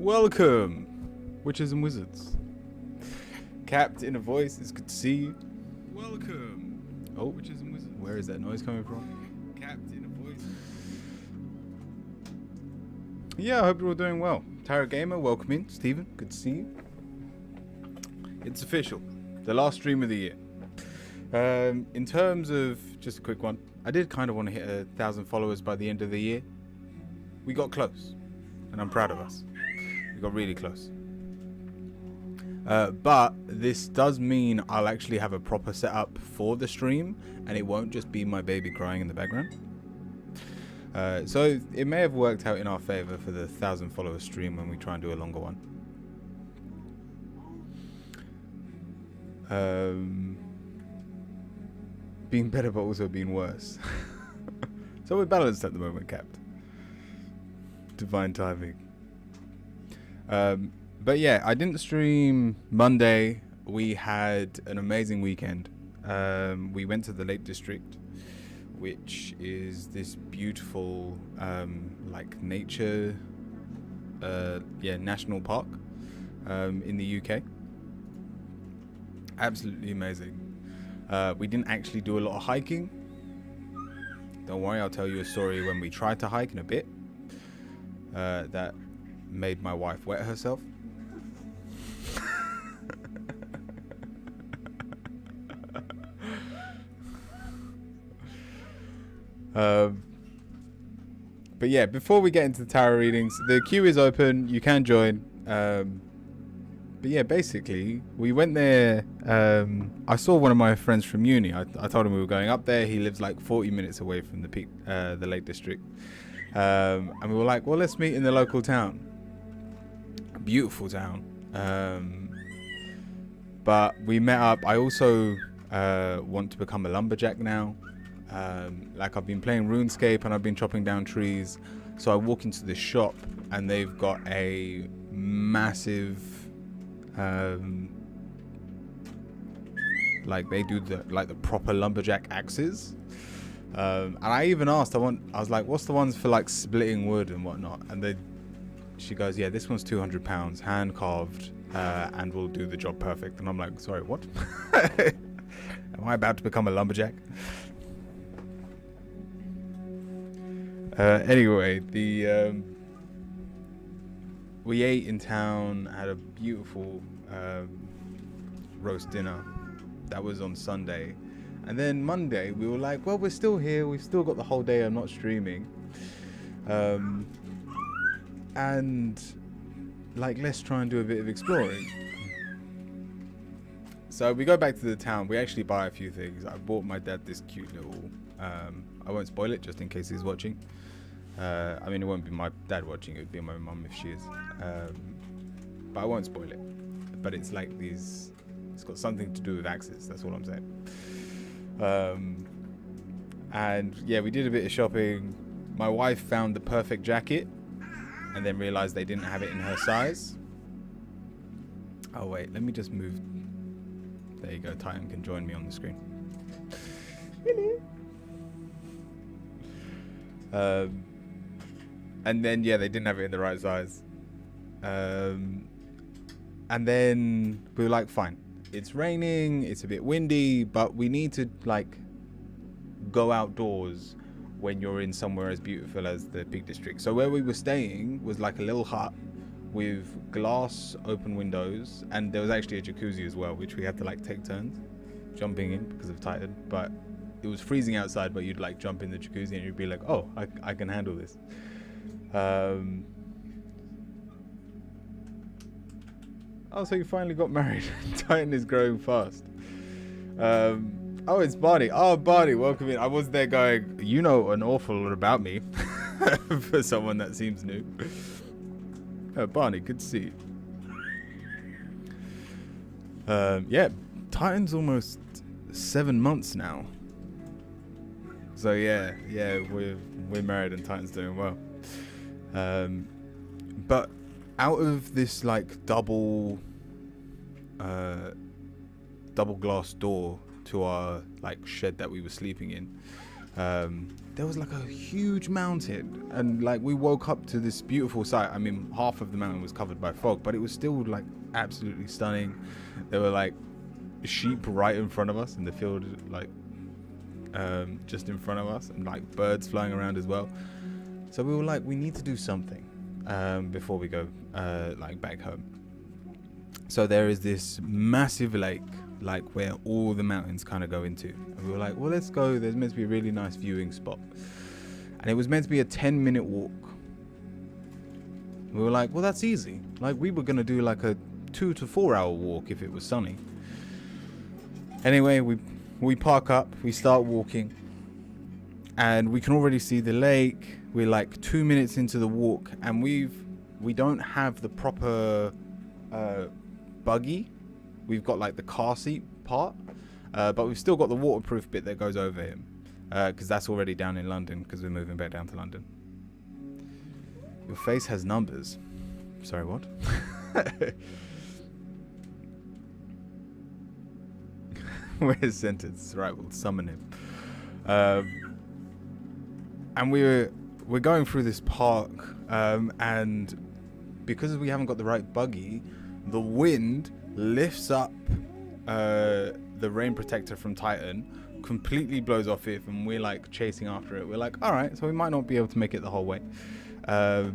Welcome, witches and wizards. Capped in a voice, it's good to see you. Welcome. Oh, witches and wizards. Where is that noise coming from? Capped in a voice. Yeah, I hope you're all doing well. Tyra Gamer, welcome in. Stephen, good to see you. It's official. The last stream of the year. In terms of, just a quick one, I did kind of want to hit 1,000 followers by the end of the year. We got close, and I'm proud of us. We got really close. But this does mean I'll actually have a proper setup for the stream, and it won't just be my baby crying in the background. So it may have worked out in our favor for the 1,000 follower stream when we try and do a longer one. Being better but also being worse. So we're balanced at the moment, Capt. Divine timing. But yeah, I didn't stream Monday. We had an amazing weekend. We went to the Lake District, which is this beautiful like nature national park in the UK. Absolutely amazing. We didn't actually do a lot of hiking. Don't worry, I'll tell you a story when we tried to hike in a bit. That made my wife wet herself. But yeah, before we get into the tarot readings, the queue is open. You can join. But yeah, basically, we went there. I saw one of my friends from uni. I told him we were going up there. He lives like 40 minutes away from the Lake District. And we were like, well, let's meet in the local town. A beautiful town. But we met up. I also want to become a lumberjack now. Like I've been playing RuneScape and I've been chopping down trees. So I walk into the shop and they've got a massive, like they do the proper lumberjack axes. And I even asked, I was like, what's the ones for like splitting wood and whatnot? And she goes, yeah, this one's £200, hand carved, and will do the job perfect. And I'm like, sorry, what? Am I about to become a lumberjack? Anyway, we ate in town, had a beautiful roast dinner. That was on Sunday. And then Monday, we were like, well, we're still here. We've still got the whole day. I'm not streaming. And like, let's try and do a bit of exploring. So we go back to the town. We actually buy a few things. I bought my dad this cute little, I won't spoil it just in case he's watching. I mean, it won't be my dad watching. It would be my mum if she is. But I won't spoil it. But it's like these, it's got something to do with axes. That's all I'm saying. And yeah, we did a bit of shopping. My wife found the perfect jacket and then realized they didn't have it in her size. Oh wait, let me just move. There you go, Titan can join me on the screen. And then yeah, they didn't have it in the right size. And then we were like, fine, it's raining, it's a bit windy, but we need to like go outdoors when you're in somewhere as beautiful as the Peak District. So where we were staying was like a little hut with glass open windows, and there was actually a jacuzzi as well, which we had to like take turns jumping in because of Titan. But it was freezing outside, but you'd like jump in the jacuzzi and you'd be like, oh, I can handle this. Oh, so you finally got married. Titan is growing fast. Oh, it's Barney. Oh, Barney, welcome in. I was there going, you know an awful lot about me for someone that seems new. Barney, good to see you. Yeah, Titan's almost 7 months now. So yeah, we're married and Titan's doing well. But out of this like double glass door to our like shed that we were sleeping in, There was like a huge mountain, and like we woke up to this beautiful sight. I mean, half of the mountain was covered by fog, but it was still like absolutely stunning. There were like sheep right in front of us in the field, like just in front of us, and like birds flying around as well. So we were like, we need to do something before we go like back home. So there is this massive lake, like where all the mountains kind of go into, and we were like, well, let's go. There's meant to be a really nice viewing spot, and it was meant to be a 10-minute walk. We were like, well, that's easy. Like we were gonna do like a 2 to 4 hour walk if it was sunny. Anyway, we park up, we start walking, and we can already see the lake. We're like 2 minutes into the walk, and we don't have the proper buggy. We've got like the car seat part, but we've still got the waterproof bit that goes over him, because that's already down in London, because we're moving back down to London. Your face has numbers. Sorry, what? Where's sentence? Right, we'll summon him. And we're going through this park, and because we haven't got the right buggy, the wind lifts up the rain protector from Titan, completely blows off it, and we're like chasing after it. We're like, all right, so we might not be able to make it the whole way. At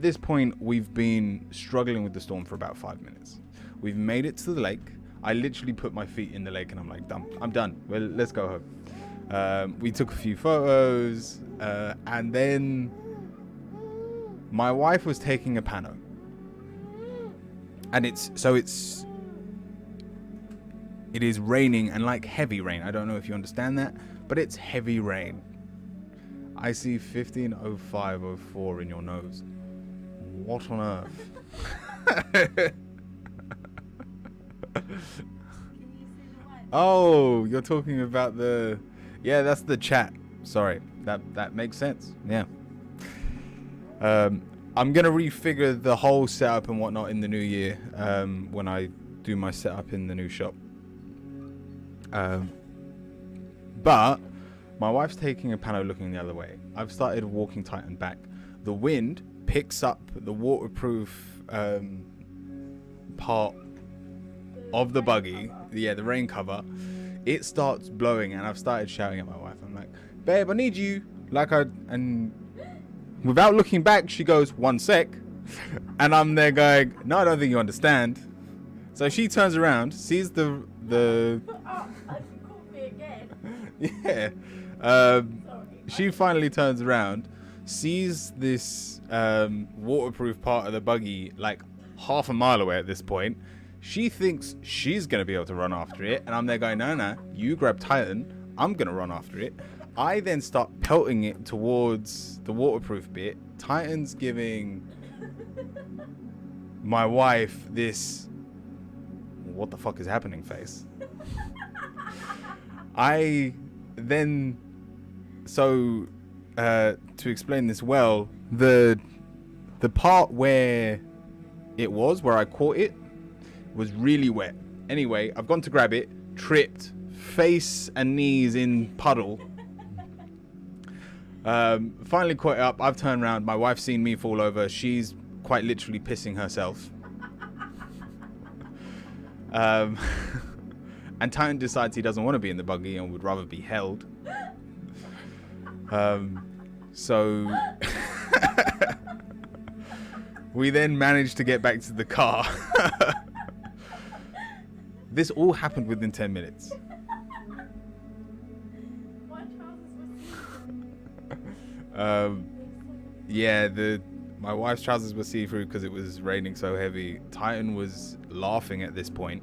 this point, we've been struggling with the storm for about 5 minutes. We've made it to the lake. I literally put my feet in the lake and I'm like, I'm done. Well, let's go home. We took a few photos, and then my wife was taking a pano. And it is raining, and like heavy rain. I don't know if you understand that, but it's heavy rain. I see 15:05:04 in your nose. What on earth? Oh, you're talking about the... Yeah, that's the chat. Sorry, that makes sense. Yeah. I'm gonna refigure the whole setup and whatnot in the new year, when I do my setup in the new shop. But my wife's taking a pano looking the other way. I've started walking Titan back. The wind picks up the waterproof part of the buggy, the rain cover. It starts blowing, and I've started shouting at my wife. I'm like, babe, I need you. And without looking back, she goes, 1 sec. And I'm there going, no, I don't think you understand. So she turns around, sees the Oh, you caught me again. yeah. She finally turns around, sees this waterproof part of the buggy like half a mile away at this point. She thinks she's going to be able to run after it. And I'm there going, no, you grab Titan. I'm going to run after it. I then start pelting it towards the waterproof bit. Titan's giving my wife this, what the fuck is happening face. I then, so to explain this well, the part where I caught it was really wet. Anyway, I've gone to grab it, tripped, face and knees in puddle. Finally caught it up. I've turned around. My wife's seen me fall over. She's quite literally pissing herself. And Titan decides he doesn't want to be in the buggy and would rather be held. So we then managed to get back to the car. This all happened within 10 minutes. Yeah, my wife's trousers were see-through because it was raining so heavy. Titan was laughing at this point,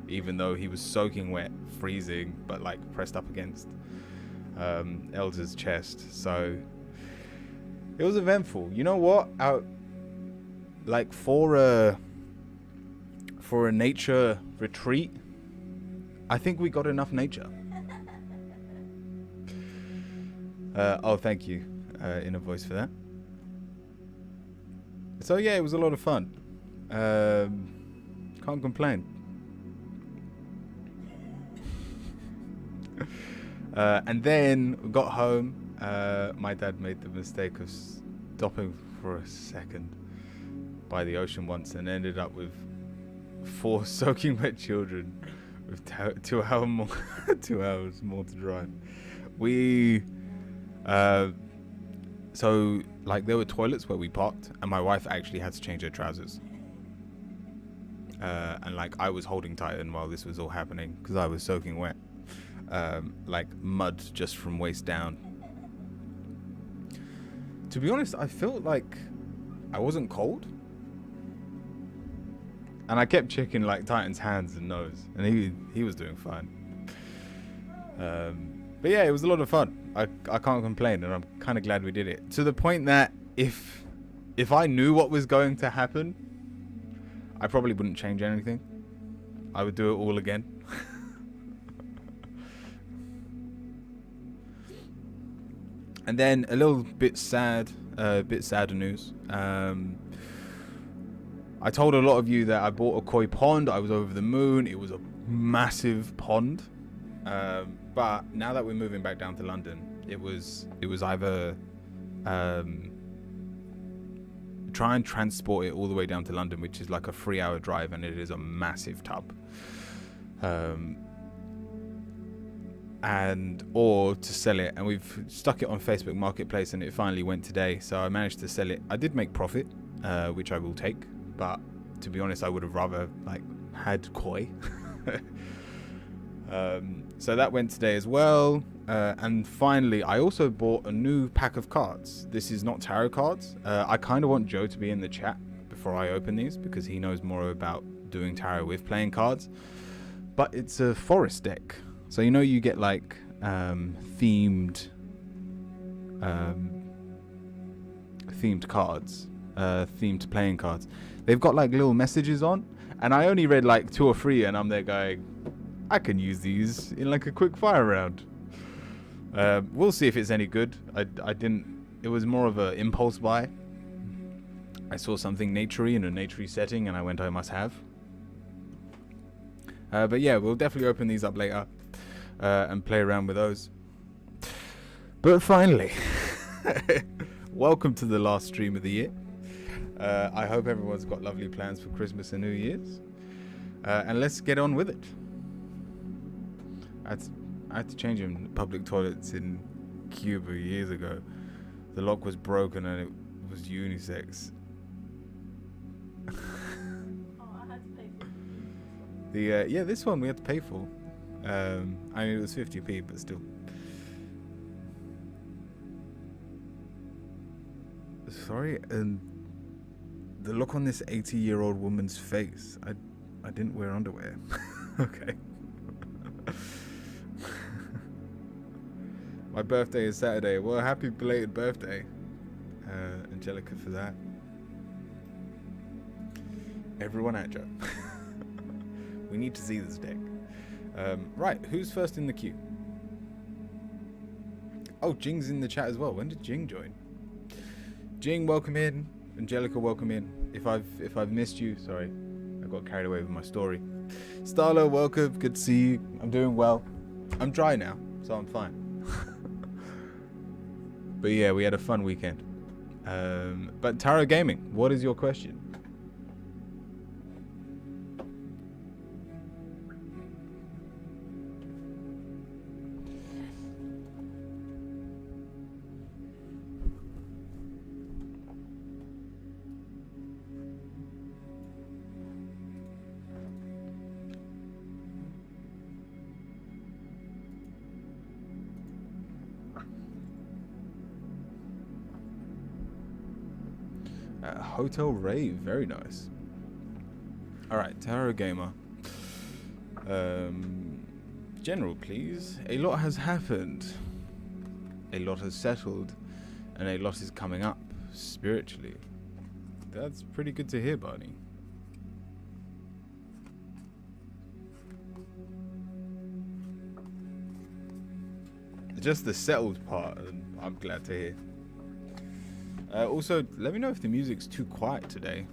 even though he was soaking wet, freezing, but like pressed up against Elder's chest. So it was eventful. You know what? Like for a nature retreat, I think we got enough nature. Oh, thank you, Inner Voice, for that. So yeah, it was a lot of fun. Can't complain. And then we got home. My dad made the mistake of stopping for a second by the ocean once and ended up with 4 soaking wet children with 2 hours more, 2 hours more to drive. We, so like there were toilets where we parked, and my wife actually had to change her trousers. And like I was holding Titan while this was all happening because I was soaking wet, like mud just from waist down. To be honest, I felt like I wasn't cold. And I kept checking like Titan's hands and nose, and he was doing fine. But yeah, it was a lot of fun. I can't complain, and I'm kind of glad we did it. To the point that if I knew what was going to happen, I probably wouldn't change anything. I would do it all again. And then a little bit sad, bit sadder news. I told a lot of you that I bought a koi pond. I was over the moon. It was a massive pond. But now that we're moving back down to London, it was either try and transport it all the way down to London, which is like a 3-hour drive, and it is a massive tub. Or to sell it, and we've stuck it on Facebook Marketplace, and it finally went today. So I managed to sell it. I did make profit, which I will take. But to be honest, I would have rather like had koi. So that went today as well. And finally, I also bought a new pack of cards. This is not tarot cards. I kind of want Joe to be in the chat before I open these because he knows more about doing tarot with playing cards. But it's a forest deck. So you know you get like themed cards, themed playing cards. They've got like little messages on, and I only read like 2 or 3, and I'm there going, I can use these in like a quick fire round. We'll see if it's any good. I didn't. It was more of an impulse buy. I saw something naturey in a naturey setting, and I went, I must have. But yeah, we'll definitely open these up later and play around with those. But finally, welcome to the last stream of the year. I hope everyone's got lovely plans for Christmas and New Year's. And let's get on with it. I had to change in public toilets in Cuba years ago. The lock was broken and it was unisex. Oh, I had to pay for Yeah, this one we had to pay for. I mean, it was 50p, but still. Sorry, and the look on this 80-year-old woman's face. I didn't wear underwear. Okay. My birthday is Saturday. Well, happy belated birthday, Angelica, for that. Everyone at Joe. We need to see this deck. Right, who's first in the queue? Oh, Jing's in the chat as well. When did Jing join? Jing, welcome in. Angelica, welcome in. If I've missed you, sorry. I got carried away with my story. Starlo, welcome. Good to see you. I'm doing well. I'm dry now, so I'm fine. But yeah, we had a fun weekend. But Tarot Gaming, what is your question? Hotel Rave, very nice. Alright, Tarot Gamer. General, please. A lot has happened. A lot has settled. And a lot is coming up spiritually. That's pretty good to hear, Barney. Just the settled part, I'm glad to hear. Also, let me know if the music's too quiet today.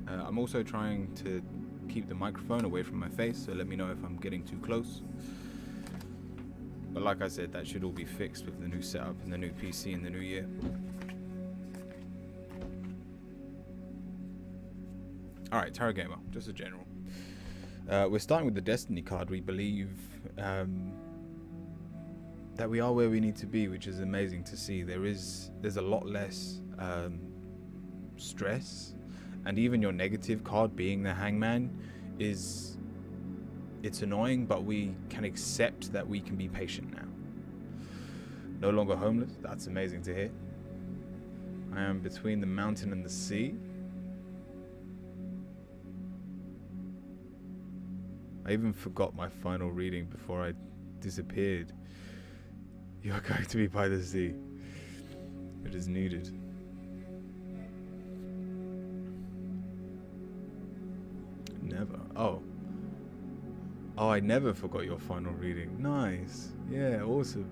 I'm also trying to keep the microphone away from my face, so let me know if I'm getting too close. But like I said, that should all be fixed with the new setup and the new PC in the new year. Alright, Tarot Gamer, just a general. We're starting with the Destiny card. We believe that we are where we need to be, which is amazing to see. There's a lot less stress, and even your negative card being the Hangman it's annoying, but we can accept that we can be patient now. No longer homeless. That's amazing to hear. I am between the mountain and the sea. I even forgot my final reading before I disappeared. You are going to be by the sea. It is needed. Never. Oh, I never forgot your final reading. Nice. Yeah, awesome.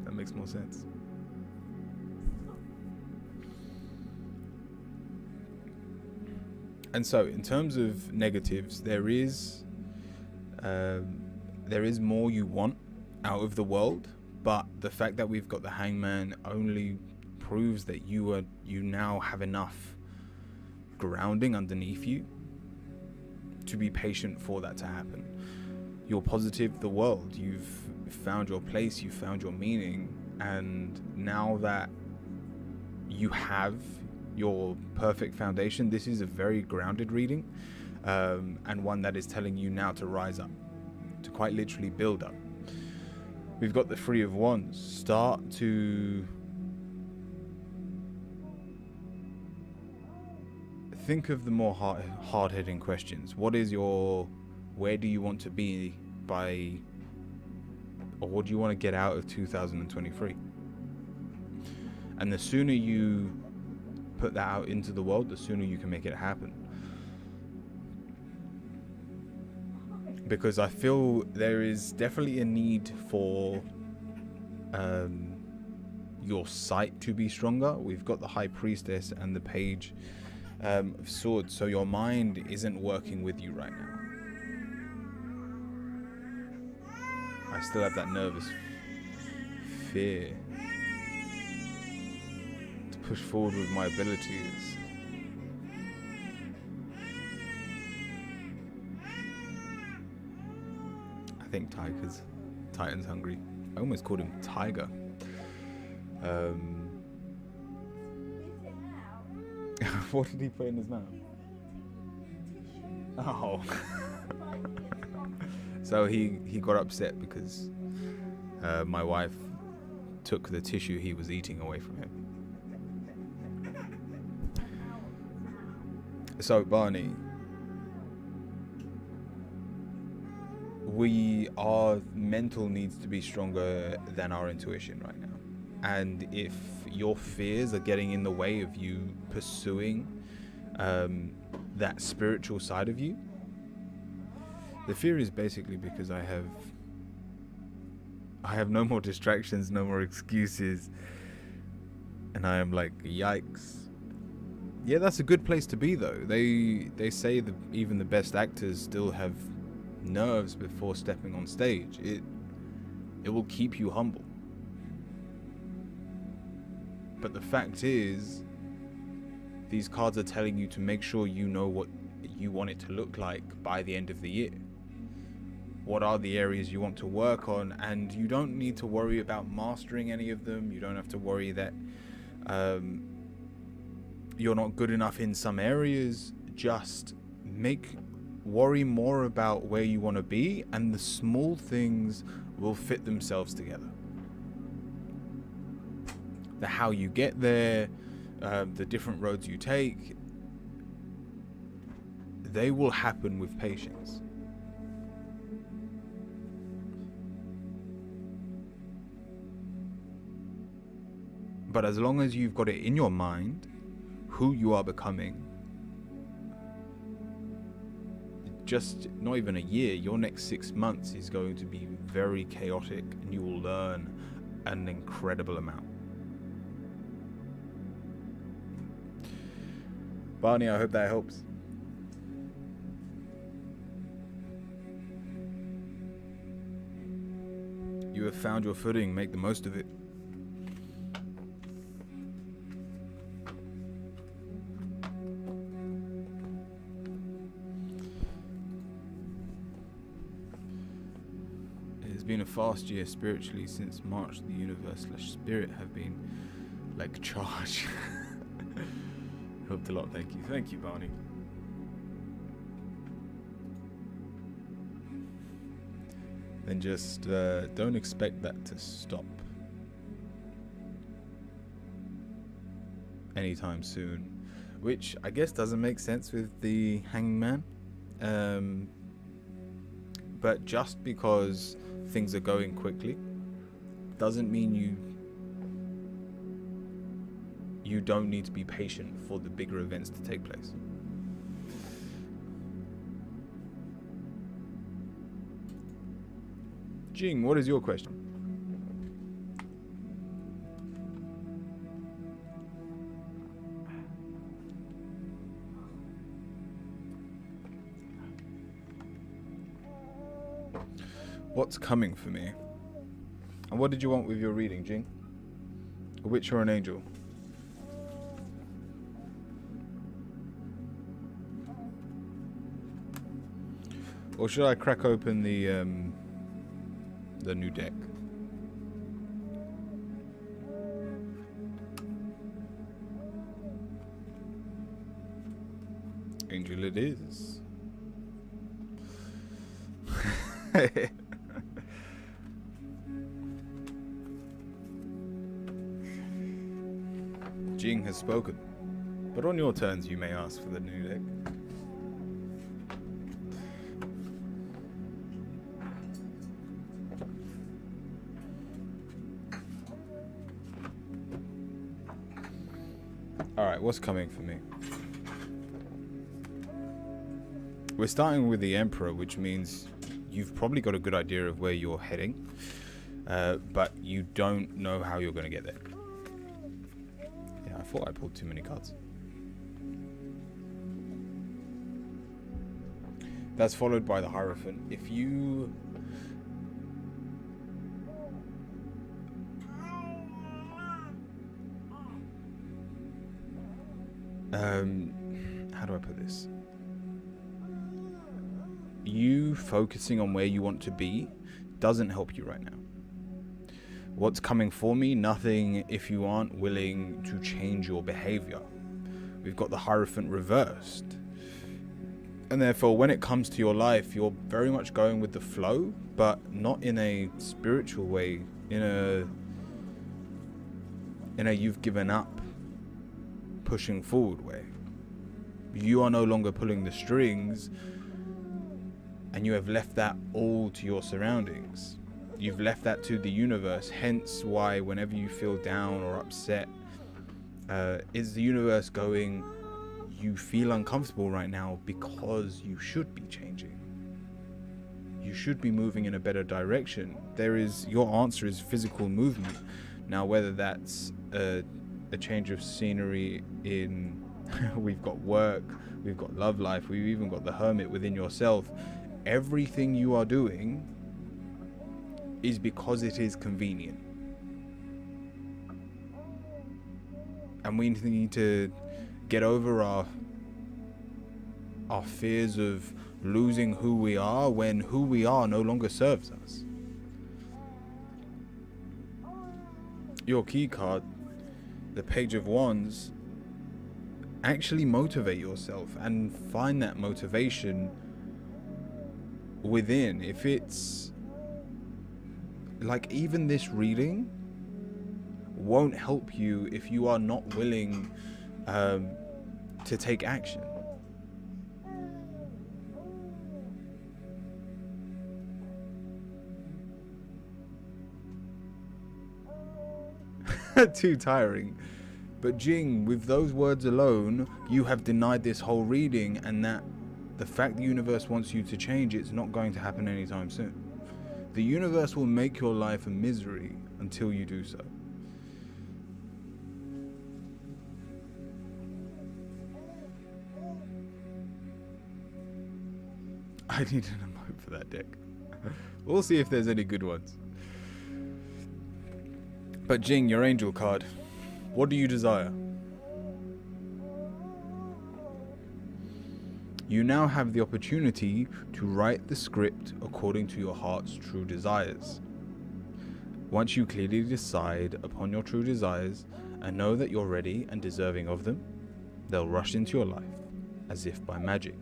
That makes more sense. And so, in terms of negatives, there is more you want out of the world, but the fact that we've got the Hangman only proves that you now have enough grounding underneath you to be patient for that to happen. You're positive the world. You've found your place, you've found your meaning, and now that you have your perfect foundation, this is a very grounded reading, and one that is telling you now to rise up, to quite literally build up. We've got the Three of Wands. Start to think of the more hard-hitting questions. Where do you want to be by, or what do you want to get out of 2023? And the sooner you put that out into the world, the sooner you can make it happen. Because I feel there is definitely a need for your sight to be stronger. We've got the High Priestess and the Page of Swords, so your mind isn't working with you right now. I still have that nervous fear to push forward with my abilities. I think Titan's hungry. I almost called him Tiger. What did he put in his mouth? Oh. So he got upset because my wife took the tissue he was eating away from him. So Barney, our mental needs to be stronger than our intuition right now. And if your fears are getting in the way of you pursuing that spiritual side of you, the fear is basically because I have no more distractions, no more excuses, and I am like, yikes. Yeah, that's a good place to be though. They say that even the best actors still have nerves before stepping on stage. It will keep you humble. But the fact is, these cards are telling you to make sure you know what you want it to look like by the end of the year. What are the areas you want to work on? And you don't need to worry about mastering any of them. You don't have to worry that you're not good enough in some areas. Just worry more about where you want to be, and the small things will fit themselves together. The how you get there, the different roads you take, they will happen with patience. But as long as you've got it in your mind who you are becoming, just not even a year, your next 6 months is going to be very chaotic, and you will learn an incredible amount. Barney, I hope that helps. You You have found your footing. Make the most of it. It has been a fast year spiritually since March. The universe/spirit have been like charged. Helped a lot. Thank you. Thank you, Barney. Then just don't expect that to stop anytime soon, which I guess doesn't make sense with the hangman. But just because things are going quickly doesn't mean you don't need to be patient for the bigger events to take place. Jing, what is your question? What's coming for me? And what did you want with your reading, Jing? A witch or an angel? Or should I crack open the new deck? Angel it is. Jing has spoken, but on your turns you may ask for the new deck. Alright, what's coming for me? We're starting with the Emperor, which means you've probably got a good idea of where you're heading, but you don't know how you're going to get there. Yeah, I thought I pulled too many cards. That's followed by the Hierophant. If you... how do I put this? You focusing on where you want to be doesn't help you right now. What's coming for me? Nothing if you aren't willing to change your behavior. We've got the Hierophant reversed. And therefore, when it comes to your life, you're very much going with the flow, but not in a spiritual way, in a you've given up, pushing forward way. You are no longer pulling the strings, and you have left that all to your surroundings. You've left that to the universe, hence why whenever you feel down or upset, is the universe going, you feel uncomfortable right now because you should be changing. You should be moving in a better direction. Your answer is physical movement. Now, whether that's a change of scenery in, we've got work, we've got love life, we've even got the Hermit within yourself. Everything you are doing is because it is convenient. And we need to get over our fears of losing who we are when who we are no longer serves us. Your key card, the Page of Wands, actually motivate yourself and find that motivation within. If it's like, even this reading won't help you if you are not willing to take action. Too tiring. But Jing, with those words alone, you have denied this whole reading, and that the fact the universe wants you to change, it's not going to happen anytime soon. The universe will make your life a misery until you do so. I need an emote for that deck. We'll see if there's any good ones. But Jing, your angel card. What do you desire? You now have the opportunity to write the script according to your heart's true desires. Once you clearly decide upon your true desires and know that you're ready and deserving of them, they'll rush into your life as if by magic.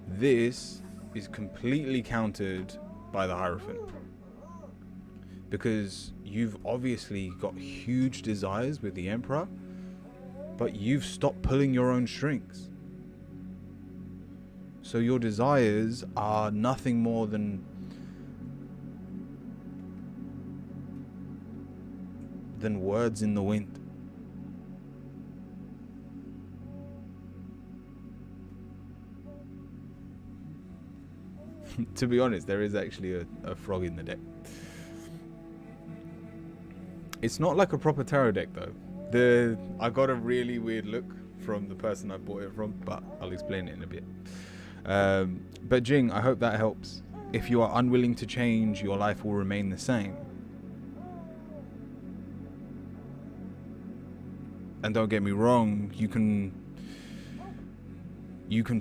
This is completely countered by the Hierophant, because you've obviously got huge desires with the Emperor, but you've stopped pulling your own strings. So your desires are nothing more than words in the wind. To be honest, there is actually a frog in the deck. It's not like a proper tarot deck though. I got a really weird look from the person I bought it from, but I'll explain it in a bit. But Jing, I hope that helps. If you are unwilling to change, your life will remain the same. And don't get me wrong, you can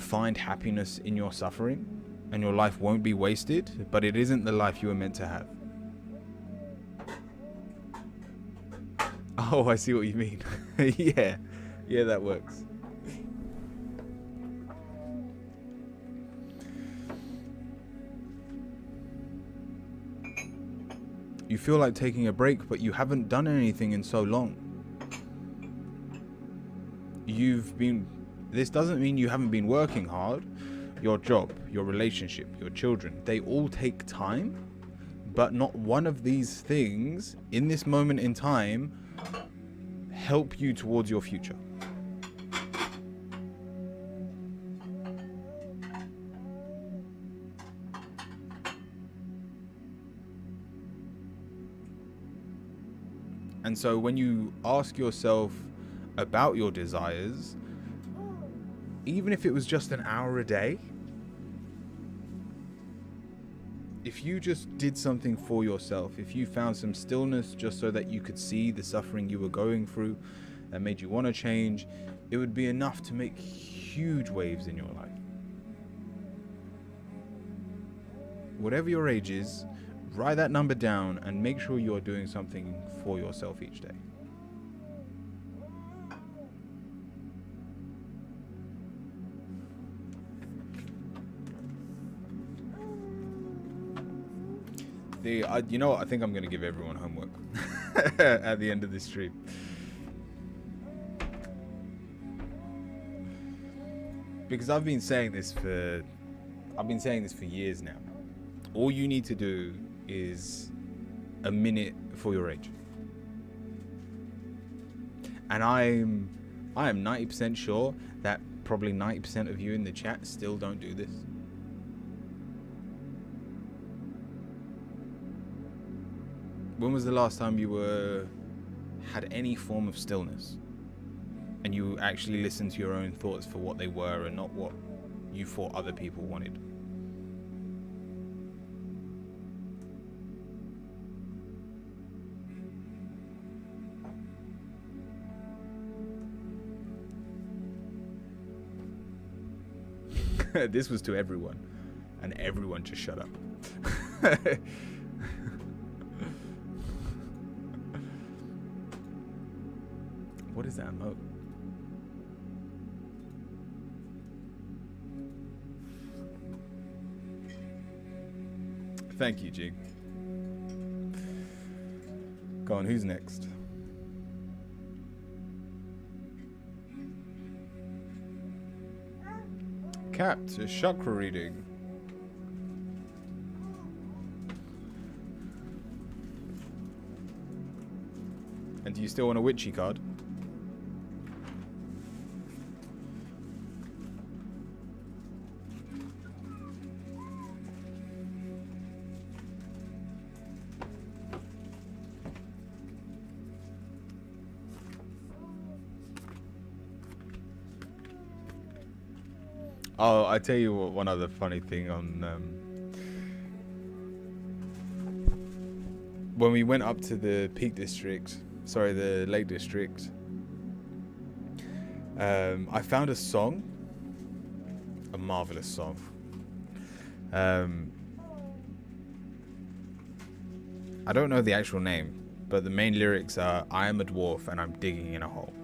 find happiness in your suffering, and your life won't be wasted, but it isn't the life you were meant to have. Oh, I see what you mean. Yeah, that works. You feel like taking a break, but you haven't done anything in so long. This doesn't mean you haven't been working hard. Your job, your relationship, your children, they all take time, but not one of these things in this moment in time help you towards your future. And so when you ask yourself about your desires, even if it was just an hour a day, if you just did something for yourself, if you found some stillness just so that you could see the suffering you were going through that made you want to change, it would be enough to make huge waves in your life. Whatever your age is, write that number down and make sure you are doing something for yourself each day. You know what? I think I'm going to give everyone homework at the end of this stream. Because I've been saying this for years now. All you need to do is a minute for your age. And I am 90% sure that probably 90% of you in the chat still don't do this. When was the last time you had any form of stillness and you actually listened to your own thoughts for what they were and not what you thought other people wanted? This was to everyone, and everyone just shut up. What is that emote? Thank you, Jig. Go on, who's next? Capped, a chakra reading. And do you still want a witchy card? Oh, I tell you what, one other funny thing on when we went up to the Peak District, sorry, the Lake District. I found a song, a marvelous song. I don't know the actual name, but the main lyrics are, I am a dwarf and I'm digging in a hole.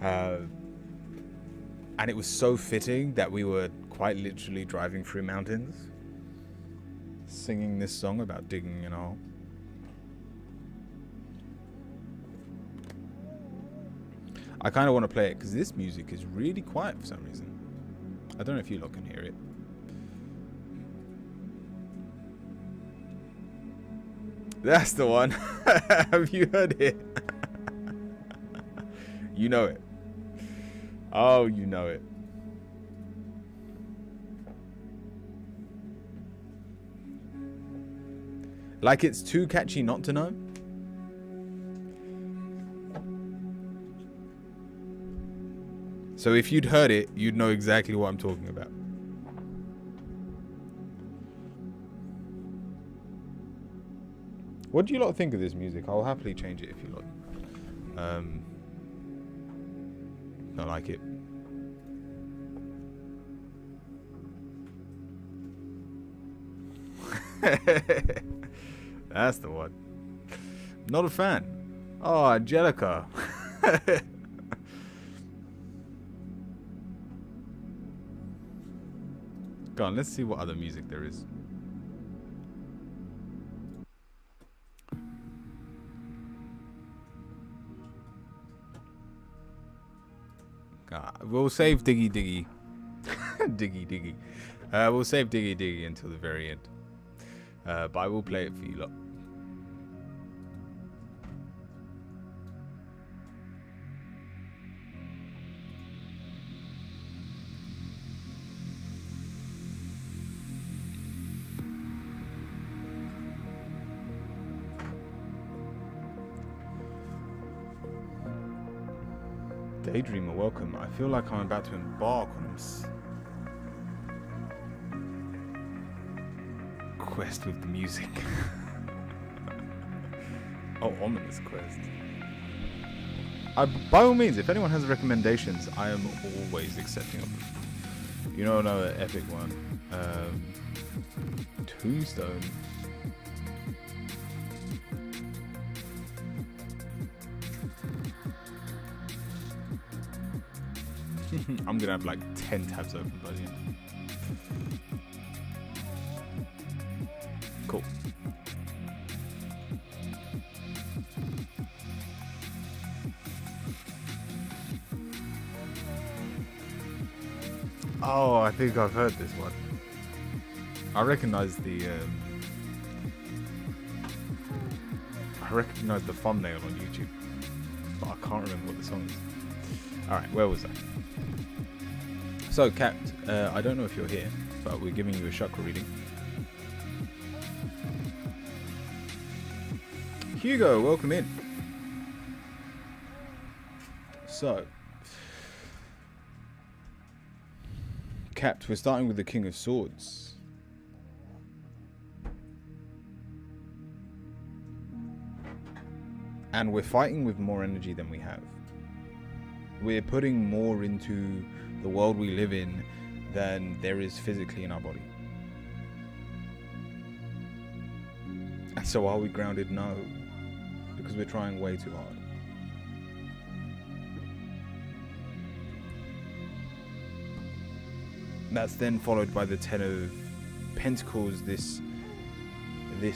And it was so fitting that we were quite literally driving through mountains, singing this song about digging in a hole. I kind of want to play it because this music is really quiet for some reason. I don't know if you lot can hear it. That's the one. Have you heard it? You know it. Oh, you know it. Like it's too catchy not to know. So if you'd heard it, you'd know exactly what I'm talking about. What do you lot think of this music? I'll happily change it if you lot don't like it. That's the one. Not a fan. Oh, Angelica. Go on, let's see what other music there is. We'll save Diggy Diggy. Diggy Diggy. We'll save Diggy Diggy until the very end. But I will play it for you lot. Daydreamer, welcome. I feel like I'm about to embark on this quest with the music. Oh, ominous quest. By all means, if anyone has recommendations, I am always accepting of them. You know, another epic one. Tombstone. I'm gonna have like 10 tabs open by the end. Cool. Oh, I think I've heard this one. I recognize the thumbnail on YouTube, but I can't remember what the song is. Alright, where was I? So, Capt, I don't know if you're here, but we're giving you a chakra reading. Hugo, welcome in. So, Capt, we're starting with the King of Swords. And we're fighting with more energy than we have. We're putting more into the world we live in than there is physically in our body. And so are we grounded? No. Because we're trying way too hard. That's then followed by the Ten of Pentacles, this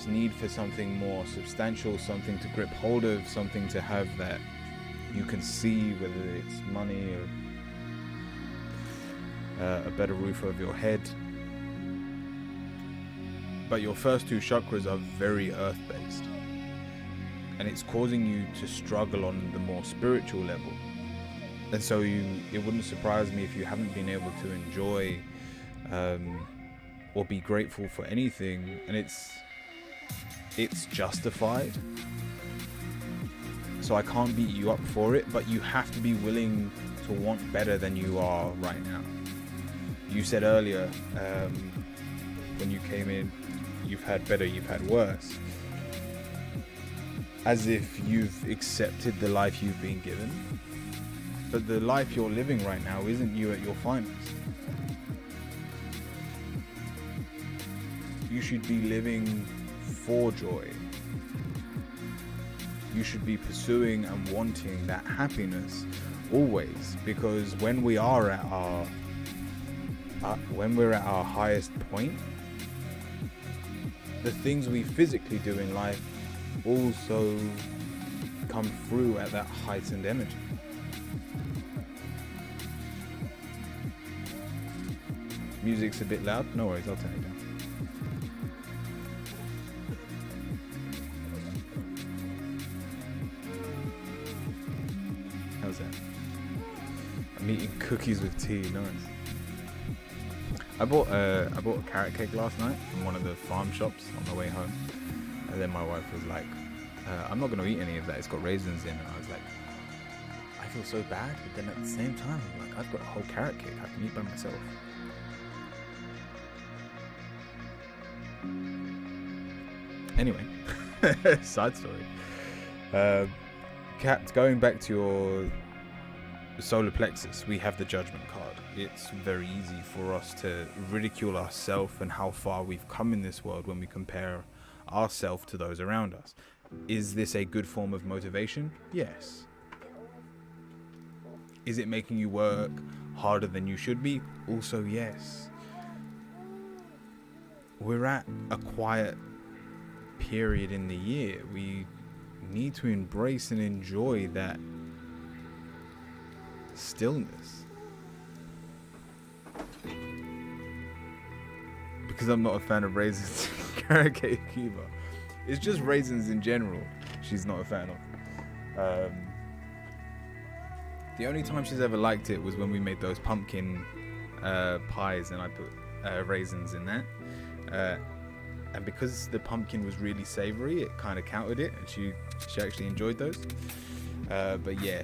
need for something more substantial, something to grip hold of, something to have that you can see, whether it's money or a better roof over your head. But your first two chakras are very earth-based, and it's causing you to struggle on the more spiritual level. And so it wouldn't surprise me if you haven't been able to enjoy or be grateful for anything, and it's justified. So I can't beat you up for it, but you have to be willing to want better than you are right now. You said earlier, when you came in, you've had better, you've had worse. as if you've accepted the life you've been given. But the life you're living right now isn't you at your finest. You should be living for joy. You should be pursuing and wanting that happiness always, because when we are at our highest point, the things we physically do in life also come through at that heightened energy. Music's a bit loud, no worries, I'll turn it down. How's that? I'm eating cookies with tea, nice. I bought a carrot cake last night from one of the farm shops on the way home, and then my wife was like, I'm not going to eat any of that, it's got raisins in, and I was like, I feel so bad, but then at the same time, I'm like, I've got a whole carrot cake I can eat by myself. Anyway, side story. Kat, going back to your solar plexus, we have the judgment card. It's very easy for us to ridicule ourselves and how far we've come in this world when we compare ourselves to those around us. Is this a good form of motivation? Yes. Is it making you work harder than you should be? Also, yes. We're at a quiet period in the year. We need to embrace and enjoy that stillness. Because I'm not a fan of raisins carrot cake either. It's just raisins in general she's not a fan of. The only time she's ever liked it was when we made those pumpkin pies and I put raisins in that. And because the pumpkin was really savory, it kind of countered it, and she actually enjoyed those. But yeah,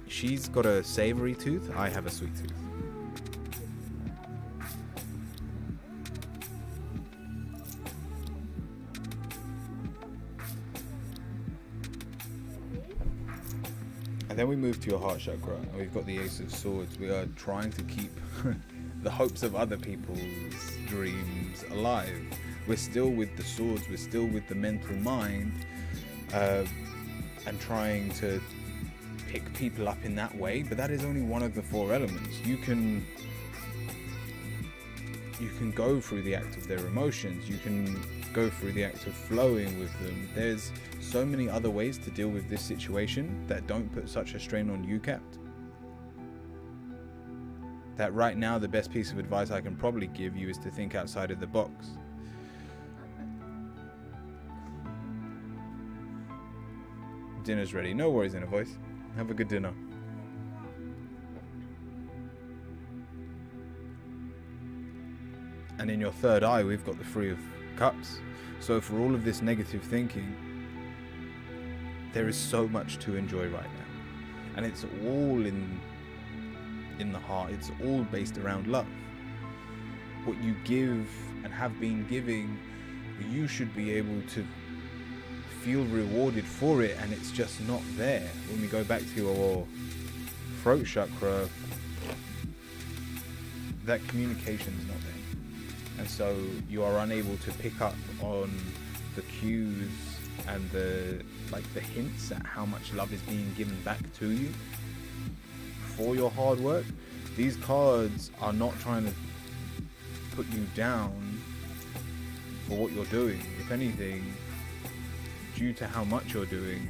she's got a savory tooth. I have a sweet tooth. And then we move to your heart chakra, and we've got the Ace of Swords. We are trying to keep the hopes of other people's dreams alive. We're still with the swords, we're still with the mental mind, and trying to pick people up in that way, but that is only one of the four elements. You can go through the act of their emotions, you can go through the act of flowing with them. There's so many other ways to deal with this situation that don't put such a strain on you, Capt. That right now the best piece of advice I can probably give you is to think outside of the box. Dinner's ready. No worries, Inner Voice. Have a good dinner. And in your third eye, we've got the Three of Cups. So for all of this negative thinking, there is so much to enjoy right now. And it's all in the heart. It's all based around love. What you give and have been giving, you should be able to feel rewarded for it, and it's just not there. When we go back to your throat chakra, that communication is not there, and so you are unable to pick up on the cues and the hints at how much love is being given back to you for your hard work. These cards are not trying to put you down for what you're doing. If anything, due to how much you're doing,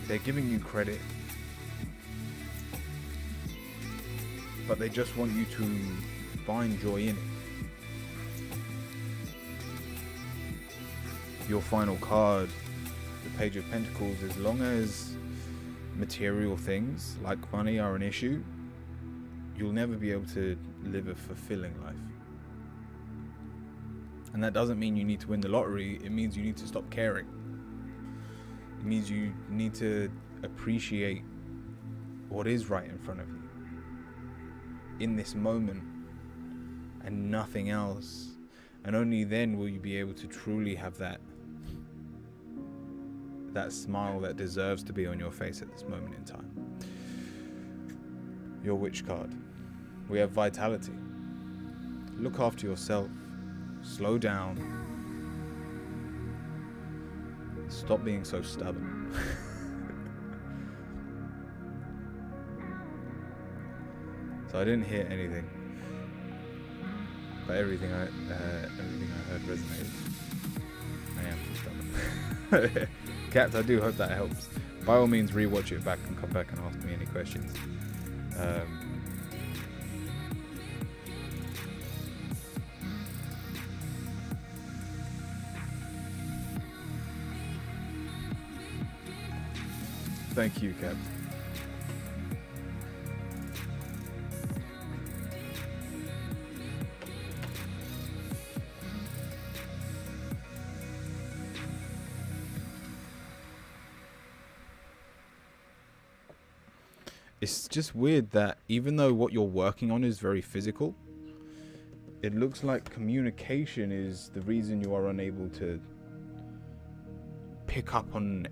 they're giving you credit, but they just want you to find joy in it. Your final card, the Page of Pentacles, as long as material things like money are an issue, you'll never be able to live a fulfilling life. And that doesn't mean you need to win the lottery. It means you need to stop caring. It means you need to appreciate what is right in front of you in this moment and nothing else. And only then will you be able to truly have that smile that deserves to be on your face at this moment in time. Your witch card. We have vitality. Look after yourself. Slow down. Stop being so stubborn. So I didn't hear anything, but everything I heard resonated. I am too stubborn. Caps, I do hope that helps. By all means, rewatch it back and come back and ask me any questions. Thank you, Caps. It's just weird that even though what you're working on is very physical, it looks like communication is the reason you are unable to pick up on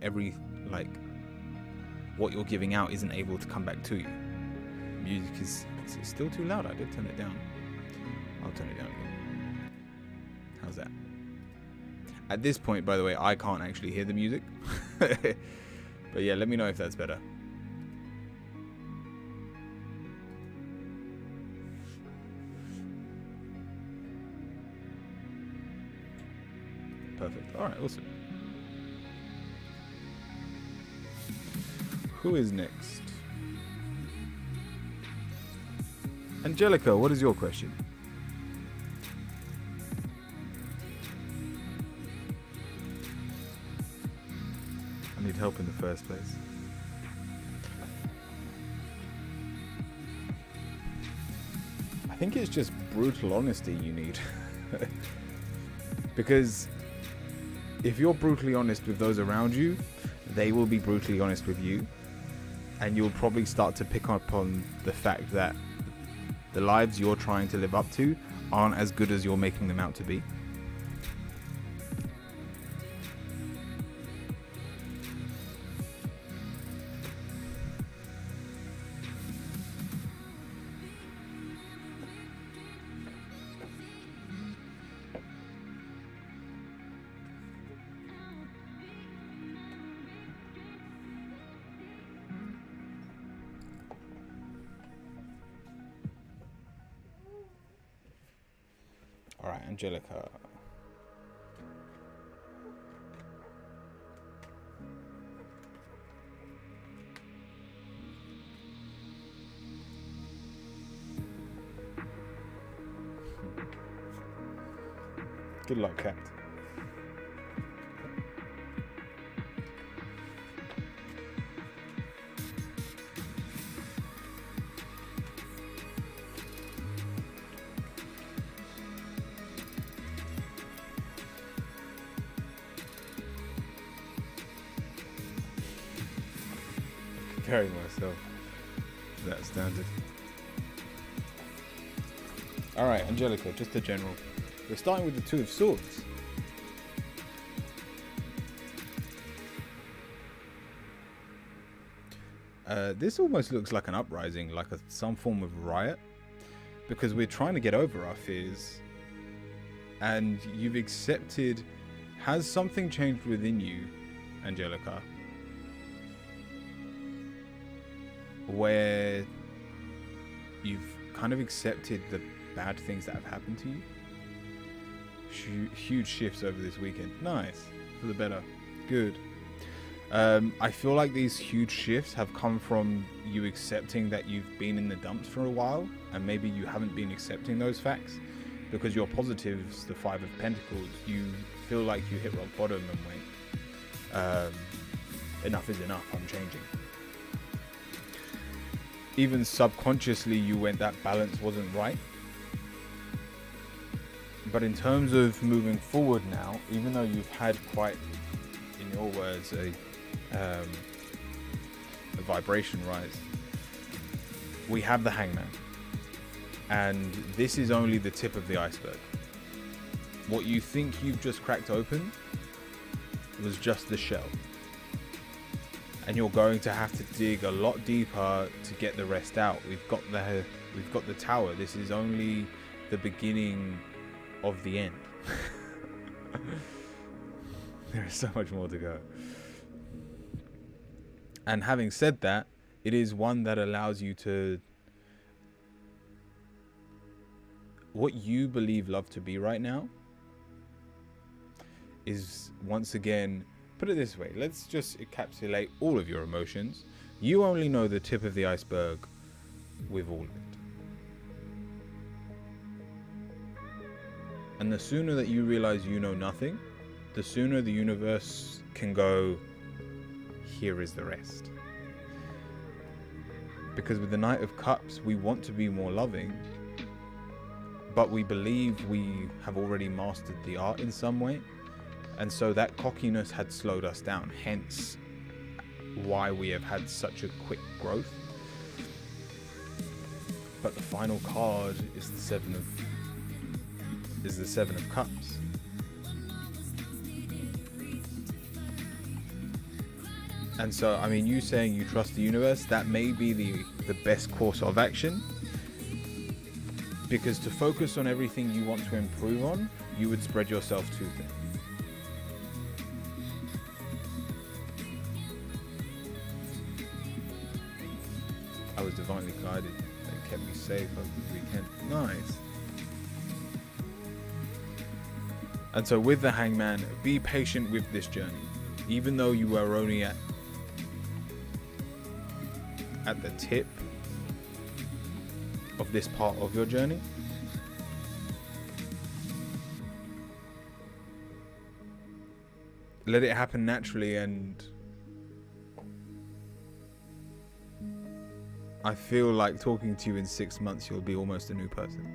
what you're giving out isn't able to come back to you. Music is still too loud. I did turn it down. I'll turn it down again. How's that? At this point, by the way, I can't actually hear the music. But yeah, let me know if that's better. Perfect. All right, awesome. Who is next? Angelica, what is your question? I need help in the first place. I think it's just brutal honesty you need. Because if you're brutally honest with those around you, they will be brutally honest with you. And you'll probably start to pick up on the fact that the lives you're trying to live up to aren't as good as you're making them out to be. All right, Angelica. Good luck, Cat. Carry myself. That's standard. Alright, Angelica, just a general. We're starting with the Two of Swords. This almost looks like an uprising, like some form of riot. Because we're trying to get over our fears. And you've accepted... Has something changed within you, Angelica? Where you've kind of accepted the bad things that have happened to you. Huge shifts over this weekend. Nice. For the better. Good. I feel like these huge shifts have come from you accepting that you've been in the dumps for a while, and maybe you haven't been accepting those facts because your positives, the Five of Pentacles, you feel like you hit rock bottom and went, enough is enough, I'm changing. Even subconsciously you went, that balance wasn't right. But in terms of moving forward now, even though you've had quite, in your words, a vibration rise, we have the Hangman. And this is only the tip of the iceberg. what you think you've just cracked open was just the shell. And you're going to have to dig a lot deeper to get the rest out. We've got the tower. This is only the beginning of the end. There is so much more to go. And having said that, it is one that allows you to... What you believe love to be right now is, once again, put it this way. Let's just encapsulate all of your emotions. You only know the tip of the iceberg with all of it. And the sooner that you realize you know nothing, the sooner the universe can go, here is the rest. Because with the Knight of Cups, we want to be more loving, but we believe we have already mastered the art in some way. And so that cockiness had slowed us down, hence why we have had such a quick growth. But the final card is the Seven of Cups. And so, I mean, you saying you trust the universe, that may be the best course of action. Because to focus on everything you want to improve on, you would spread yourself too thin. I was divinely guided and kept me safe over the weekend. Nice. And so with the Hangman, be patient with this journey. Even though you are only at the tip of this part of your journey, let it happen naturally, and I feel like talking to you in 6 months, you'll be almost a new person.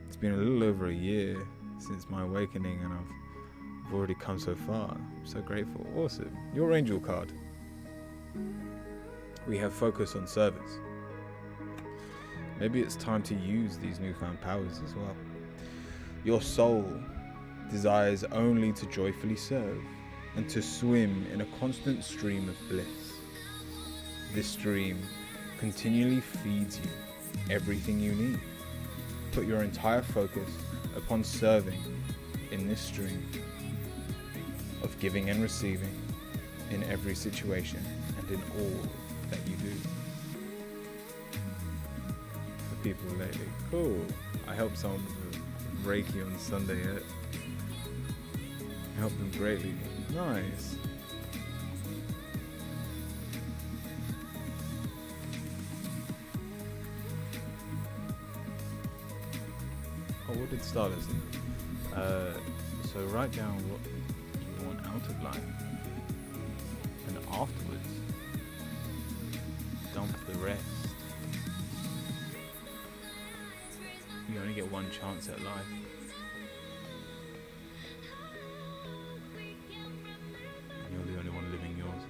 It's been a little over a year since my awakening, and I've already come so far. I'm so grateful. Awesome. Your angel card. We have focus on service. Maybe it's time to use these newfound powers as well. Your soul desires only to joyfully serve and to swim in a constant stream of bliss. This stream continually feeds you everything you need. Put your entire focus upon serving in this stream of giving and receiving in every situation and in all that you do. For people lately, cool. I helped someone with Reiki on Sunday. Helped them greatly. Nice. Oh, what did Starless say? So write down what you want out of life, and afterwards dump the rest. You only get one chance at life. And you're the only one living yours.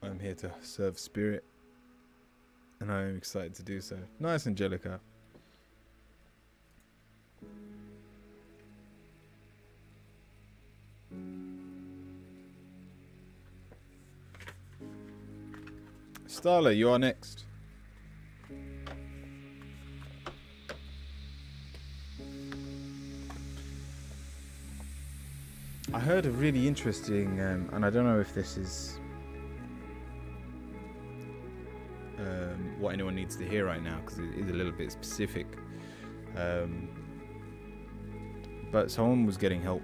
I'm here to serve spirit, and I am excited to do so. Nice, Angelica. Starla, you are next. I heard a really interesting, and I don't know if this is what anyone needs to hear right now, because it is a little bit specific. But someone was getting help,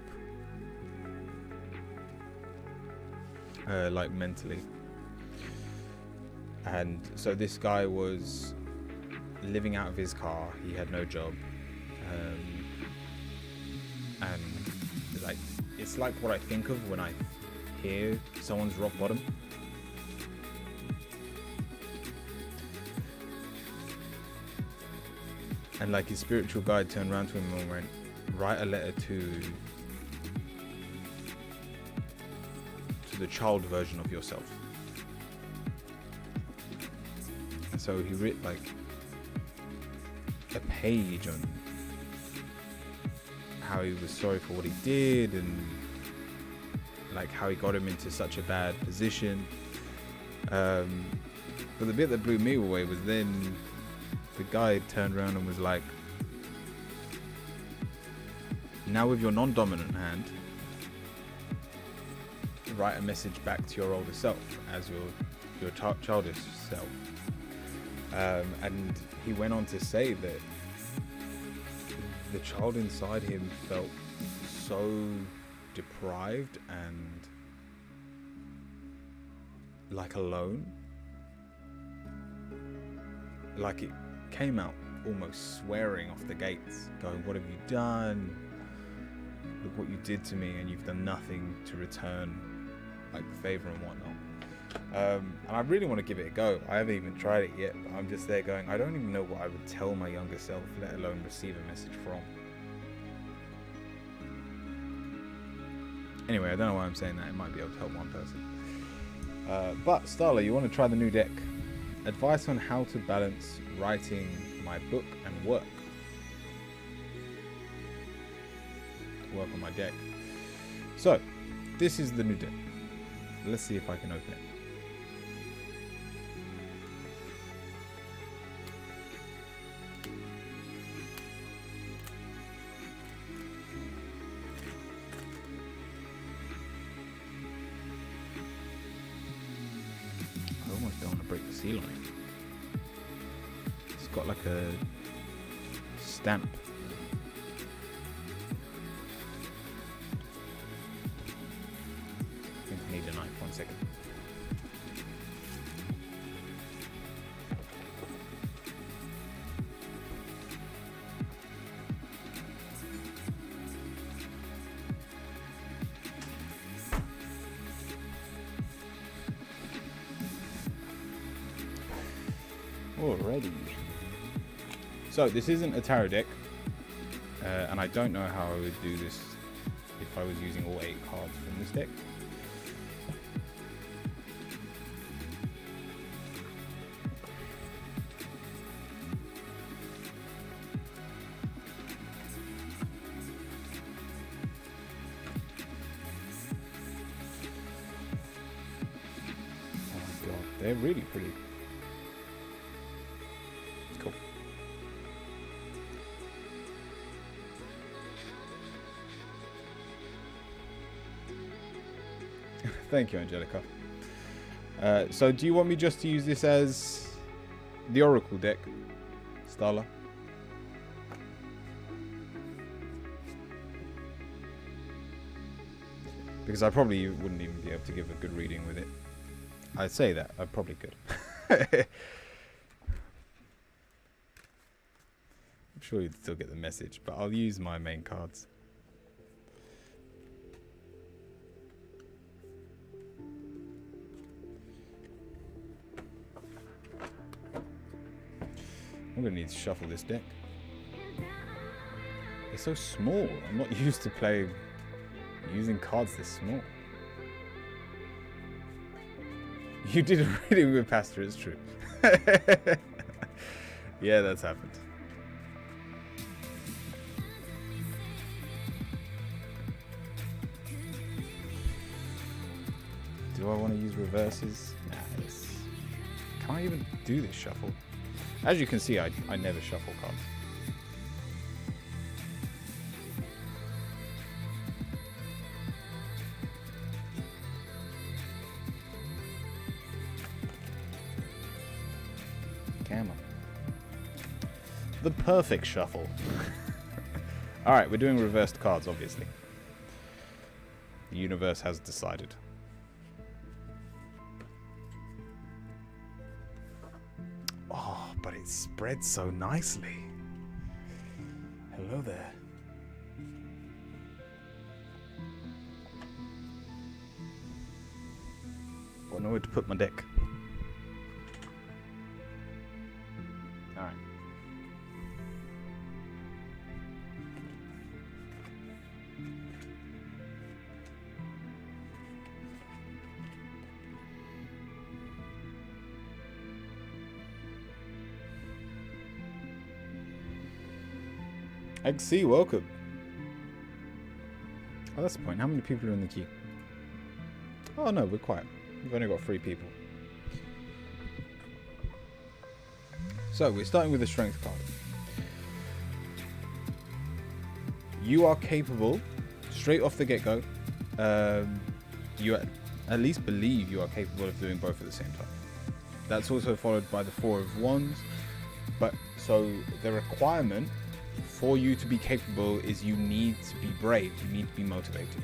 like mentally. And so this guy was living out of his car. He had no job. And like, it's like what I think of when I hear someone's rock bottom. And like his spiritual guide turned around to him and went, write a letter to the child version of yourself. And so he wrote like a page on how he was sorry for what he did and like how he got him into such a bad position. But the bit that blew me away was then the guy turned around and was like, now with your non-dominant hand, write a message back to your older self as your childish self. And he went on to say that the child inside him felt so deprived and like alone. Like it came out almost swearing off the gates, going, what have you done? Look what you did to me, and you've done nothing to return like the favor and whatnot. And I really want to give it a go. I haven't even tried it yet, but I'm just there going, I don't even know what I would tell my younger self, let alone receive a message from. Anyway, I don't know why I'm saying that. It might be able to help one person. But Starla, you want to try the new deck? Advice on how to balance writing my book and work. Work on my deck. So, this is the new deck. Let's see if I can open it. I almost don't want to break the seal on it. It's got like a stamp. I think I need a knife. 1 second. Alrighty. So this isn't a tarot deck, and I don't know how I would do this if I was using all 8 cards from this deck. Oh my god, they're really pretty. Cool. Thank you, Angelica. So do you want me just to use this as the Oracle deck, Starla? Because I probably wouldn't even be able to give a good reading with it. I'd say that. I probably could. I'm sure you'd still get the message, but I'll use my main cards. I'm going to need to shuffle this deck. It's so small. I'm not used to playing using cards this small. You did a reading with Pastor, it's true. Yeah, that's happened. Do I want to use reverses? Nah, can I even do this shuffle? As you can see, I never shuffle cards. Camera. The perfect shuffle. Alright, we're doing reversed cards, obviously. The universe has decided. Oh, but it spreads so nicely. Hello there. Got nowhere to put my deck. Alright. XC, welcome. Oh, that's the point. How many people are in the queue? Oh no, we're quiet. We've only got 3 people. So we're starting with the strength card. You are capable, straight off the get-go, you at least believe you are capable of doing both at the same time. That's also followed by the 4 of Wands. But so the requirement for you to be capable is you need to be brave, you need to be motivated.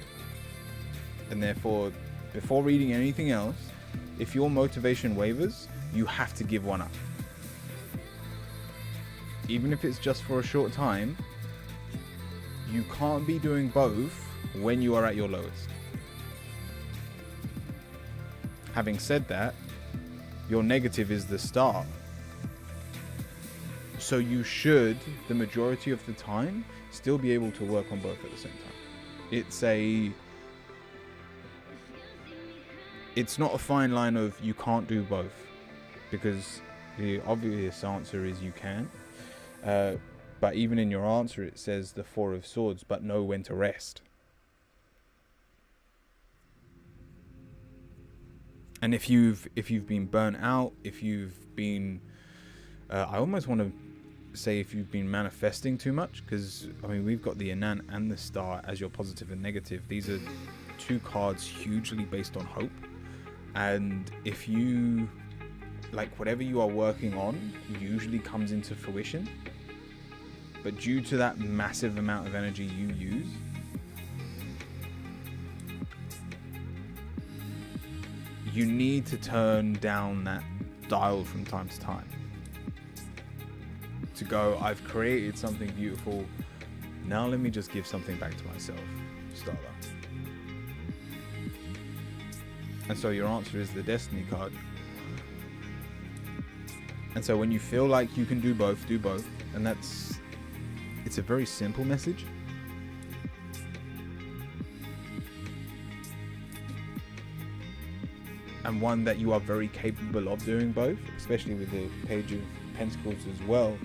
And therefore, before reading anything else, if your motivation wavers, you have to give one up. Even if it's just for a short time, you can't be doing both when you are at your lowest. Having said that, your negative is the start. So you should, the majority of the time, still be able to work on both at the same time. It's not a fine line of you can't do both, because the obvious answer is you can. But even in your answer, it says the 4 of Swords, but know when to rest. And if you've been burnt out, if you've been, I almost want to say if you've been manifesting too much, because I mean we've got the Anant and the Star as your positive and negative. These are 2 cards hugely based on hope, and if you like whatever you are working on usually comes into fruition, but due to that massive amount of energy you use, you need to turn down that dial from time to time. To go, I've created something beautiful, now let me just give something back to myself, Starla. And so your answer is the Destiny card. And so when you feel like you can do both, do both. And it's a very simple message. And one that you are very capable of doing both, especially with the Page of Pentacles as well.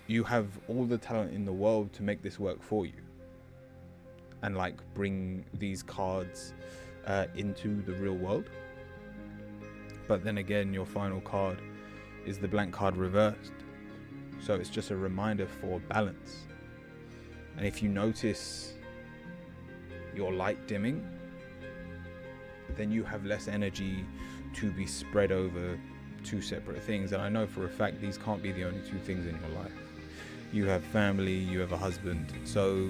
You have all the talent in the world to make this work for you, and like bring these cards into the real world. But then again, your final card is the blank card reversed, so it's just a reminder for balance. And if you notice your light dimming, then you have less energy to be spread over 2 separate things. And I know for a fact these can't be the only 2 things in your life. You have family, you have a husband, so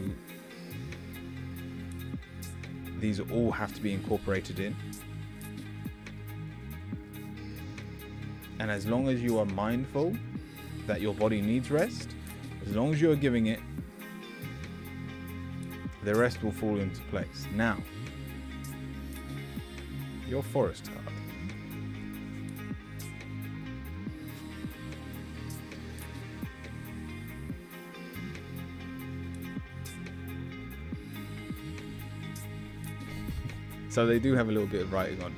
these all have to be incorporated in. And as long as you are mindful that your body needs rest, as long as you are giving it, the rest will fall into place. Now, your Forest card. So they do have a little bit of writing on.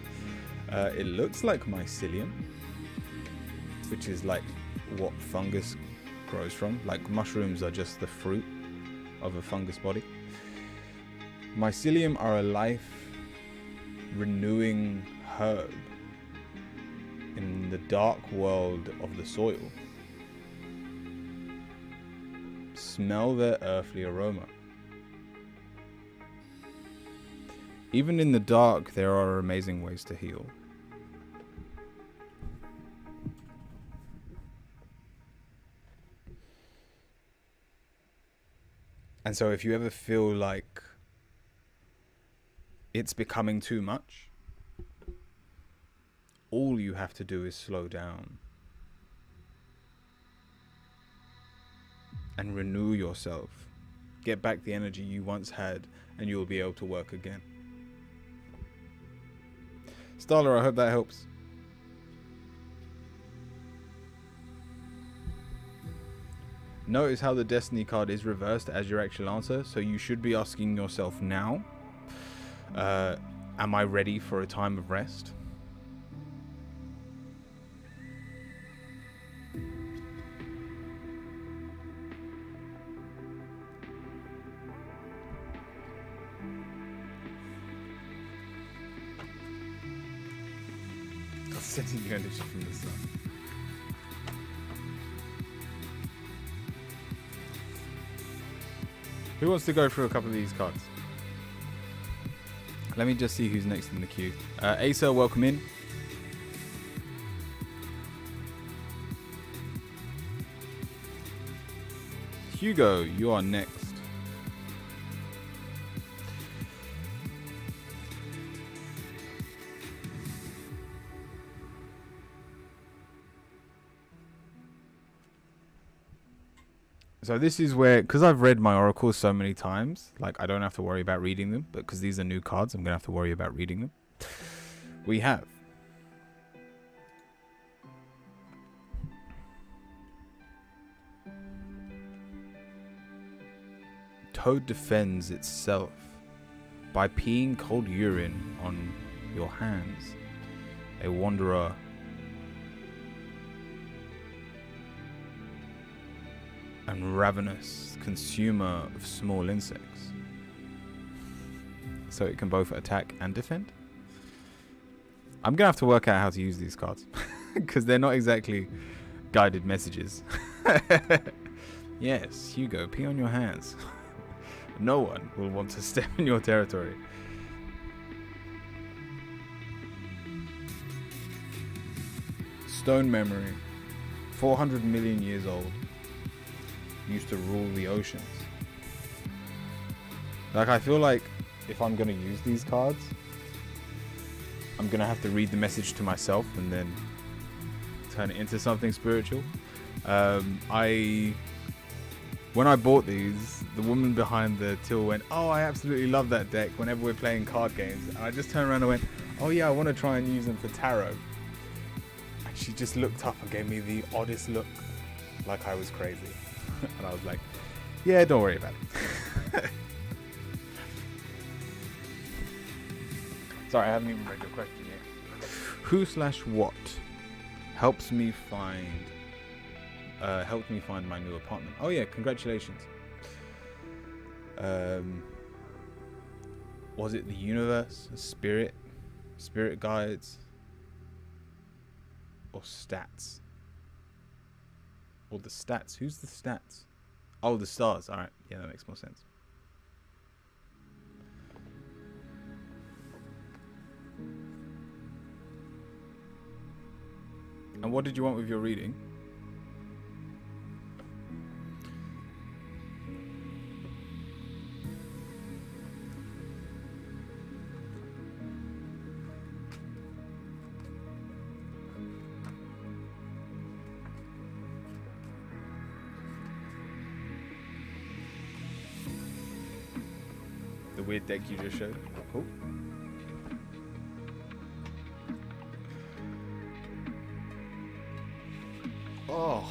It looks like mycelium, which is like what fungus grows from. Like mushrooms are just the fruit of a fungus body. Mycelium are a life renewing herb in the dark world of the soil. Smell their earthly aroma. Even in the dark, there are amazing ways to heal. And so if you ever feel like it's becoming too much, all you have to do is slow down and renew yourself. Get back the energy you once had, and you'll be able to work again. Starla, I hope that helps. Notice how the Destiny card is reversed as your actual answer, so you should be asking yourself now, am I ready for a time of rest? Sending you energy from the sun. Who wants to go through a couple of these cards? Let me just see who's next in the queue. Asa, welcome in. Hugo, you are next. So this is where, because I've read my oracles so many times, like I don't have to worry about reading them, but because these are new cards, I'm going to have to worry about reading them. We have Toad defends itself by peeing cold urine on your hands. A wanderer and ravenous consumer of small insects. So it can both attack and defend. I'm gonna have to work out how to use these cards because they're not exactly guided messages. Yes, Hugo, pee on your hands. No one will want to step in your territory. Stone memory, 400 million years old, used to rule the oceans. Like, I feel like if I'm gonna use these cards, I'm gonna have to read the message to myself and then turn it into something spiritual. When I bought these, the woman behind the till went, "Oh, I absolutely love that deck whenever we're playing card games." And I just turned around and went, "Oh yeah, I want to try and use them for tarot." And she just looked up and gave me the oddest look, like I was crazy. And I was like, "Yeah, don't worry about it." Sorry, I haven't even read your question yet. Who/what helped me find my new apartment? Oh yeah, congratulations. Was it the universe, spirit guides, or stats? Or the stats? Who's the stats? Oh, the stars. All right, yeah, that makes more sense. And what did you want with your reading? The weird deck you just showed. Cool. Oh,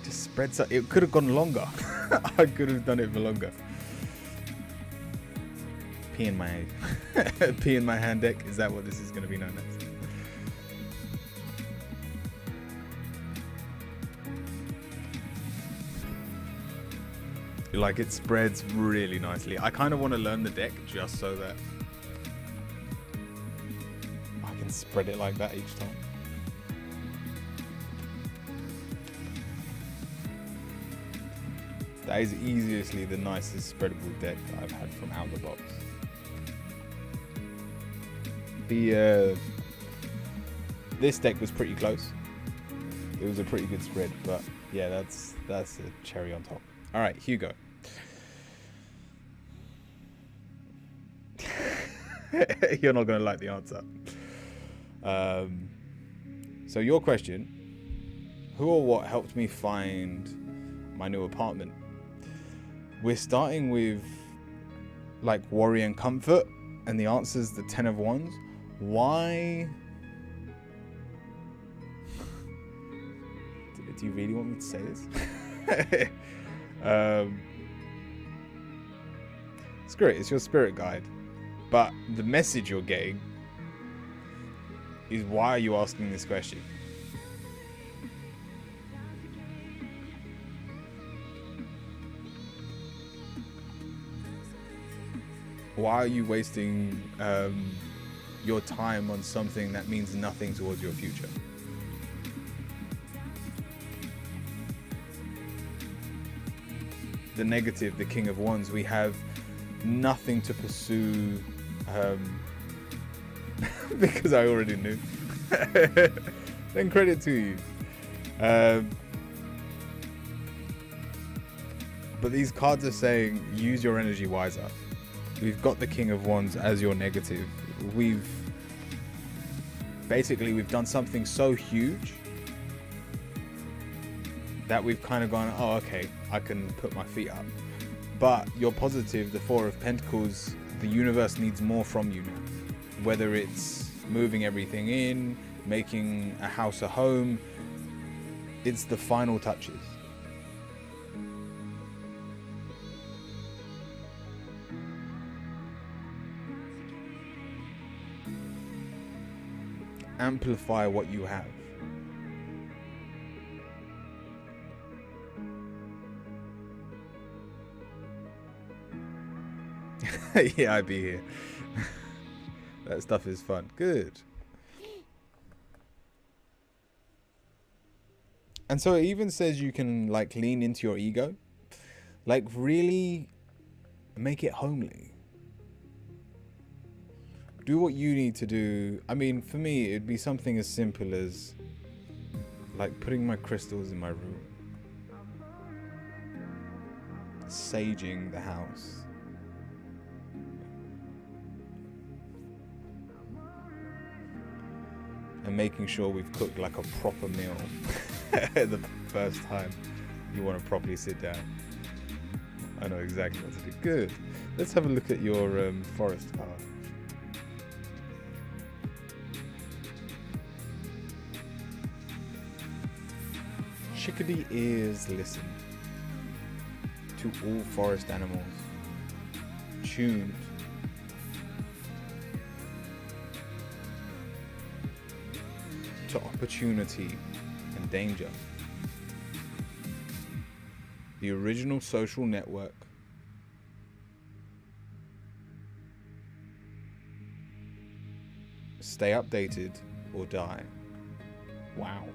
just spreads out. It could have gone longer. I could have done it for longer. Pee in my pee in my hand deck. Is that what this is going to be known as? Like, it spreads really nicely. I kind of want to learn the deck just so that I can spread it like that each time. That is easily the nicest spreadable deck that I've had from out of the box. This deck was pretty close. It was a pretty good spread, but yeah, that's a cherry on top. All right, Hugo. You're not going to like the answer. So your question, who or what helped me find my new apartment? We're starting with like worry and comfort, and the answer's the 10 of Wands. Why? Do you really want me to say this? Screw it, it's your spirit guide. But the message you're getting is, why are you asking this question? Why are you wasting your time on something that means nothing towards your future. The negative, the King of Wands, we have nothing to pursue, because I already knew. Then credit to you. But these cards are saying use your energy wiser. We've got the King of Wands as your negative. We've done something so huge that we've kind of gone, oh, okay, I can put my feet up. But you're positive, the Four of Pentacles, the universe needs more from you now. Whether it's moving everything in, making a house a home, it's the final touches. Amplify what you have. Yeah, I'd be here. That stuff is fun. Good. And so it even says you can like lean into your ego, like really make it homely. Do what you need to do. I mean, for me, it'd be something as simple as like putting my crystals in my room, saging the house, and making sure we've cooked like a proper meal the first time you want to properly sit down. I know exactly what to do. Good. Let's have a look at your forest card. Chickadee ears listen to all forest animals, tuned to opportunity and danger. The original social network. Stay updated or die. Wow.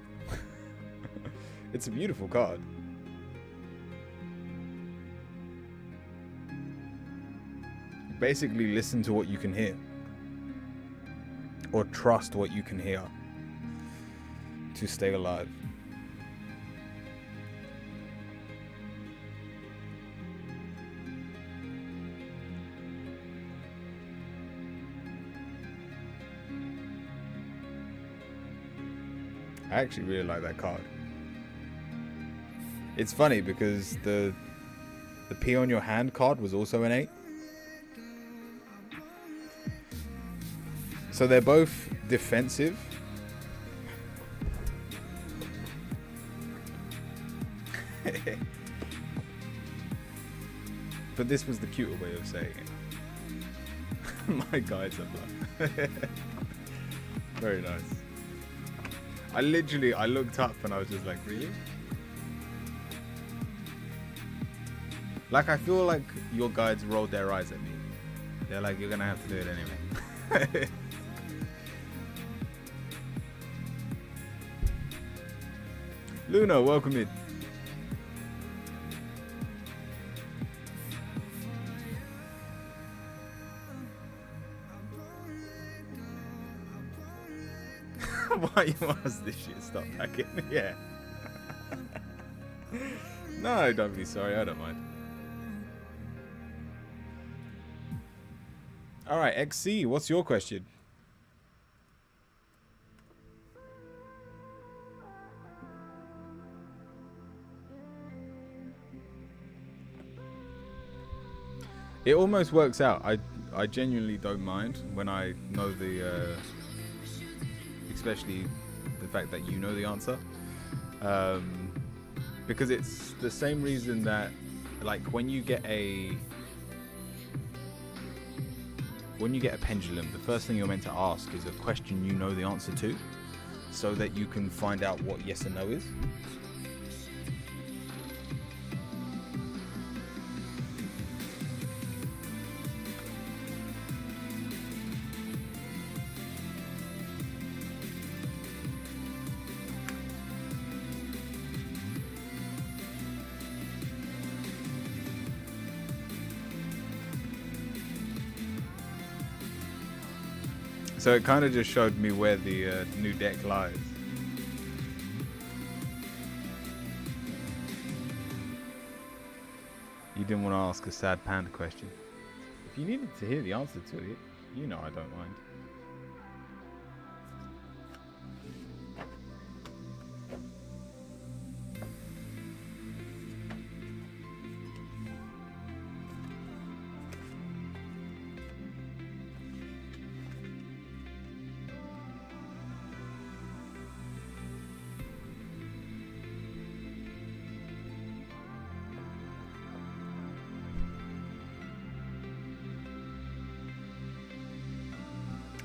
It's a beautiful card. Basically, listen to what you can hear, or trust what you can hear to stay alive. I actually really like that card. It's funny because the P on your hand card was also an 8. So they're both defensive. But this was the cuter way of saying it. My guides are black. Very nice. I looked up and I was just like, really? Like, I feel like your guides rolled their eyes at me. They're like, you're gonna have to do it anyway. Luna, welcome in. Why you ask this shit? Stop packing. Yeah. No, don't be sorry. I don't mind. All right, XC, what's your question? It almost works out. I genuinely don't mind when I know the, especially the fact that you know the answer, because it's the same reason that, like, when you get a pendulum, the first thing you're meant to ask is a question you know the answer to, so that you can find out what yes and no is. So it kind of just showed me where the new deck lies. You didn't want to ask a sad panda question. If you needed to hear the answer to it, you know I don't mind.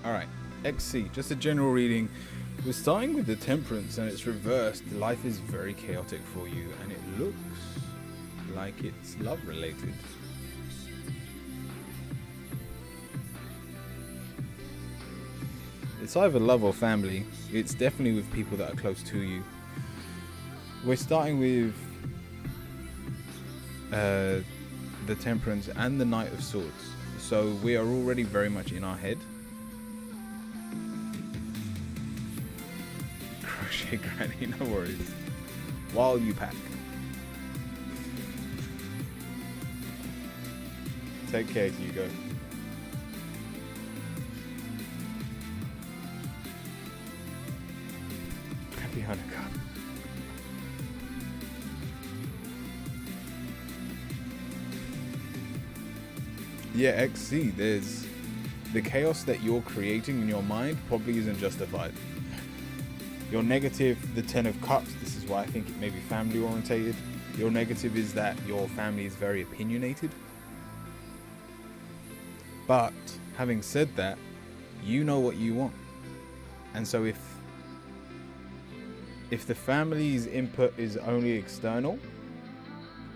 Alright, XC, just a general reading. We're starting with the Temperance and it's reversed. Life is very chaotic for you and it looks like it's love related. It's either love or family. It's definitely with people that are close to you. We're starting with the Temperance and the Knight of Swords. So we are already very much in our head. Crochet Granny, no worries. While you pack. Take care, Hugo. Happy Hanukkah. Yeah, XC, there's the chaos that you're creating in your mind probably isn't justified. Your negative, the 10 of Cups, this is why I think it may be family orientated. Your negative is that your family is very opinionated. But having said that, you know what you want. And so if the family's input is only external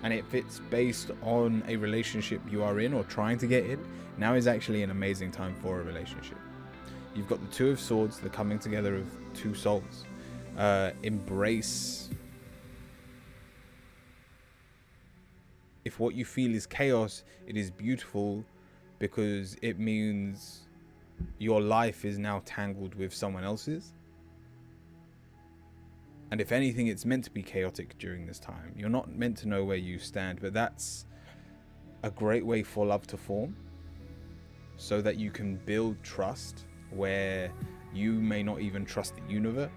and it fits based on a relationship you are in or trying to get in, now is actually an amazing time for a relationship. You've got the Two of Swords, the coming together of two souls. Embrace. If what you feel is chaos, it is beautiful because it means your life is now tangled with someone else's. And if anything, it's meant to be chaotic during this time. You're not meant to know where you stand, but that's a great way for love to form so that you can build trust where you may not even trust the universe.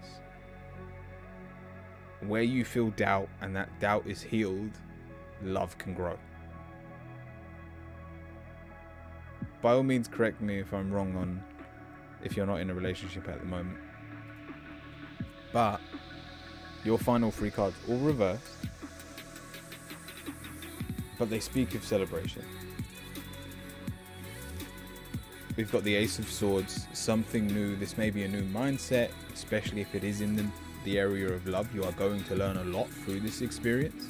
Where you feel doubt and that doubt is healed, love can grow. By all means, correct me if I'm wrong on if you're not in a relationship at the moment. But your final three cards all reversed, but they speak of celebration. We've got the Ace of Swords, something new. This may be a new mindset, especially if it is in the area of love. You are going to learn a lot through this experience.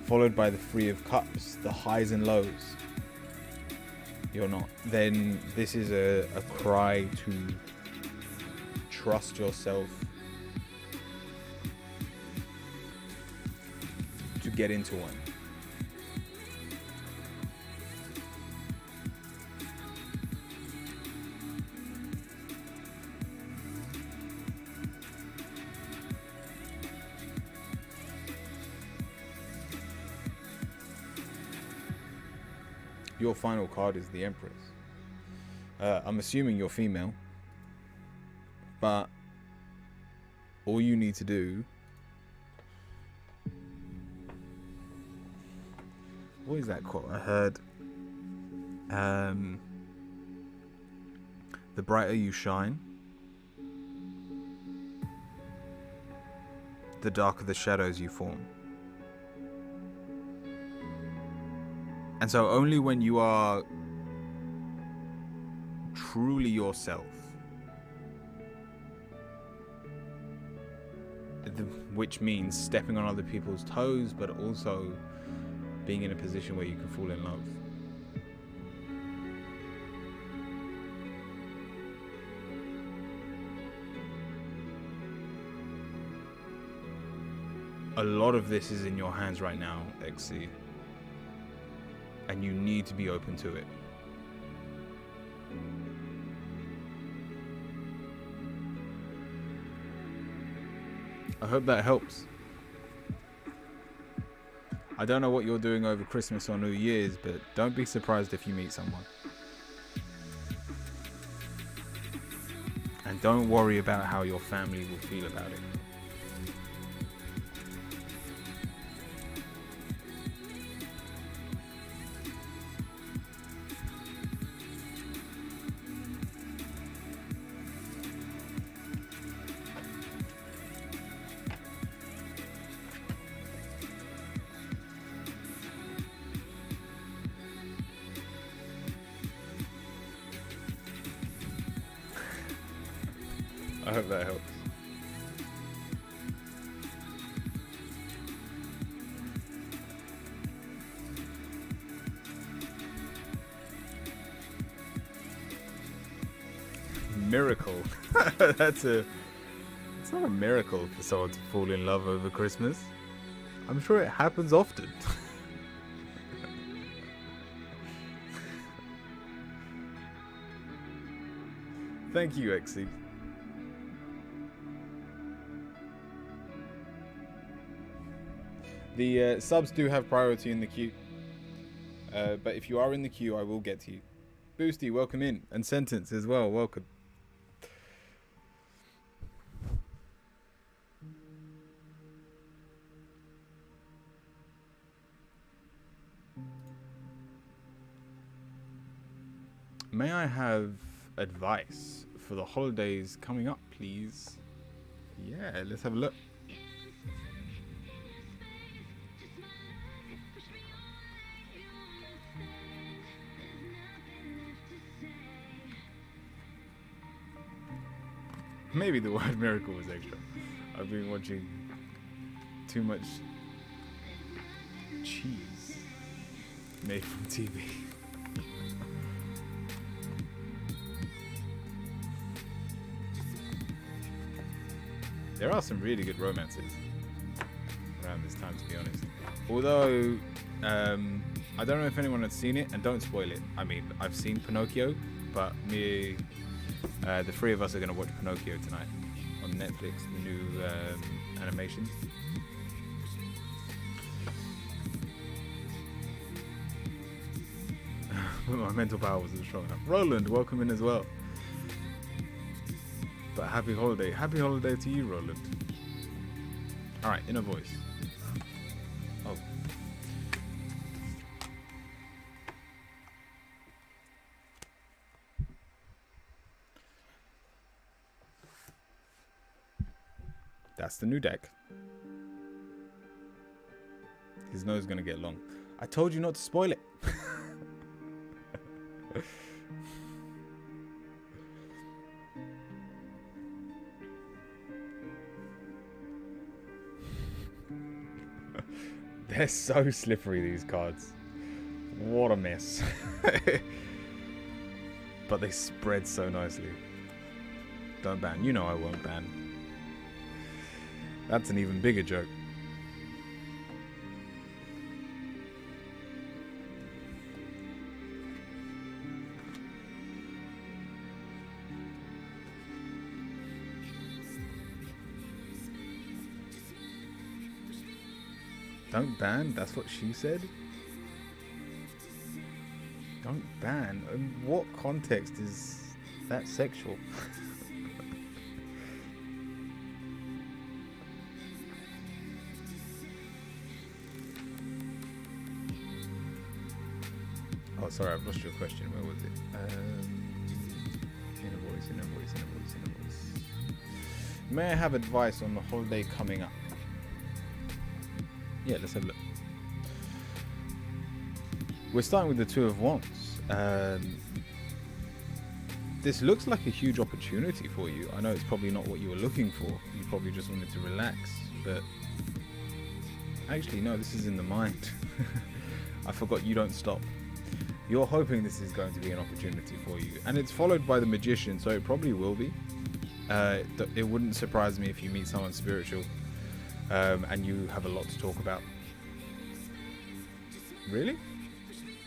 Followed by the Three of Cups, the highs and lows. You're not. Then this is a cry to trust yourself, to get into one. Your final card is the Empress. I'm assuming you're female, but all you need to do... What is that quote I heard? The brighter you shine, the darker the shadows you form. And so only when you are truly yourself, which means stepping on other people's toes, but also being in a position where you can fall in love. A lot of this is in your hands right now, XC. And you need to be open to it. I hope that helps. I don't know what you're doing over Christmas or New Year's, but don't be surprised if you meet someone. And don't worry about how your family will feel about it. I hope that helps. Miracle. It's not a miracle for someone to fall in love over Christmas. I'm sure it happens often. Thank you, Exy. The subs do have priority in the queue. But if you are in the queue, I will get to you. Boosty, welcome in. And Sentence as well, welcome. May I have advice for the holidays coming up, please? Yeah, let's have a look. Maybe the word miracle was extra. I've been watching too much cheese made from TV. There are some really good romances around this time, to be honest. Although, I don't know if anyone has seen it, and don't spoil it. I mean, I've seen Pinocchio, but the three of us are going to watch Pinocchio tonight on Netflix, the new animation. My mental power wasn't strong enough. Roland, welcome in as well. But happy holiday. Happy holiday to you, Roland. Alright, inner voice. Oh. That's the new deck. His nose is going to get long. I told you not to spoil it. They're so slippery, these cards. What a mess. But they spread so nicely. Don't ban. You know I won't ban. That's an even bigger joke. Don't ban? That's what she said? Don't ban? In what context is that sexual? Oh, sorry, I've lost your question. Where was it? Inner voice. May I have advice on the holiday coming up? Yeah, let's have a look. We're starting with the Two of Wands. This looks like a huge opportunity for you. I know it's probably not what you were looking for. You probably just wanted to relax, but actually, no, this is in the mind. I forgot you don't stop. You're hoping this is going to be an opportunity for you, and it's followed by the Magician, so it probably will be. It wouldn't surprise me if you meet someone spiritual. And you have a lot to talk about. Really?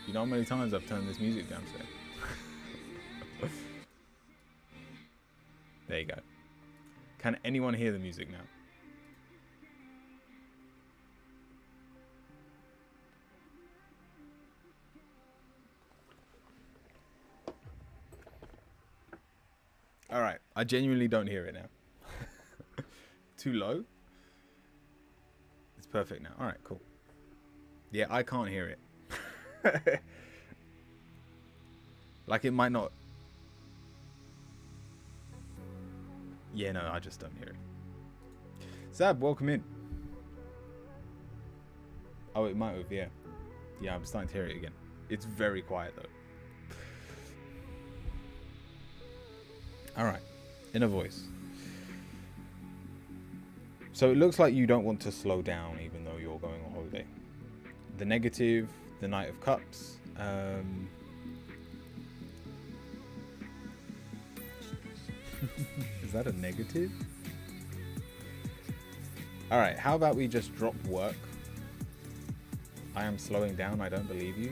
You know how many times I've turned this music down today? There you go. Can anyone hear the music now? I genuinely don't hear it now. Too low? It's perfect now. Alright, cool. Yeah, I can't hear it. Like it might not. Yeah, no, I just don't hear it. Zab, welcome in. Oh, it might have, yeah. Yeah, I'm starting to hear it again. It's very quiet though. Alright, inner voice. So it looks like you don't want to slow down even though you're going on holiday. The negative, the Knight of Cups. Is that a negative? Alright, how about we just drop work? I am slowing down, I don't believe you.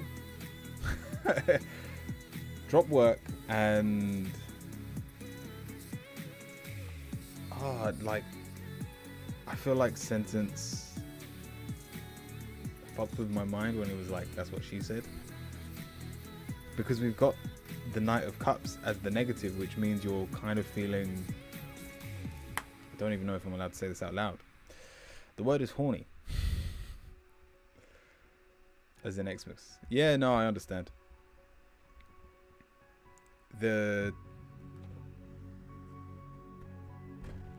Drop work and... Oh, like... I feel like sentence fucked with my mind when it was like, that's what she said. Because we've got the Knight of Cups as the negative, which means you're kind of feeling... I don't even know if I'm allowed to say this out loud. The word is horny. As in Xmas. Yeah, no, I understand.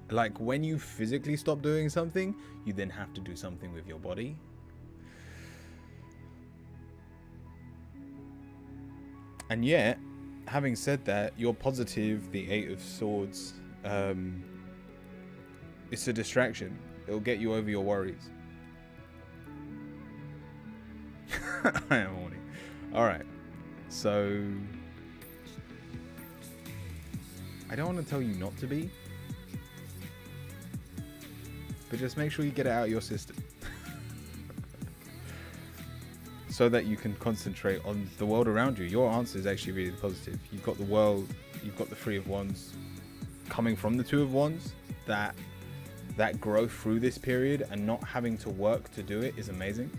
Like, when you physically stop doing something, you then have to do something with your body. And yet, having said that, you're positive, the Eight of Swords, it's a distraction. It'll get you over your worries. I am horny. Alright. So... I don't want to tell you not to be. But just make sure you get it out of your system. So that you can concentrate on the world around you. Your answer is actually really positive. You've got the world, you've got the Three of Wands coming from the Two of Wands. That growth through this period and not having to work to do it is amazing.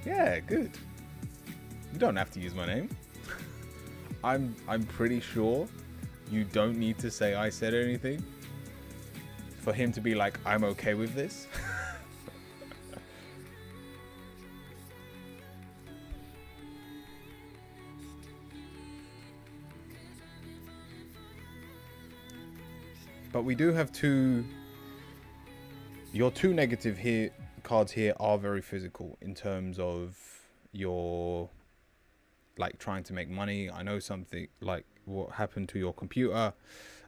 Yeah, good. You don't have to use my name. I'm pretty sure you don't need to say I said anything for him to be like, I'm okay with this. But we do have your two negative here cards here are very physical in terms of your like trying to make money. I know something like what happened to your computer.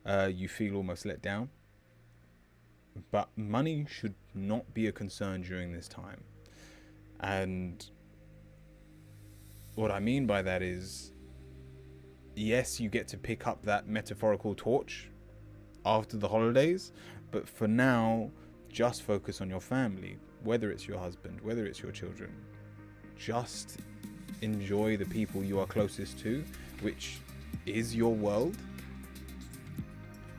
You feel almost let down. But money should not be a concern during this time. And what I mean by that is, yes, you get to pick up that metaphorical torch after the holidays, but for now, just focus on your family, whether it's your husband, whether it's your children. Just enjoy the people you are closest to, which is your world.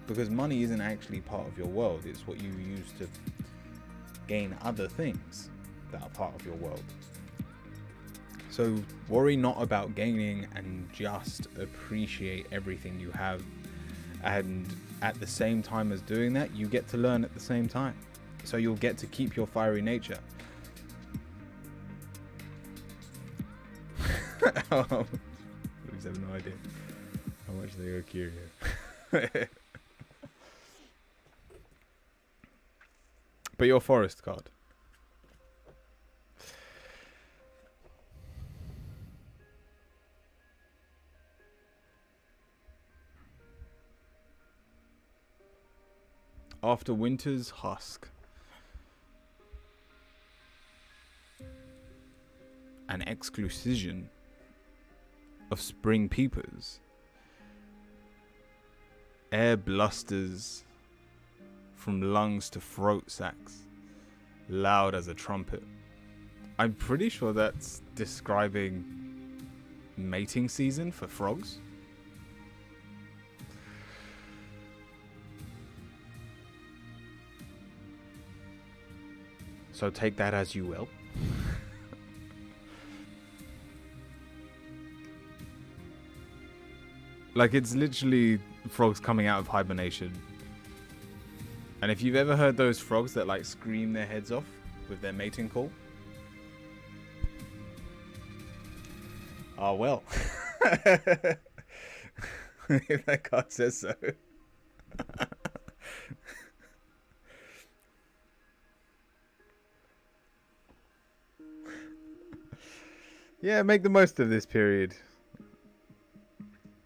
Because money isn't actually part of your world, it's what you use to gain other things that are part of your world. So worry not about gaining and just appreciate everything you have. And at the same time as doing that, you get to learn at the same time. So you'll get to keep your fiery nature. Oh, we have no idea how much they are curious. But your forest card. After winter's husk, an exclusion of spring peepers, air blusters from lungs to throat sacs, loud as a trumpet. I'm pretty sure that's describing mating season for frogs. So take that as you will. Like, it's literally frogs coming out of hibernation. And if you've ever heard those frogs that like scream their heads off with their mating call, oh well. If that card says so. Yeah, make the most of this period.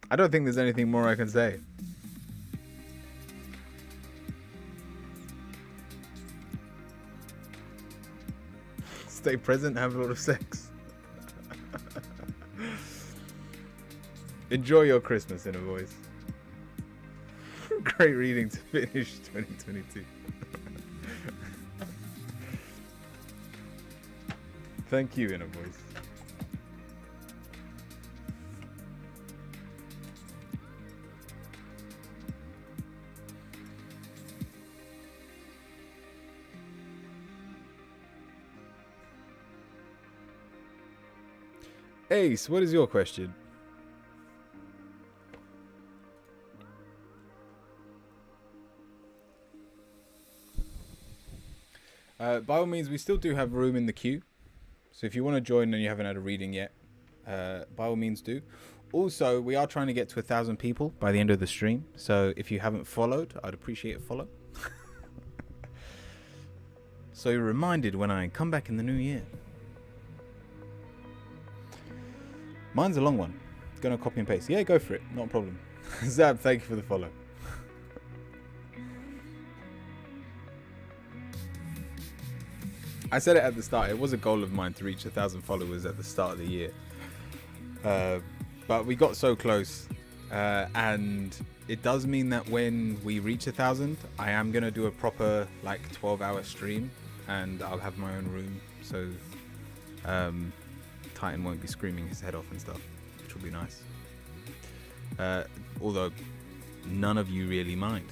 I don't think there's anything more I can say. Stay present, have a lot of sex. Enjoy your Christmas, in a voice. Great reading to finish 2022. Thank you, Inner Voice. Ace, what is your question? By all means, we still do have room in the queue. So if you want to join and you haven't had a reading yet, by all means do. Also, we are trying to get to 1,000 people by the end of the stream. So if you haven't followed, I'd appreciate a follow. So you're reminded when I come back in the new year. Mine's a long one. Gonna copy and paste. Yeah, go for it. Not a problem. Zab, thank you for the follow. I said it at the start. It was a goal of mine to reach 1,000 followers at the start of the year. But we got so close. And it does mean that when we reach 1,000, I am going to do a proper, like, 12-hour stream. And I'll have my own room. So Titan won't be screaming his head off and stuff, which will be nice. Although none of you really mind.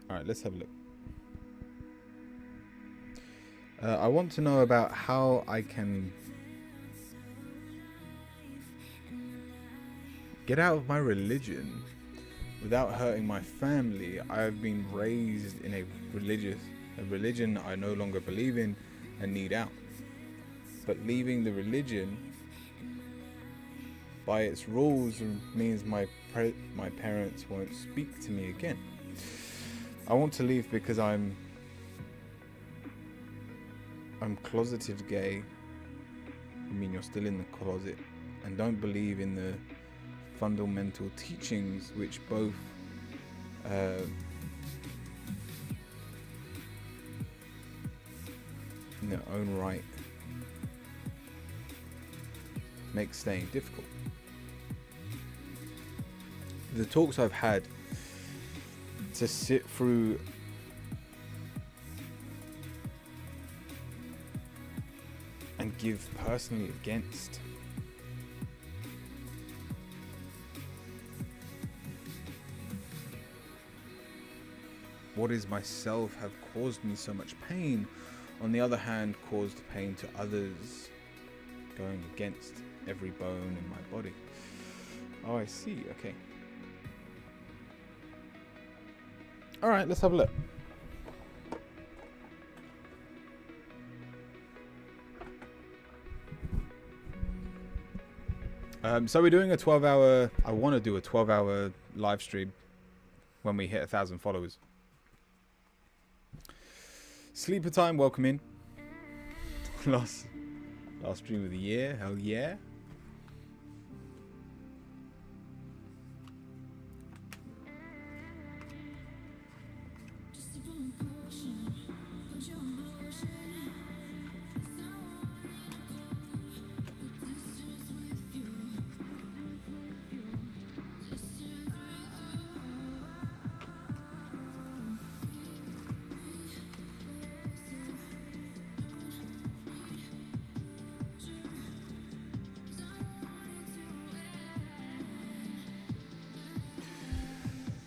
Alright, let's have a look. I want to know about how I can get out of my religion without hurting my family. I've been raised in a religion I no longer believe in and need out. But leaving the religion by its rules means my parents won't speak to me again. I want to leave because I'm closeted gay. I mean, you're still in the closet, and don't believe in the fundamental teachings which both in their own right make staying difficult. The talks I've had to sit through and give personally against what is myself have caused me so much pain, on the other hand caused pain to others, going against every bone in my body. Oh, I see. Okay. Alright, let's have a look. So we're doing a 12-hour... I want to do a 12-hour live stream when we hit 1,000 followers. Sleeper time, welcome in. Last stream of the year, hell yeah.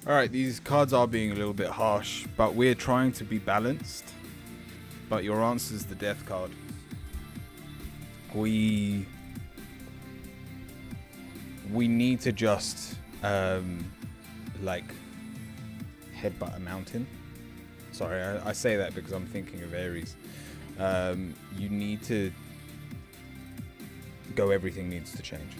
All right, these cards are being a little bit harsh, but we're trying to be balanced. But your answer is the death card. We need to just like headbutt a mountain. Sorry, I say that because I'm thinking of Aries. You need to go. Everything needs to change.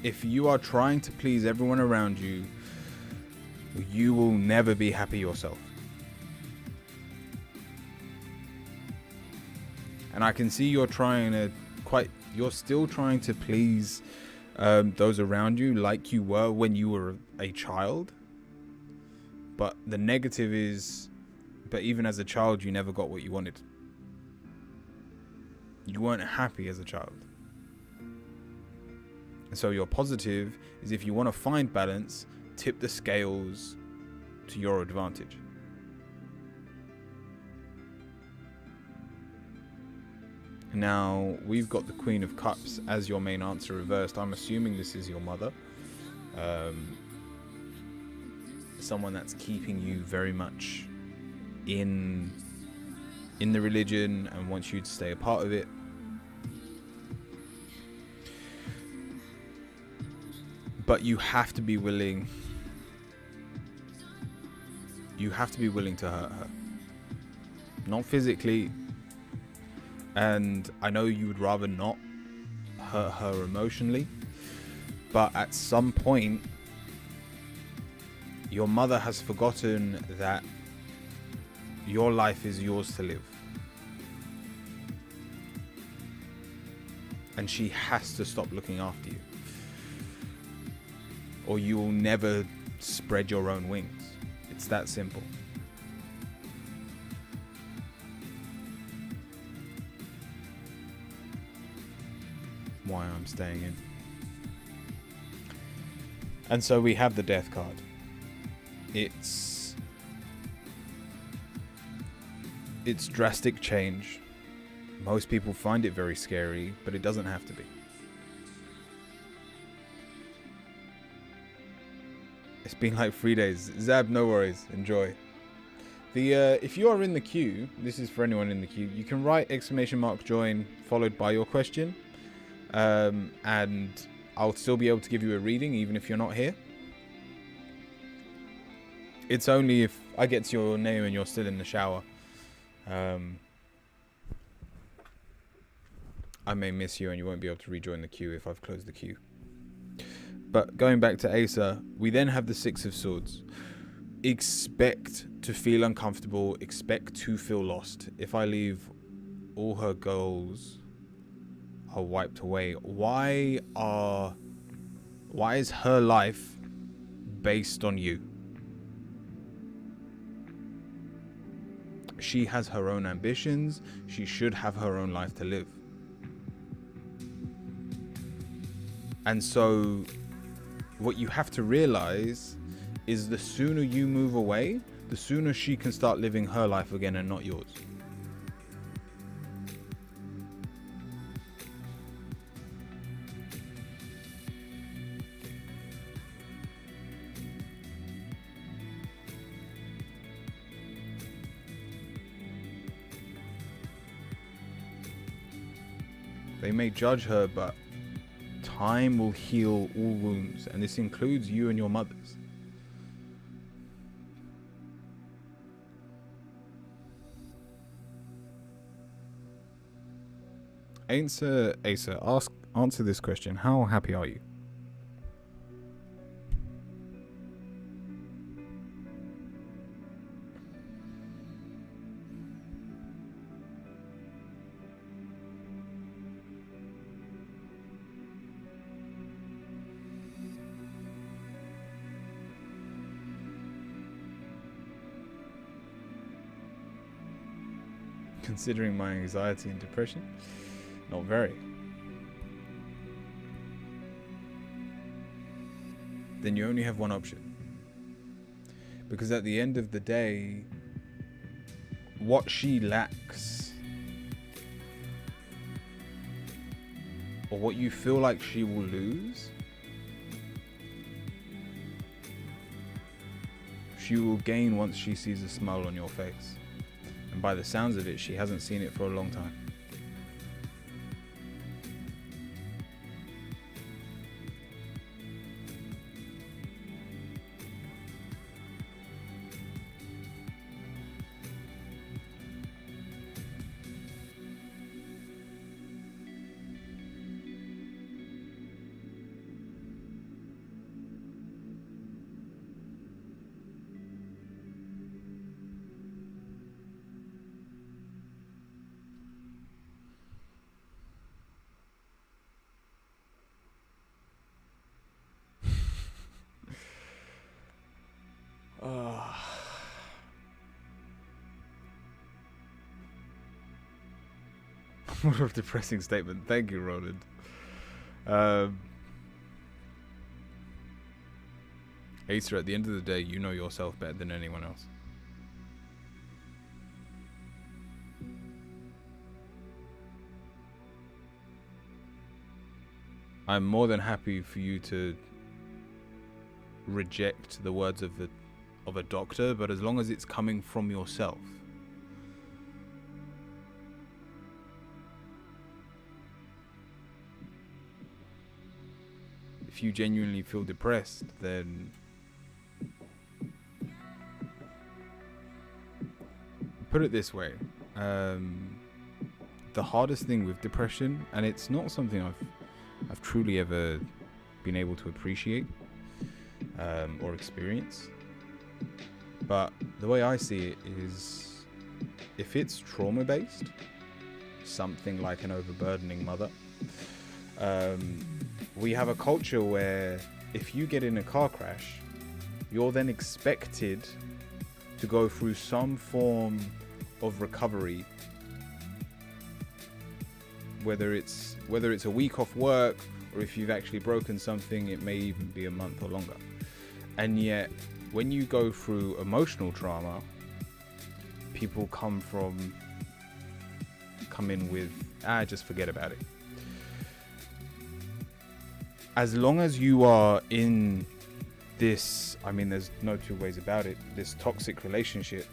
If you are trying to please everyone around you, you will never be happy yourself. And I can see you're still trying to please those around you like you were when you were a child. But the negative is, but even as a child, you never got what you wanted. You weren't happy as a child. And so your positive is, if you want to find balance, tip the scales to your advantage. Now, we've got the Queen of Cups as your main answer reversed. I'm assuming this is your mother. Someone that's keeping you very much in the religion and wants you to stay a part of it. But you have to be willing. You have to be willing to hurt her. Not physically. And I know you would rather not hurt her emotionally. But at some point, your mother has forgotten that your life is yours to live. And she has to stop looking after you. Or you will never spread your own wings. It's that simple. Why I'm staying in. And so we have the death card. It's drastic change. Most people find it very scary, but it doesn't have to be. It's been like 3 days. Zab, no worries. Enjoy. If you are in the queue, this is for anyone in the queue, you can write !join followed by your question. And I'll still be able to give you a reading even if you're not here. It's only if I get to your name and you're still in the shower. I may miss you and you won't be able to rejoin the queue if I've closed the queue. But going back to Asa, we then have the Six of Swords. Expect to feel uncomfortable. Expect to feel lost. If I leave, all her goals are wiped away. Why is her life based on you? She has her own ambitions. She should have her own life to live. And so what you have to realize is the sooner you move away, the sooner she can start living her life again and not yours. They may judge her, but time will heal all wounds, and this includes you and your mothers. Asa, answer this question. How happy are you? Considering my anxiety and depression, not very. Then you only have one option. Because at the end of the day, what she lacks or what you feel like she will lose, she will gain once she sees a smile on your face. And by the sounds of it, she hasn't seen it for a long time. What a depressing statement. Thank you, Roland. Acer, at the end of the day, you know yourself better than anyone else. I'm more than happy for you to reject the words of a doctor, but as long as it's coming from yourself. If you genuinely feel depressed, then put it this way. The hardest thing with depression, and it's not something I've truly ever been able to appreciate or experience, but the way I see it is, if it's trauma based, something like an overburdening mother, we have a culture where if you get in a car crash, you're then expected to go through some form of recovery, whether it's a week off work, or if you've actually broken something, it may even be a month or longer. And yet, when you go through emotional trauma, people come in with, just forget about it. As long as you are in this, I mean, there's no two ways about it, this toxic relationship,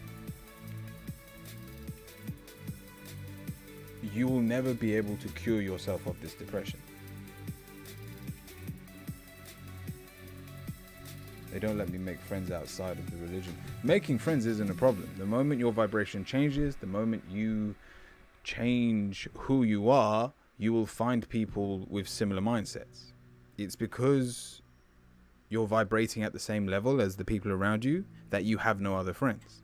you will never be able to cure yourself of this depression. They don't let me make friends outside of the religion. Making friends isn't a problem. The moment your vibration changes, the moment you change who you are, you will find people with similar mindsets. It's because you're vibrating at the same level as the people around you that you have no other friends.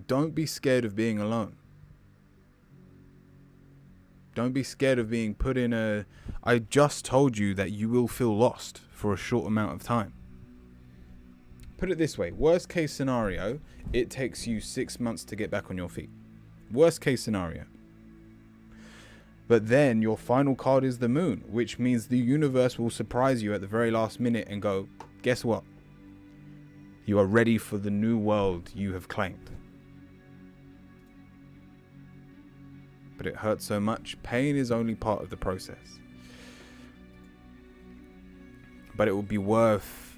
Don't be scared of being alone. Don't be scared of being put in I just told you that you will feel lost for a short amount of time. Put it this way, worst case scenario, it takes you 6 months to get back on your feet. Worst case scenario. But then your final card is the moon, which means the universe will surprise you at the very last minute and go, guess what? You are ready for the new world you have claimed. But it hurts so much. Pain is only part of the process. But it will be worth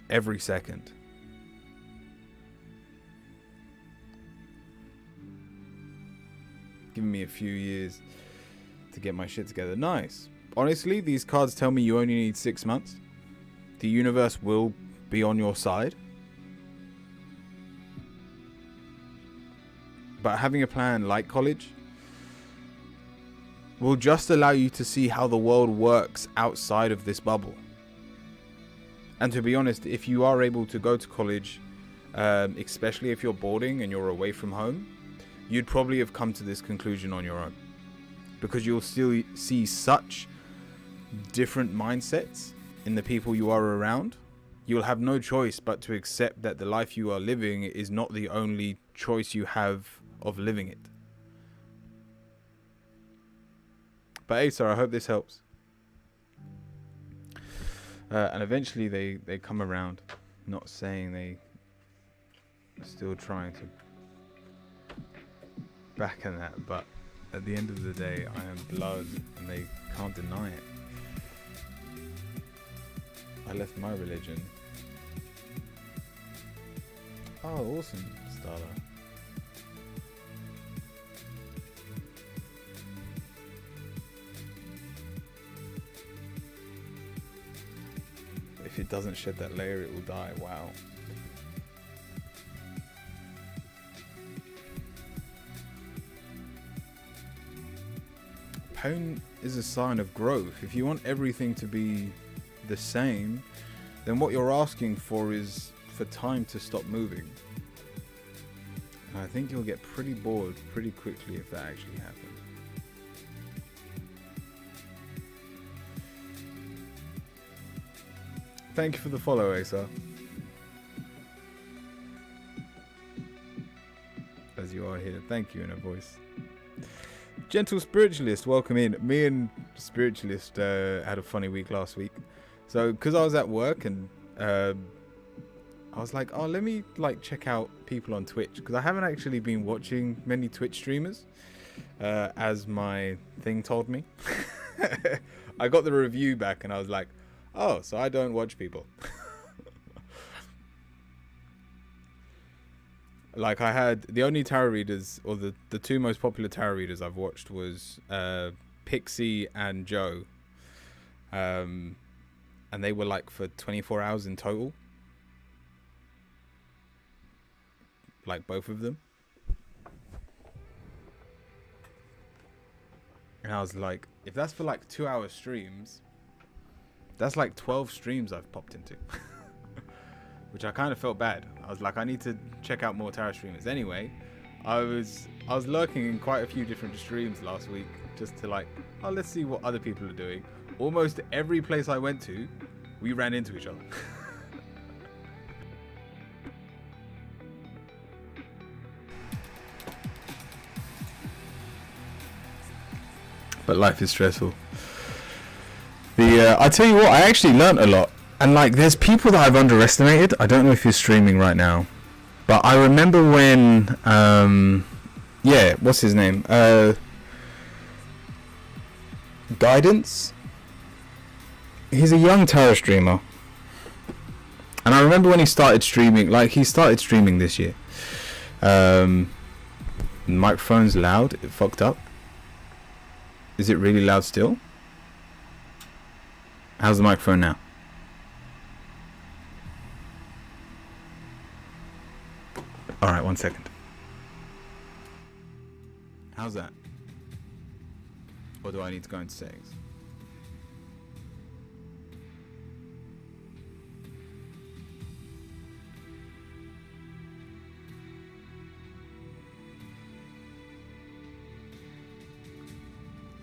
every second. Giving me a few years to get my shit together. Nice. Honestly, these cards tell me you only need 6 months. The universe will be on your side. But having a plan like college will just allow you to see how the world works outside of this bubble. And to be honest, if you are able to go to college, especially if you're boarding and you're away from home, you'd probably have come to this conclusion on your own. Because you'll still see such different mindsets in the people you are around. You'll have no choice but to accept that the life you are living is not the only choice you have of living it. But Asa, I hope this helps. And eventually they come around. Not saying still trying to back on that, but at the end of the day, I am blood, and they can't deny it. I left my religion. Oh, awesome, Starla. If it doesn't shed that layer, it will die. Wow. Pain is a sign of growth. If you want everything to be the same, then what you're asking for is for time to stop moving. And I think you'll get pretty bored pretty quickly if that actually happens. Thank you for the follow, Asa. As you are here, thank you in a voice. Gentle Spiritualist, welcome in. Me and Spiritualist had a funny week last week. So, because I was at work and I was like, oh, let me like check out people on Twitch, because I haven't actually been watching many Twitch streamers, as my thing told me. I got the review back and I was like, oh, so I don't watch people. Like, I had the only tarot readers, or the two most popular tarot readers I've watched was Pixie and Joe. And they were like for 24 hours in total. Like both of them. And I was like, if that's for like 2-hour streams, that's like 12 streams I've popped into. Which I kind of felt bad. I was like, I need to check out more tarot streamers. Anyway, I was lurking in quite a few different streams last week, just to like, oh, let's see what other people are doing. Almost every place I went to, we ran into each other. But life is stressful. I tell you what, I actually learnt a lot. And like, there's people that I've underestimated. I don't know if you're streaming right now, but I remember when, yeah, what's his name? Guidance. He's a young tarot streamer. And I remember when he started streaming, like he started streaming this year. Microphone's loud. It fucked up. Is it really loud still? How's the microphone now? Alright, 1 second. How's that? Or do I need to go into settings?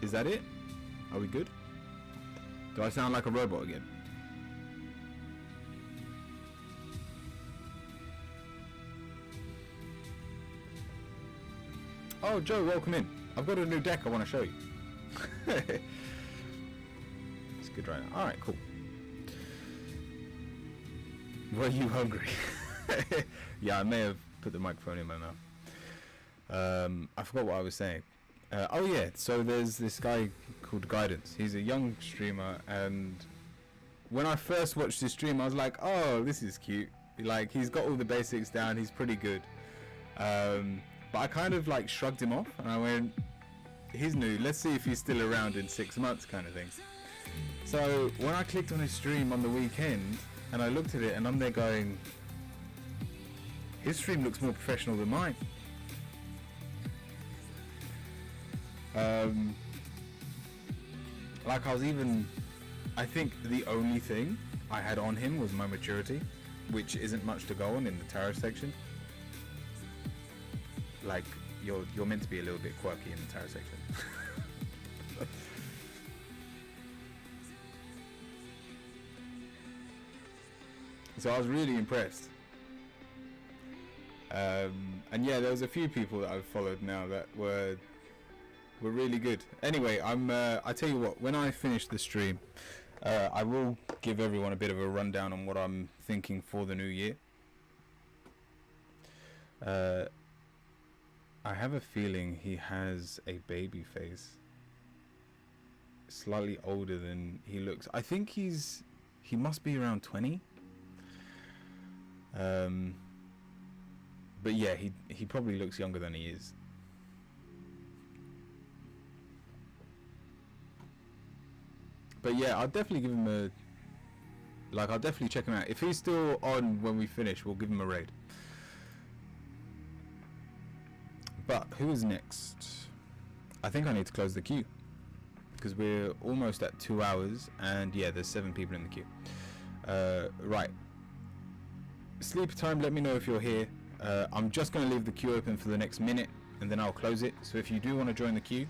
Is that it? Are we good? Do I sound like a robot again? Oh, Joe, welcome in. I've got a new deck I want to show you. It's good right now. Alright, cool. Were you hungry? Yeah, I may have put the microphone in my mouth. I forgot what I was saying. Oh yeah, so there's this guy called Guidance. He's a young streamer, and when I first watched his stream, I was like, oh, this is cute. Like, he's got all the basics down, he's pretty good. But I kind of like shrugged him off, and I went, he's new, let's see if he's still around in 6 months, kind of thing. So when I clicked on his stream on the weekend, and I looked at it, and I'm there going, his stream looks more professional than mine. Like, I think the only thing I had on him was my maturity, which isn't much to go on in the tarot section. Like, you're meant to be a little bit quirky in the tarot section. So I was really impressed. And yeah, there was a few people that I've followed now that were really good. Anyway, I tell you what, when I finish the stream, I will give everyone a bit of a rundown on what I'm thinking for the new year. I have a feeling he has a baby face. Slightly older than he looks. I think he must be around 20. But yeah, he probably looks younger than he is. But yeah, I'll definitely give him a... I'll definitely check him out. If he's still on when we finish, we'll give him a raid. But who is next? I think I need to close the queue, because we're almost at 2 hours, and yeah, there's 7 people in the queue. Right. Sleep time, let me know if you're here. I'm just going to leave the queue open for the next minute, and then I'll close it. So if you do want to join the queue,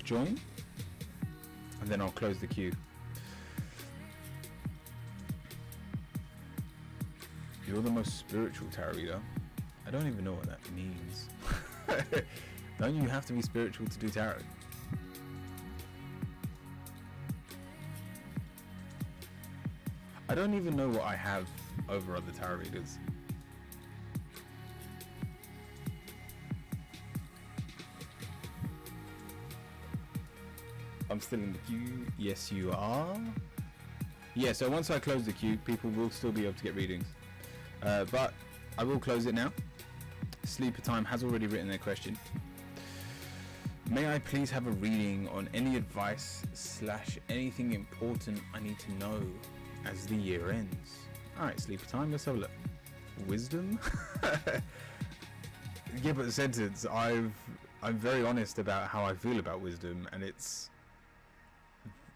!join, and then I'll close the queue. You're the most spiritual tarot reader. I don't even know what that means. Don't you have to be spiritual to do tarot? I don't even know what I have over other tarot readers. I'm still in the queue. Yes, you are. Yeah, so once I close the queue, people will still be able to get readings. But I will close it now. Sleeper Time has already written their question. May I please have a reading on any advice / anything important I need to know as the year ends? Alright, Sleeper Time, let's have a look. Wisdom? Yeah, but the sentence, I'm very honest about how I feel about wisdom, and it's...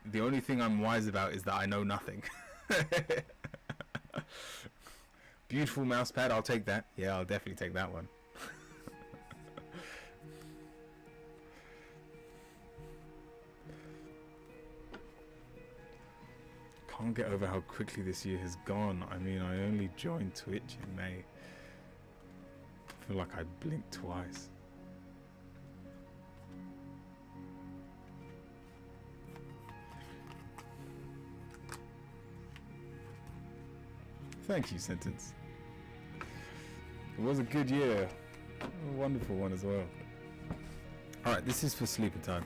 The only thing I'm wise about is that I know nothing. Beautiful mouse pad, I'll take that. Yeah, I'll definitely take that one. Can't get over how quickly this year has gone. I mean, I only joined Twitch in May. I feel like I blinked twice. Thank you, Sentence. It was a good year. A wonderful one as well. Alright, this is for Sleeper Time.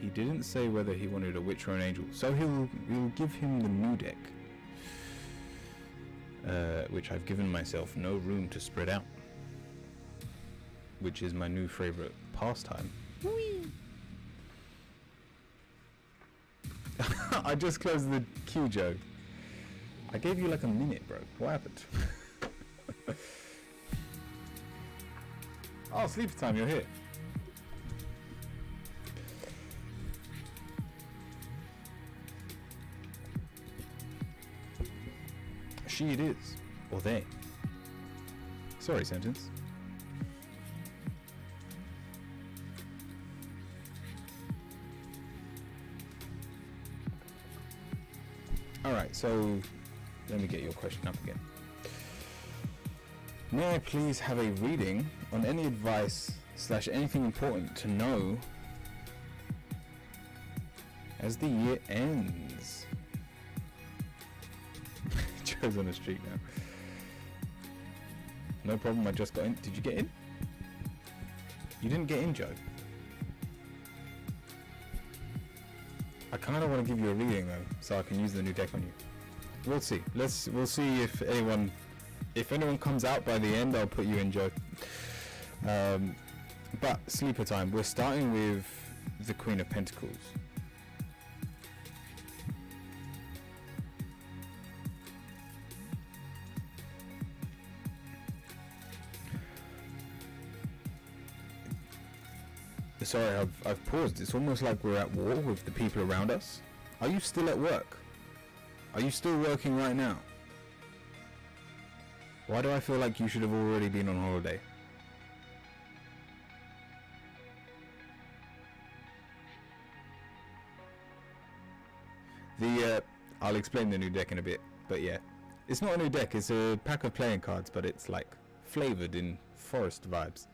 He didn't say whether he wanted a witch or an angel, so we'll give him the new deck, which I've given myself no room to spread out, which is my new favorite pastime. Whee! I just closed the queue, Joe. I gave you like a minute, bro. What happened? Oh, Sleeper Time, you're here. She it is, or they. Sorry, Sentence. Alright, so let me get your question up again. May I please have a reading on any advice / anything important to know as the year ends? Joe's on the street now. No problem, I just got in. Did you get in? You didn't get in, Joe. I kind of want to give you a reading though, so I can use the new deck on you. We'll see. We'll see if anyone comes out by the end. I'll put you in, Joe. But Sleeper Time. We're starting with the Queen of Pentacles. Sorry, I've paused. It's almost like we're at war with the people around us. Are you still at work? Are you still working right now? Why do I feel like you should have already been on holiday? I'll explain the new deck in a bit, but yeah. It's not a new deck, it's a pack of playing cards, but it's like flavored in forest vibes.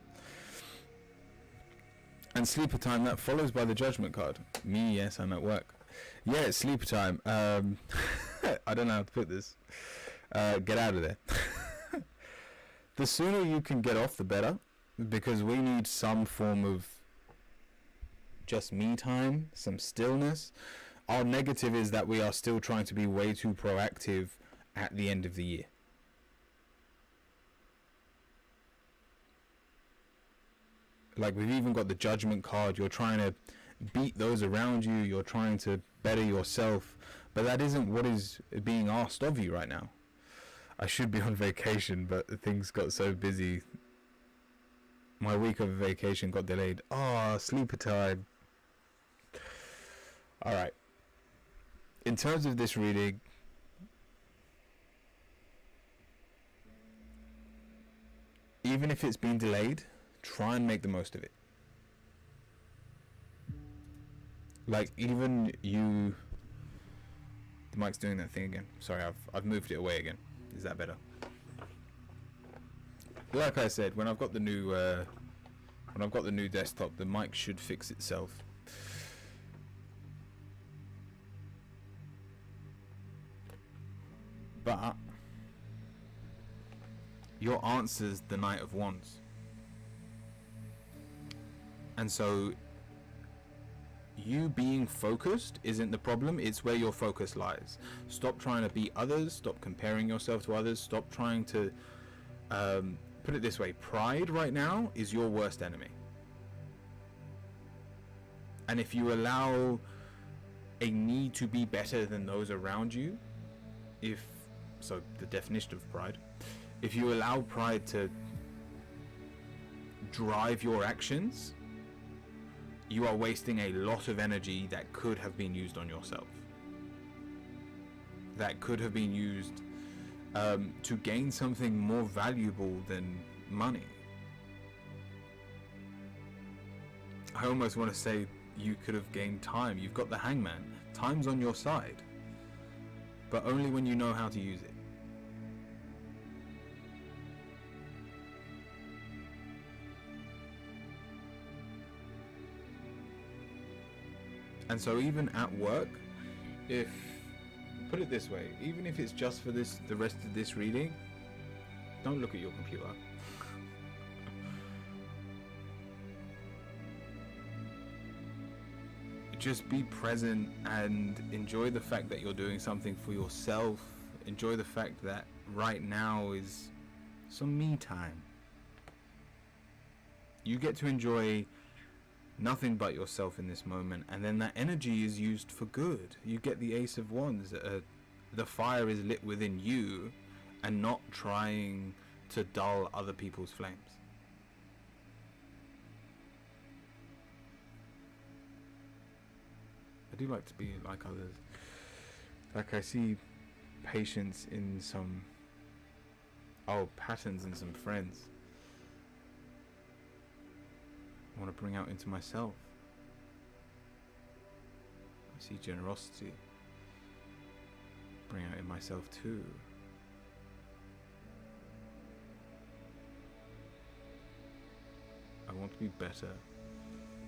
And sleeper time, that follows by the judgment card. Me, yes, I'm at work. Yeah, it's sleeper time. I don't know how to put this. Get out of there. The sooner you can get off, the better. Because we need some form of just me time, some stillness. Our negative is that we are still trying to be way too proactive at the end of the year. Like, we've even got the judgment card. You're trying to beat those around you. You're trying to better yourself. But that isn't what is being asked of you right now. I should be on vacation, but things got so busy. My week of vacation got delayed. Oh, sleeper time. Alright. In terms of this reading, even if it's been delayed, try and make the most of it. Like, even you... The mic's doing that thing again. Sorry, I've moved it away again. Is that better? Like I said, when I've got the new desktop, the mic should fix itself. But your answer's the Knight of Wands. And so you being focused isn't the problem, it's where your focus lies. Stop trying to beat others, stop comparing yourself to others, stop trying to put it this way, pride right now is your worst enemy. And if you allow a need to be better than those around you, so the definition of pride, if you allow pride to drive your actions, you are wasting a lot of energy that could have been used on yourself. That could have been used to gain something more valuable than money. I almost want to say you could have gained time. You've got the Hangman. Time's on your side. But only when you know how to use it. And so even at work, put it this way, even if it's just for the rest of this reading, don't look at your computer. Just be present and enjoy the fact that you're doing something for yourself. Enjoy the fact that right now is some me time. You get to enjoy nothing but yourself in this moment, and then that energy is used for good. You get the Ace of Wands. The fire is lit within you and not trying to dull other people's flames. I do like to be like others. Like, I see patience in some patterns in some friends. I want to bring out into myself. I see generosity. Bring out in myself too. I want to be better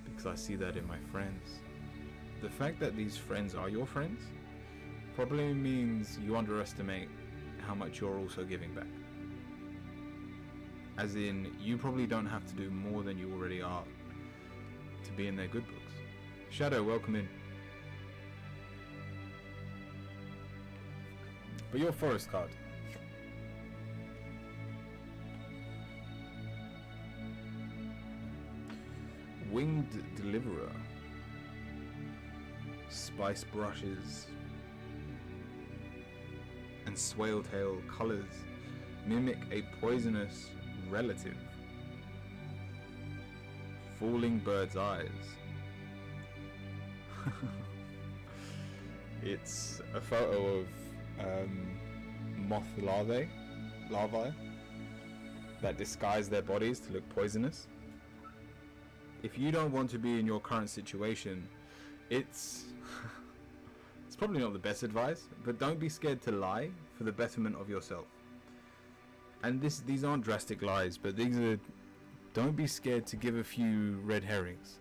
because I see that in my friends. The fact that these friends are your friends probably means you underestimate how much you're also giving back. As in, you probably don't have to do more than you already are to be in their good books. Shadow, welcome in. But your Forest card. Winged Deliverer. Spice brushes and swaletail colors mimic a poisonous relative. Falling bird's eyes. It's a photo of moth larvae that disguise their bodies to look poisonous. If you don't want to be in your current situation, it's probably not the best advice, but don't be scared to lie for the betterment of yourself. And these aren't drastic lies, but these are, don't be scared to give a few red herrings.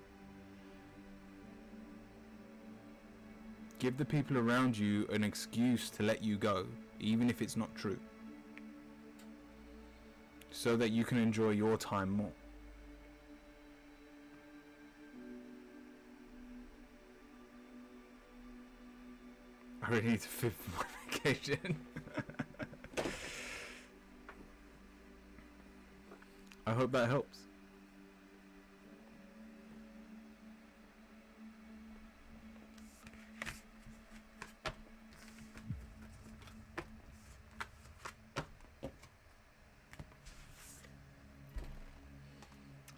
Give the people around you an excuse to let you go, even if it's not true, so that you can enjoy your time more. I really need to fit for my vacation. I hope that helps.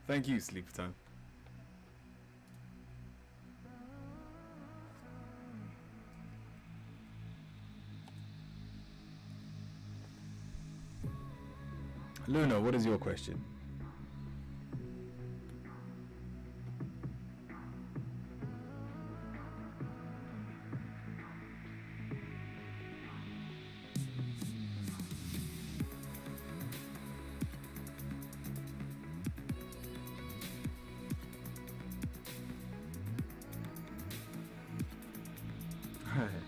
Thank you, Sleep Time. Luna, what is your question?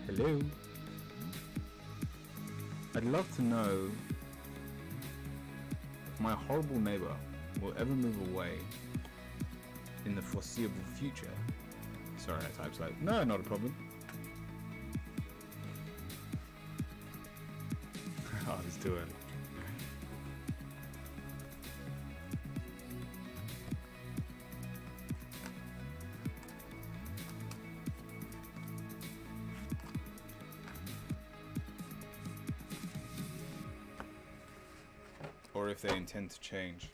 Hello. I'd love to know if my horrible neighbor will ever move away in the foreseeable future. Sorry, I typed slow. No, not a problem. Oh, it's too early. Or if they intend to change.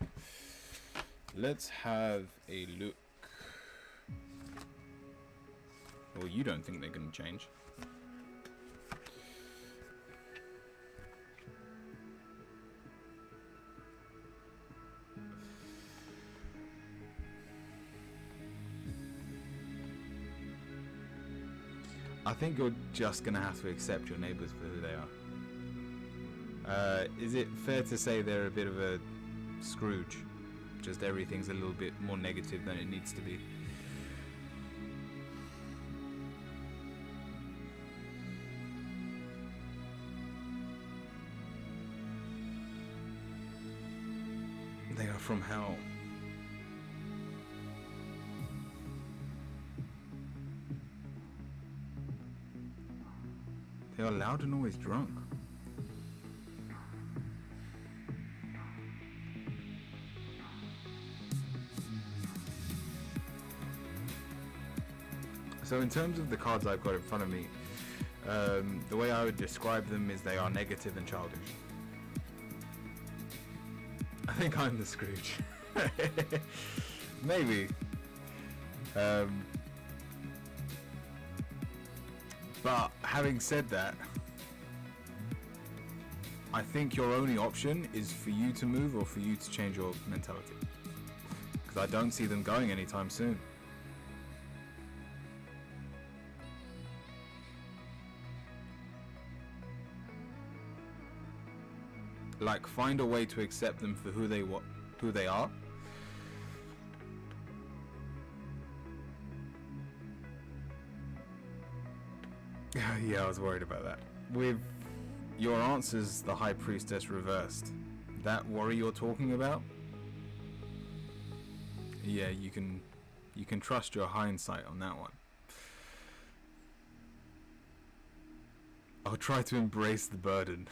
Let's have a look. Well, you don't think they're going to change. I think you're just going to have to accept your neighbors for who they are. Is it fair to say they're a bit of a Scrooge? Just everything's a little bit more negative than it needs to be. They are from hell. They are loud and always drunk. So in terms of the cards I've got in front of me, the way I would describe them is they are negative and childish. I think I'm the Scrooge. Maybe. But having said that, I think your only option is for you to move or for you to change your mentality. Because I don't see them going anytime soon. Like, find a way to accept them for who they are. Yeah, I was worried about that. With your answers, the High Priestess reversed. That worry you're talking about? Yeah, you can trust your hindsight on that one. I'll try to embrace the burden.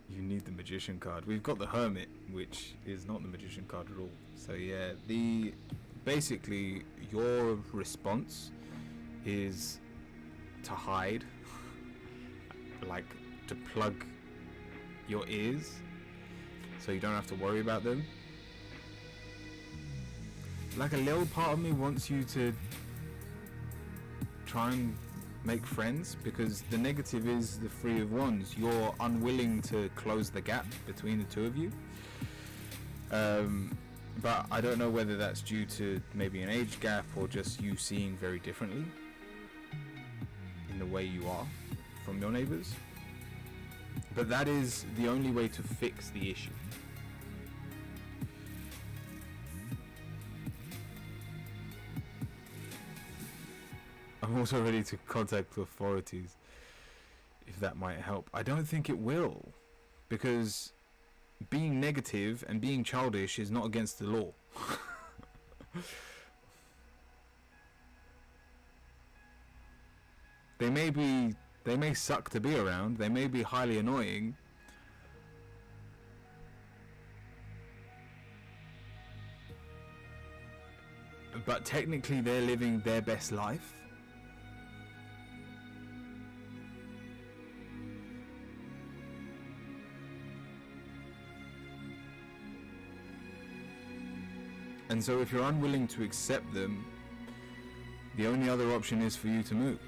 You need the Magician card. We've got the Hermit, which is not the Magician card at all. So yeah, basically your response is to hide, like to plug your ears so you don't have to worry about them. Like, a little part of me wants you to try and make friends, because the negative is the Three of Wands. You're unwilling to close the gap between the two of you. But I don't know whether that's due to maybe an age gap or just you seeing very differently in the way you are from your neighbors. But that is the only way to fix the issue. also ready to contact authorities if that might help. I don't think it will, because being negative and being childish is not against the law. They may suck to be around, they may be highly annoying, but technically they're living their best life. And so if you're unwilling to accept them, the only other option is for you to move.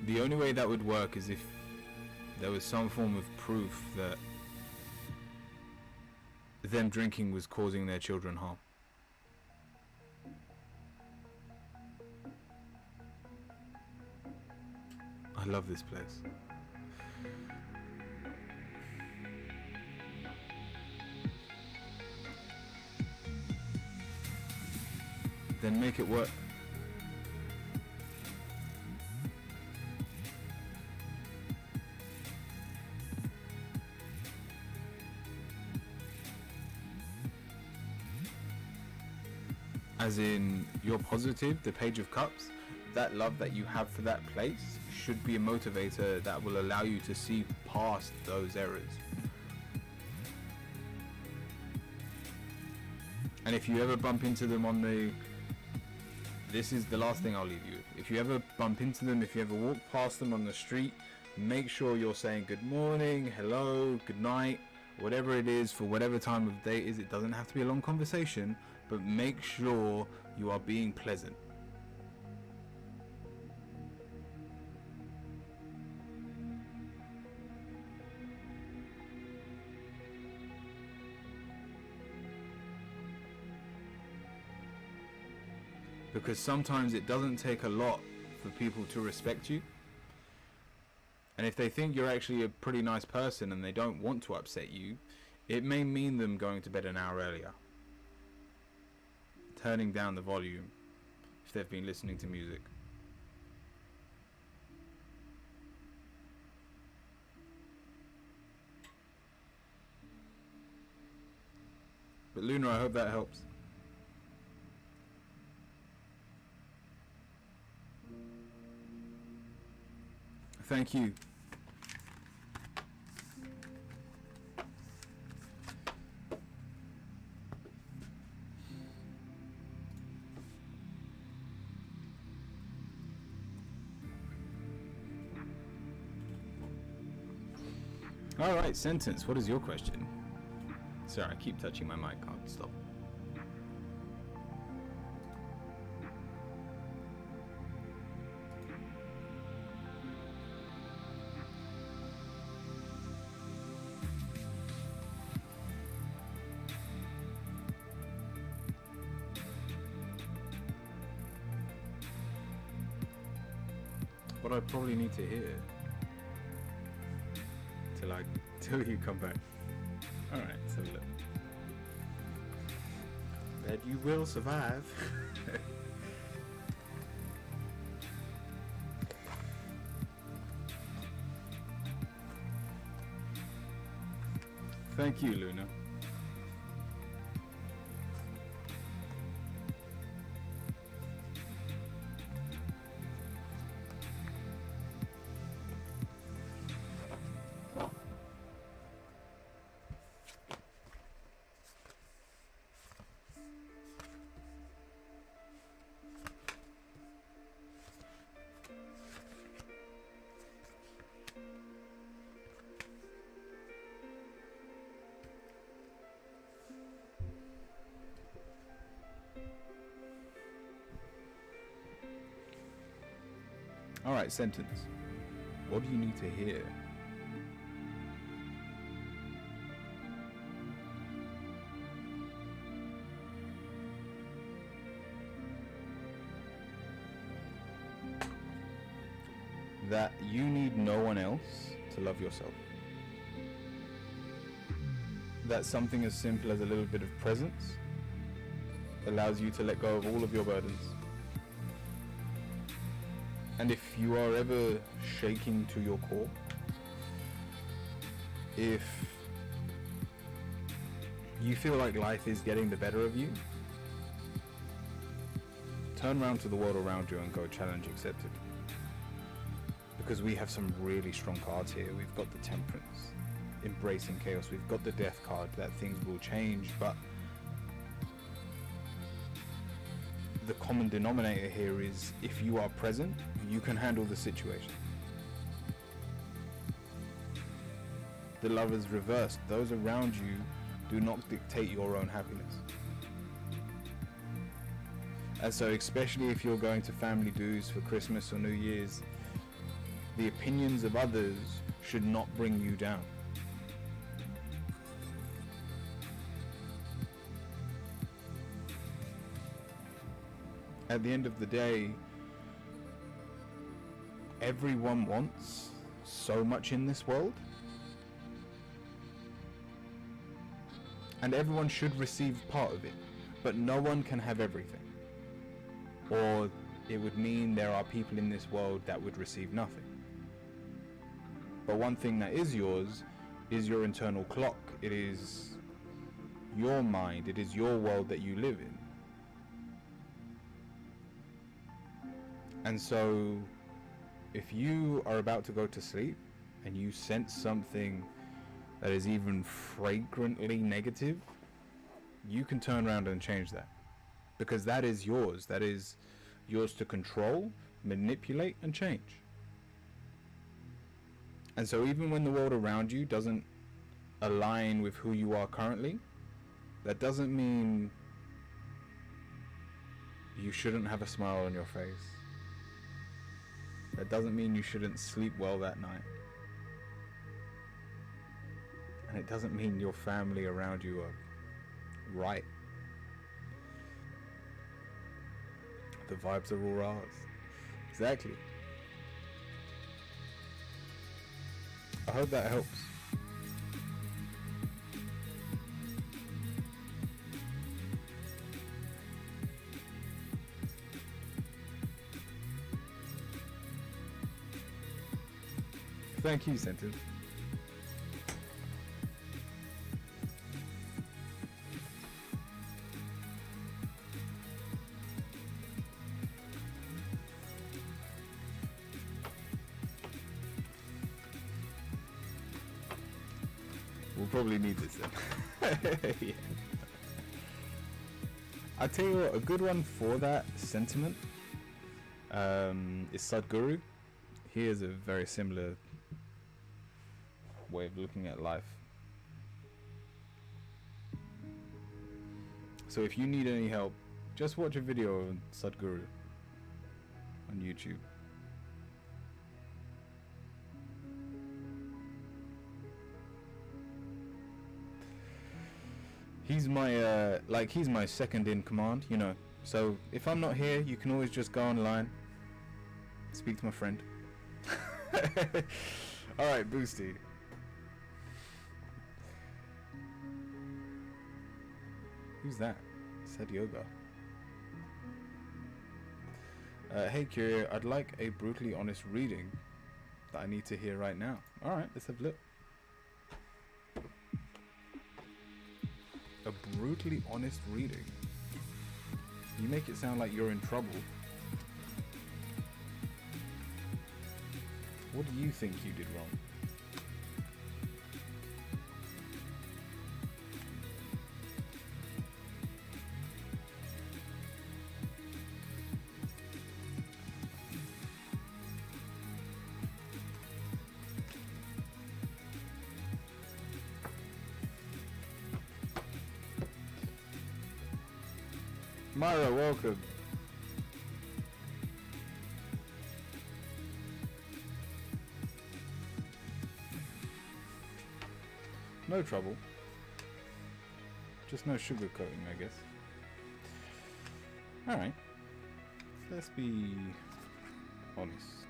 The only way that would work is if there was some form of proof that them drinking was causing their children harm. I love this place. Then make it work. As in, you're positive, the Page of Cups, that love that you have for that place should be a motivator that will allow you to see past those errors. And if you ever bump into them on the... This is the last thing I'll leave you with. If you ever bump into them, if you ever walk past them on the street, make sure you're saying good morning, hello, good night, whatever it is, for whatever time of day it is. It doesn't have to be a long conversation, but make sure you are being pleasant. Because sometimes it doesn't take a lot for people to respect you. And if they think you're actually a pretty nice person and they don't want to upset you, it may mean them going to bed an hour earlier, turning down the volume if they've been listening to music. But Luna, I hope that helps. Thank you. Alright, Sentence, what is your question? Sorry, I keep touching my mic, can't stop. What I probably need to hear till you come back. Alright, so look. That you will survive. Thank you, Luna. Alright, Sentence. What do you need to hear? That you need no one else to love yourself. that something as simple as a little bit of presence allows you to let go of all of your burdens. And if you are ever shaking to your core, if you feel like life is getting the better of you, turn around to the world around you and go challenge accepted. Because we have some really strong cards here. We've got the Temperance, embracing chaos. We've got the Death card, that things will change, but the common denominator here is if you are present, you can handle the situation. The Lovers reversed. Those around you do not dictate your own happiness. And so especially if you're going to family dues for Christmas or New Year's, the opinions of others should not bring you down. At the end of the day, everyone wants so much in this world, and everyone should receive part of it, but no one can have everything. Or it would mean there are people in this world that would receive nothing. But one thing that is yours is your internal clock. It is your mind. It is your world that you live in. And so if you are about to go to sleep and you sense something that is even fragrantly negative, you can turn around and change that. Because that is yours. That is yours to control, manipulate, and change. And so even when the world around you doesn't align with who you are currently, that doesn't mean you shouldn't have a smile on your face. That doesn't mean you shouldn't sleep well that night. And it doesn't mean your family around you are right. The vibes are all ours. Exactly. I hope that helps. Thank you, Sentence. We'll probably need this then. Yeah. I tell you what, a good one for that sentiment is Sadhguru. He has a very similar way of looking at life. So if you need any help, just watch a video of Sadhguru on YouTube. He's my he's my second in command, you know. So if I'm not here, you can always just go online, speak to my friend. All right, Boosty. Who's that? Said yoga. Hey Curio, I'd like a brutally honest reading that I need to hear right now. All right, let's have a look. A brutally honest reading. You make it sound like you're in trouble. What do you think you did wrong? Myra, welcome. No trouble. Just no sugar coating, I guess. Alright. Let's be honest.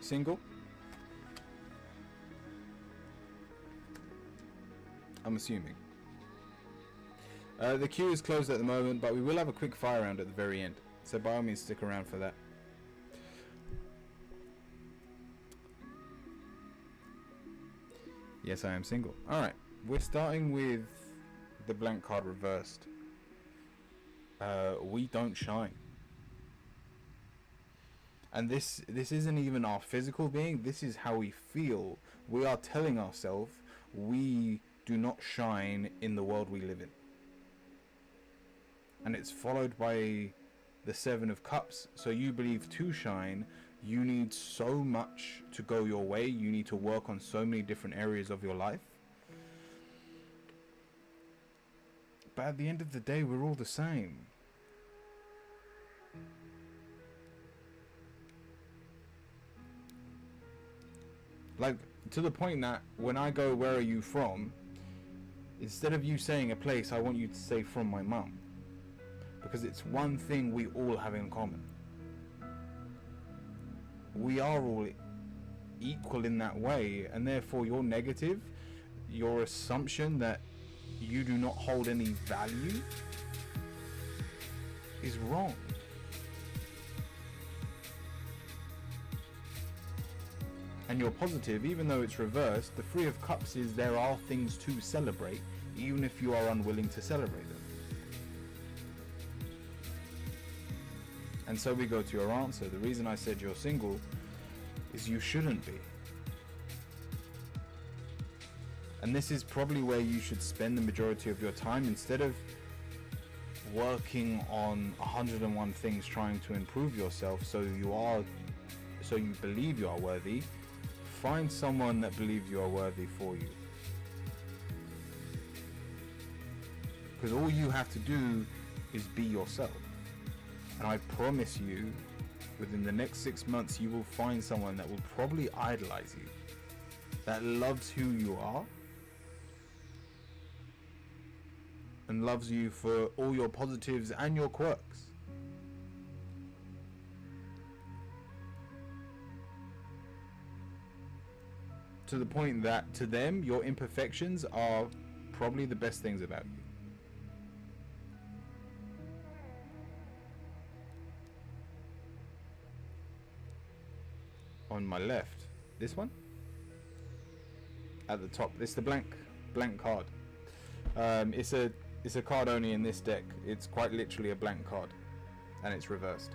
Single? I'm assuming. The queue is closed at the moment, but we will have a quick fire round at the very end. So by all means, stick around for that. Yes, I am single. Alright, we're starting with the blank card reversed. We don't shine. And this isn't even our physical being, this is how we feel. We are telling ourselves we do not shine in the world we live in. And it's followed by the Seven of Cups. So you believe to shine, you need so much to go your way. You need to work on so many different areas of your life. But at the end of the day, we're all the same. Like, to the point that when I go, where are you from? Instead of you saying a place, I want you to say from my mum. Because it's one thing we all have in common. We are all equal in that way, and therefore your negative, your assumption that you do not hold any value is wrong. And your positive, even though it's reversed, the Three of Cups is there are things to celebrate, even if you are unwilling to celebrate them. And so we go to your answer. The reason I said you're single is you shouldn't be. And this is probably where you should spend the majority of your time. Instead of working on 101 things trying to improve yourself so you believe you are worthy, find someone that believes you are worthy for you. Because all you have to do is be yourself. And I promise you, within the next 6 months, you will find someone that will probably idolize you, that loves who you are, and loves you for all your positives and your quirks. To the point that, to them, your imperfections are probably the best things about you. On my left, this one at the top, this is the blank card. It's a card only in this deck. It's quite literally a blank card, and it's reversed,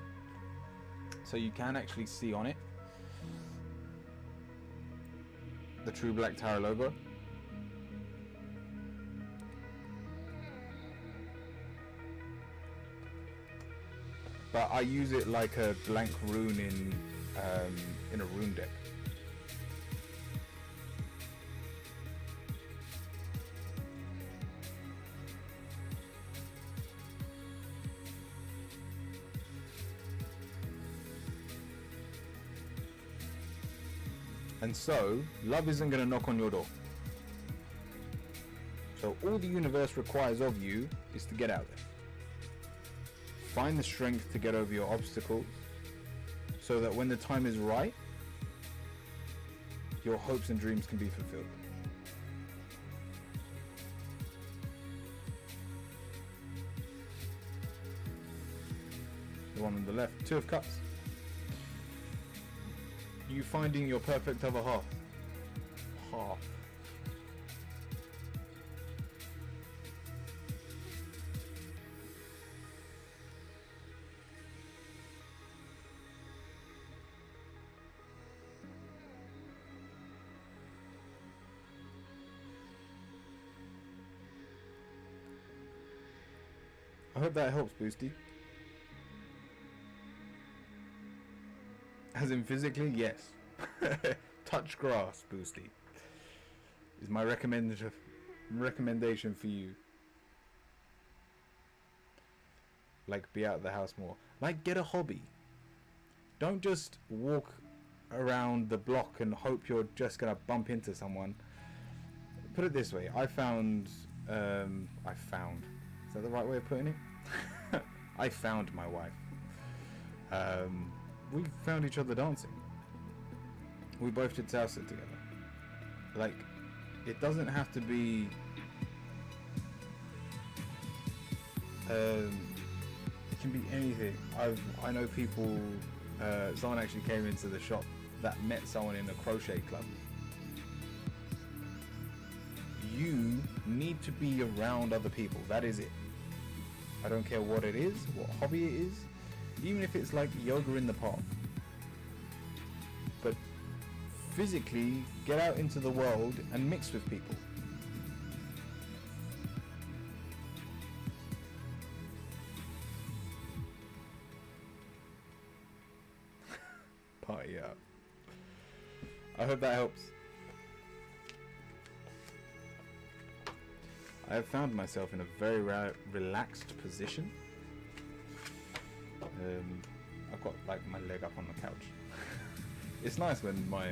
so you can actually see on it the True Black Tarot logo. But I use it like a blank rune in a rune deck. And so, love isn't going to knock on your door. So all the universe requires of you is to get out there. Find the strength to get over your obstacles, so that when the time is right, your hopes and dreams can be fulfilled. The one on the left, Two of Cups. You finding your perfect other half. I hope that helps, Boosty. As in physically, yes. Touch grass, Boosty. Is my recommendation for you. Like, be out of the house more. Like, get a hobby. Don't just walk around the block and hope you're just gonna bump into someone. Put it this way, I found, is that the right way of putting it? I found my wife. We found each other dancing. We both did salsa together. Like, it doesn't have to be It can be anything. I know people. Someone actually came into the shop that met someone in a crochet club. You need to be around other people. That is it. I don't care what it is, what hobby it is, even if it's like yoga in the park. But physically get out into the world and mix with people. Party out. I hope that helps. I have found myself in a very relaxed position. I've got like my leg up on the couch. It's nice when my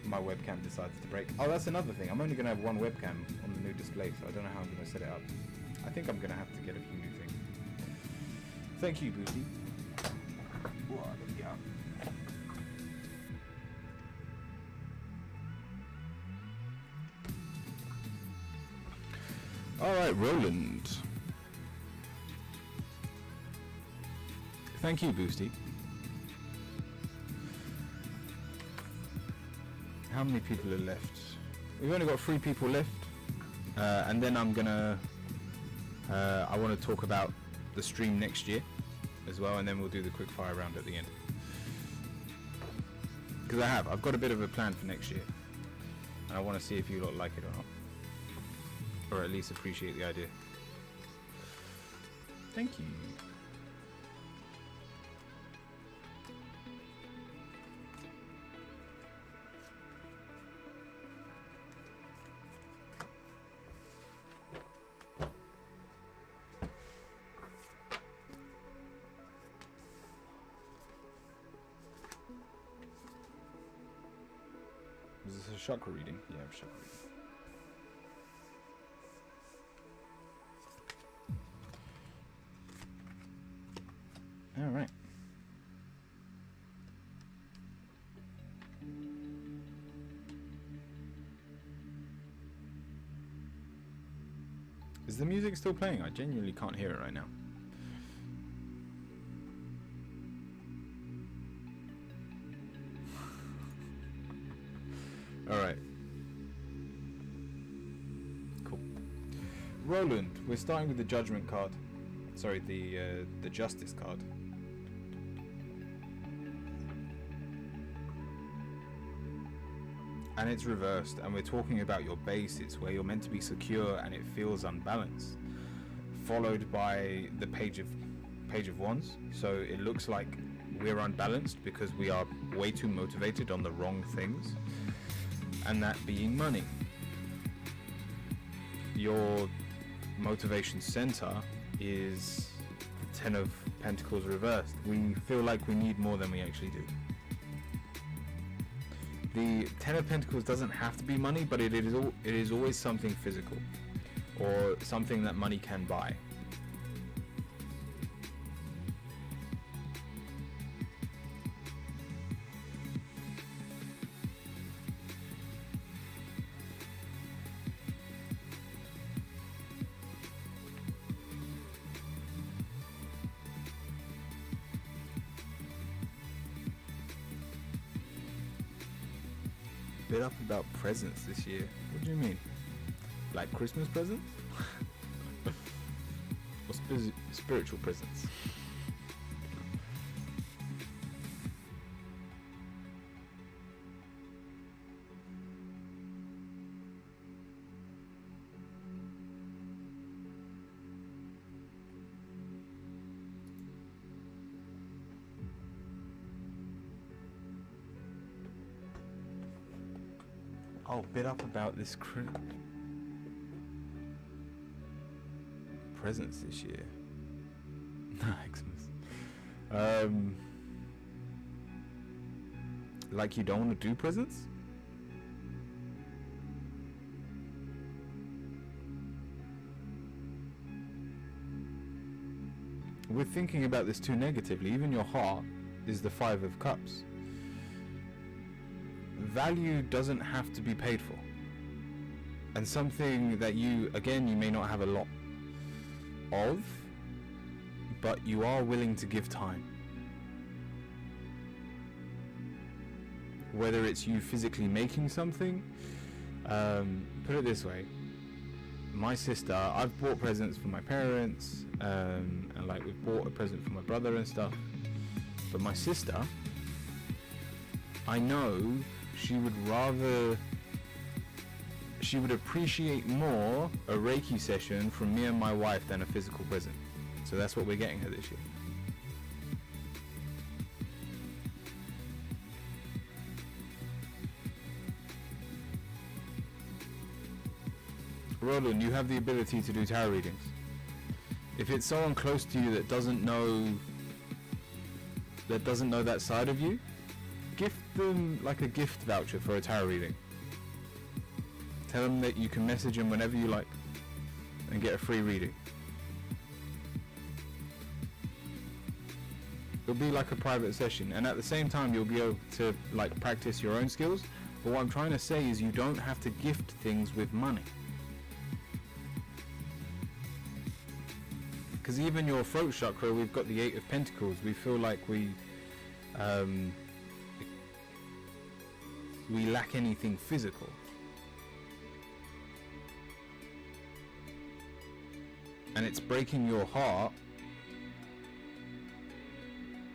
my webcam decides to break. Oh, that's another thing. I'm only going to have one webcam on the new display, so I don't know how I'm going to set it up. I think I'm going to have to get a few new things. Thank you, Boosty. Whoa, there we go. Alright, Roland. Thank you, Boosty. How many people are left? We've only got 3 people left. And then I'm gonna... I want to talk about the stream next year as well, and then we'll do the quick fire round at the end. Because I've got a bit of a plan for next year. And I want to see if you lot like it or not. Or at least appreciate the idea. Thank you. Is this a chakra reading? Yeah, chakra reading. All right. Is the music still playing? I genuinely can't hear it right now. All right. Cool. Roland, we're starting with the Judgment card. Sorry, the Justice card. And it's reversed, and we're talking about your base. It's where you're meant to be secure and it feels unbalanced, followed by the page of wands. So it looks like we're unbalanced because we are way too motivated on the wrong things, and that being money. Your motivation center is the 10 of Pentacles reversed. We feel like we need more than we actually do. The 10 of Pentacles doesn't have to be money, but it is always something physical or something that money can buy. Bit up about presents this year. What do you mean? Like Christmas presents? Or spiritual presents? Oh, bit up about this presents this year. Xmas. Like you don't want to do presents? We're thinking about this too negatively. Even your heart is the 5 of Cups. Value doesn't have to be paid for, and something that you may not have a lot, of, but you are willing to give time. Whether it's you physically making something, put it this way, my sister, I've bought presents for my parents, and like we've bought a present for my brother and stuff, but my sister, I know she would appreciate more a Reiki session from me and my wife than a physical present. So that's what we're getting her this year. Roland, you have the ability to do tarot readings. If it's someone close to you that doesn't know that side of you, gift them like a gift voucher for a tarot reading. Tell them that you can message them whenever you like and get a free reading. It'll be like a private session, and at the same time you'll be able to like practice your own skills. But what I'm trying to say is you don't have to gift things with money. Because even your throat chakra, we've got the 8 of Pentacles. We feel like we lack anything physical. And it's breaking your heart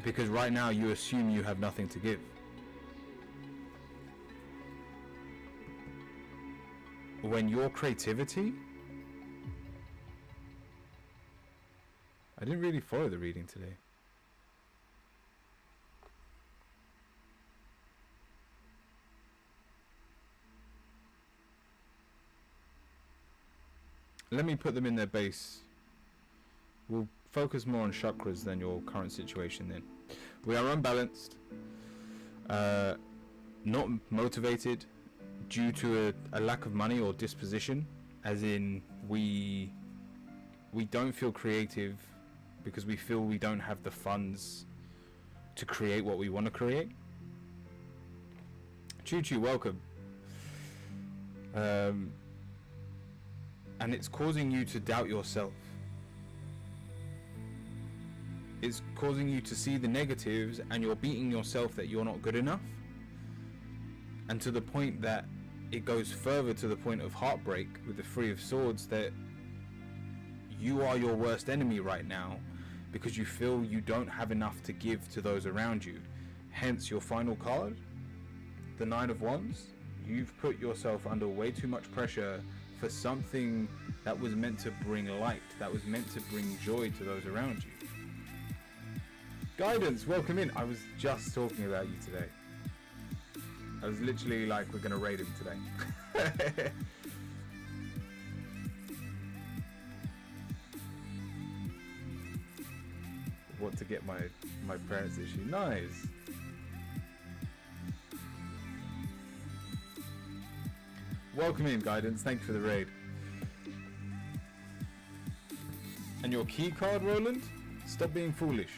because right now you assume you have nothing to give. When your creativity... I didn't really follow the reading today. Let me put them in their base. We'll focus more on chakras than your current situation then. We are unbalanced, not motivated due to a lack of money or disposition, as in we don't feel creative because we feel we don't have the funds to create what we want to create. Choo Choo, welcome. And it's causing you to doubt yourself. It's causing you to see the negatives, and you're beating yourself that you're not good enough. And to the point that it goes further to the point of heartbreak with the Three of Swords, that you are your worst enemy right now because you feel you don't have enough to give to those around you. Hence your final card, the Nine of Wands. You've put yourself under way too much pressure for something that was meant to bring light, that was meant to bring joy to those around you. Guidance, welcome in. I was just talking about you today. I was literally like, we're gonna raid him today. What to get my parents issue. Nice. Welcome in, Guidance. Thank you for the raid. And your key card, Roland? Stop being foolish.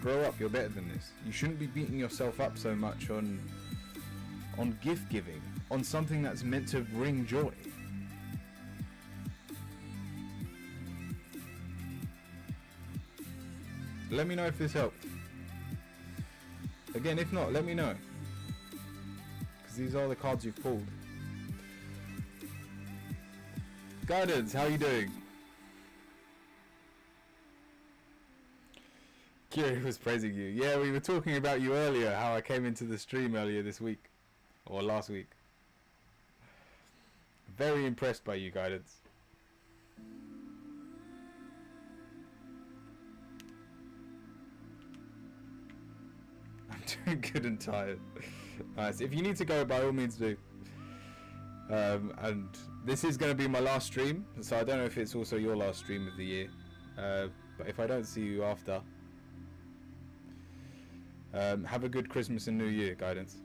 Grow up, you're better than this. You shouldn't be beating yourself up so much on gift giving, on something that's meant to bring joy. Let me know if this helped. Again, if not, let me know. Because these are the cards you've pulled. Guidance, how are you doing? Kiri was praising you. Yeah, we were talking about you earlier, how I came into the stream earlier this week. Or last week. Very impressed by you, Guidance. I'm doing good and tired. Nice. If you need to go, by all means do. And this is going to be my last stream, so I don't know if it's also your last stream of the year. But if I don't see you after, have a good Christmas and New Year, Guidance.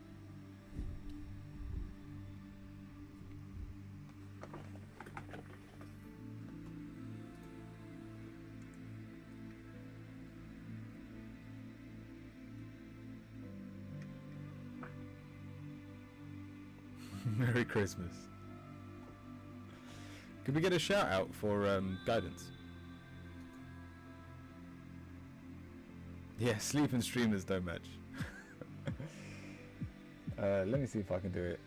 Merry Christmas. Could we get a shout out for guidance? Yeah, sleep and streamers don't match. Let me see if I can do it.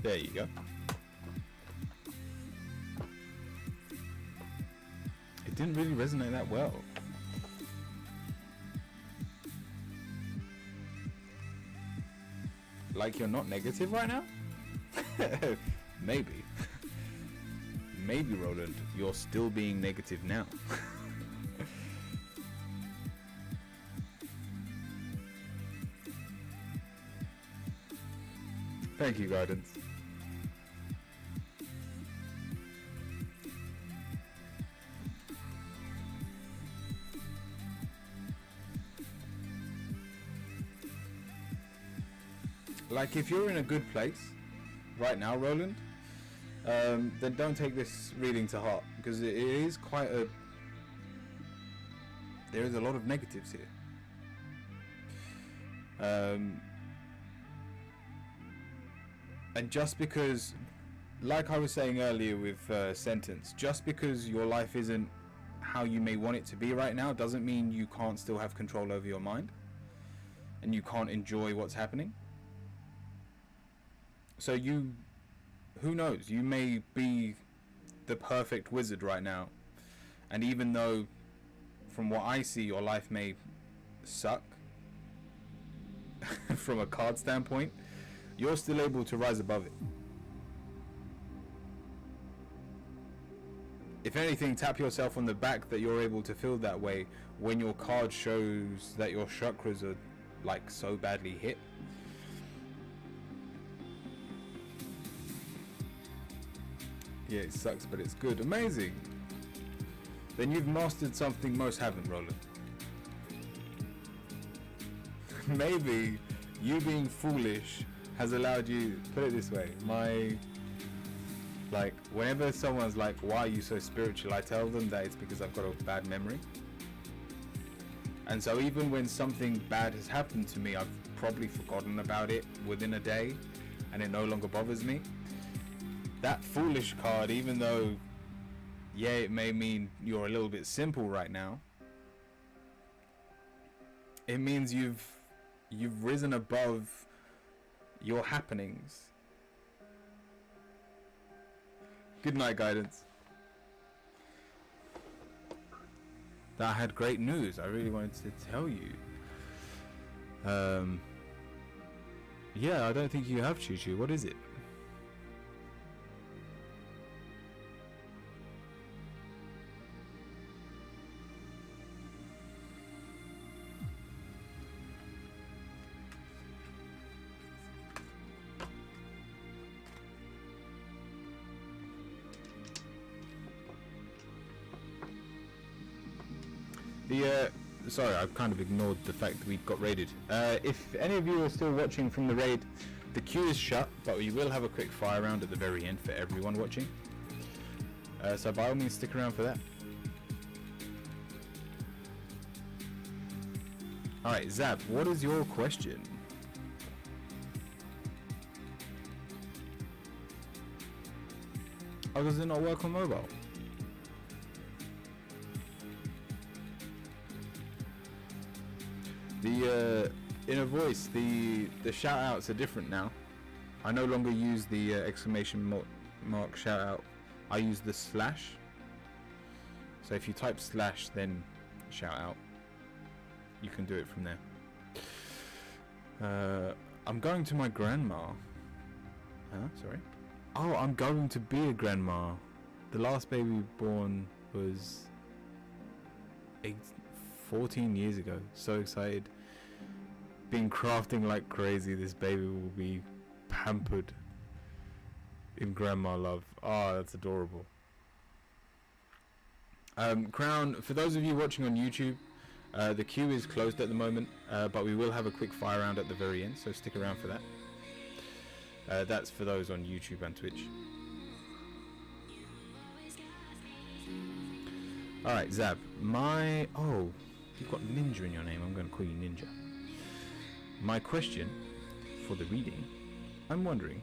There you go. It didn't really resonate that well. Like you're not negative right now? Maybe. Maybe, Roland, you're still being negative now. Thank you, Guidance. Like, if you're in a good place right now, Roland, then don't take this reading to heart, because it is quite a... There is a lot of negatives here. And just because, like I was saying earlier with Sentence, just because your life isn't how you may want it to be right now doesn't mean you can't still have control over your mind and you can't enjoy what's happening. So you, who knows, you may be the perfect wizard right now, and even though from what I see your life may suck from a card standpoint, you're still able to rise above it. If anything, tap yourself on the back that you're able to feel that way when your card shows that your chakras are like so badly hit. Yeah, it sucks, but it's good. Amazing. Then you've mastered something most haven't, Roland. Maybe you being foolish has allowed you, put it this way, like, whenever someone's like, why are you so spiritual, I tell them that it's because I've got a bad memory. And so even when something bad has happened to me, I've probably forgotten about it within a day and it no longer bothers me. That foolish card, even though, yeah, it may mean you're a little bit simple right now, it means you've risen above your happenings. Good night, Guidance. I had great news. I really wanted to tell you. Yeah, I don't think you have Choo Choo. What is it? Sorry, I've kind of ignored the fact that we got raided. If any of you are still watching from the raid, the queue is shut, but we will have a quick fire round at the very end for everyone watching. So by all means, stick around for that. Alright, Zab, what is your question? Oh, does it not work on mobile? The in a voice, the shout outs are different now. I no longer use the exclamation mark shout out. I use the slash. So if you type slash then shout out, you can do it from there. I'm going to my grandma. Huh? Sorry. Oh, I'm going to be a grandma. The last baby born was 14 years ago. So excited. Been crafting like crazy. This baby will be pampered in grandma love. Oh, that's adorable. Crown, for those of you watching on YouTube, the queue is closed at the moment, but we will have a quick fire round at the very end, so stick around for that. That's for those on YouTube and Twitch. Alright, Zab. Oh, you've got Ninja in your name. I'm going to call you Ninja. My question for the reading, I'm wondering,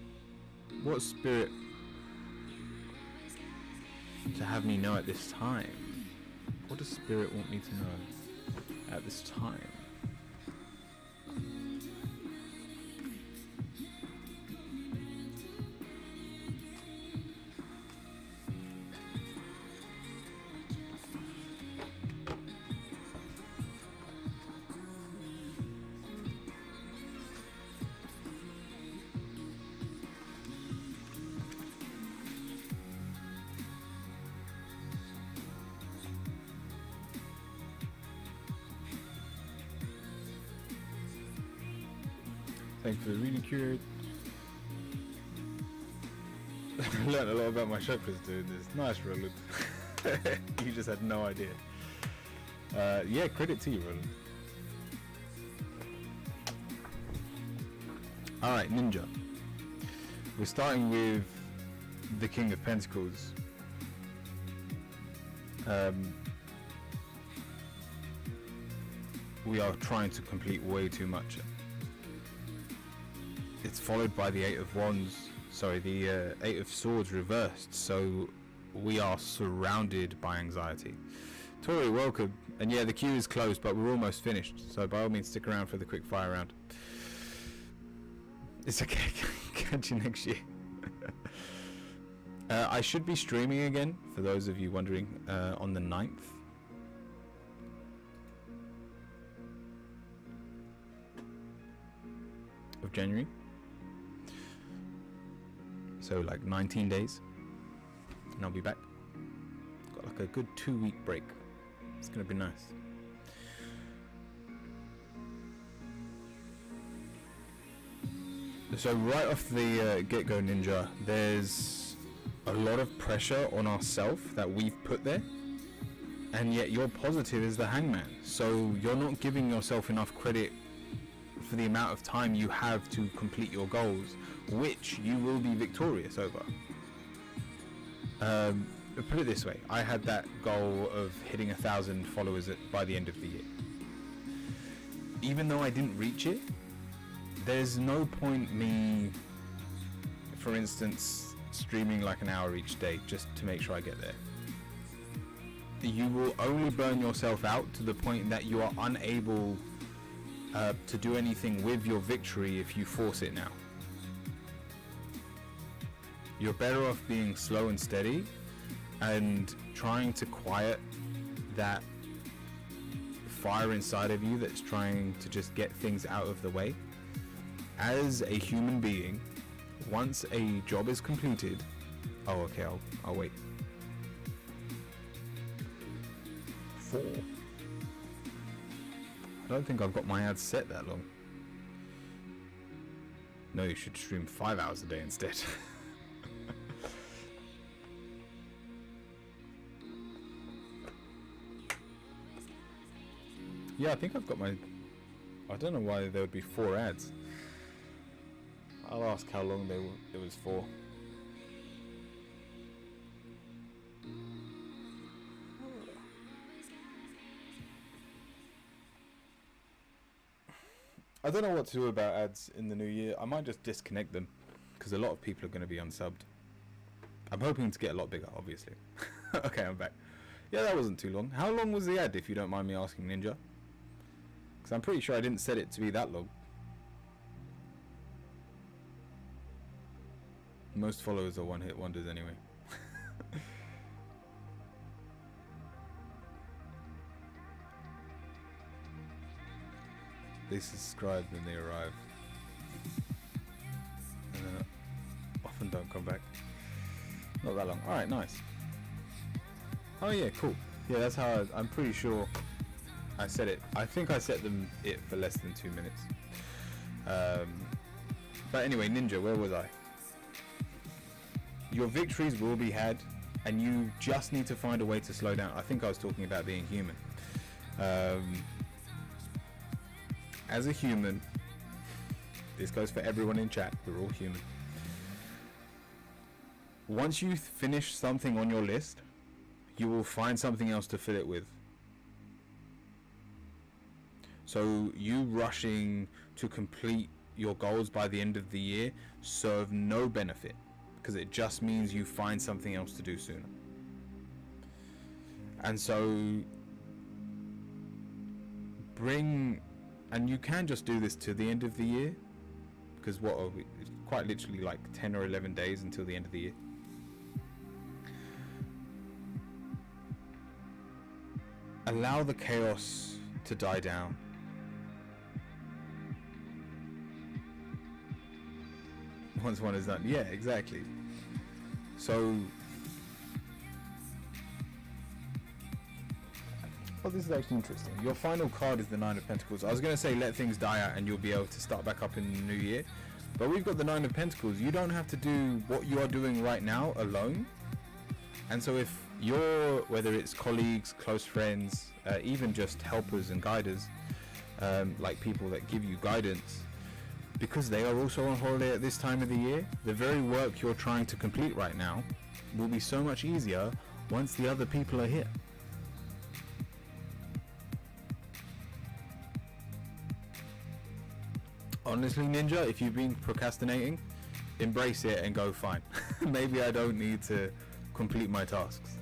what spirit to have me know at this time? What does spirit want me to know at this time? Thanks for the reading, Curate. I learned a lot about my chakras doing this. Nice, Roland. You just had no idea. Yeah, credit to you, Roland. Alright, Ninja. We're starting with the King of Pentacles. We are trying to complete way too much. It's followed by the Eight of Wands, sorry, the Eight of Swords reversed, so we are surrounded by anxiety. Tori, welcome. And yeah, the queue is closed, but we're almost finished, so by all means stick around for the quick fire round. It's okay, catch you next year. I should be streaming again, for those of you wondering, on the 9th. Of January. So like 19 days and I'll be back. Got like a good 2-week break. It's gonna be nice. So right off the get-go, Ninja, there's a lot of pressure on ourselves that we've put there, and yet your positive is the Hangman, so you're not giving yourself enough credit for the amount of time you have to complete your goals, which you will be victorious over. Put it this way, I had that goal of hitting 1,000 followers by the end of the year. Even though I didn't reach it, there's no point me, for instance, streaming like an hour each day just to make sure I get there. You will only burn yourself out to the point that you are unable to do anything with your victory if you force it now. You're better off being slow and steady and trying to quiet that fire inside of you that's trying to just get things out of the way. As a human being, once a job is completed, oh okay, I'll wait. 4. I don't think I've got my ads set that long. No, you should stream 5 hours a day instead. Yeah, I think I've got my... I don't know why there would be 4 ads. I'll ask how long it was for. I don't know what to do about ads in the new year. I might just disconnect them, because a lot of people are going to be unsubbed. I'm hoping to get a lot bigger, obviously. Okay, I'm back. Yeah, that wasn't too long. How long was the ad, if you don't mind me asking, Ninja? Because I'm pretty sure I didn't set it to be that long. Most followers are one-hit wonders anyway. They subscribe when they arrive, and then often don't come back. Not that long. Alright, nice. Oh yeah, cool. Yeah, that's how I'm pretty sure I set it. I think I set it for less than 2 minutes. But anyway, Ninja, where was I? Your victories will be had, and you just need to find a way to slow down. I think I was talking about being human. As a human, this goes for everyone in chat, we're all human. Once you finish something on your list, you will find something else to fill it with. So you rushing to complete your goals by the end of the year serve no benefit, because it just means you find something else to do sooner. And so and you can just do this to the end of the year, because what are we, it's quite literally like 10 or 11 days until the end of the year. Allow the chaos to die down. Once one is done. Yeah, exactly. So, oh, this is actually interesting. Your final card is the Nine of Pentacles. I was going to say let things die out and you'll be able to start back up in the new year. But we've got the Nine of Pentacles. You don't have to do what you are doing right now alone. And so if you're, whether it's colleagues, close friends, even just helpers and guiders, like people that give you guidance, because they are also on holiday at this time of the year, the very work you're trying to complete right now will be so much easier once the other people are here. Honestly, Ninja, if you've been procrastinating, embrace it and go, fine. Maybe I don't need to complete my tasks.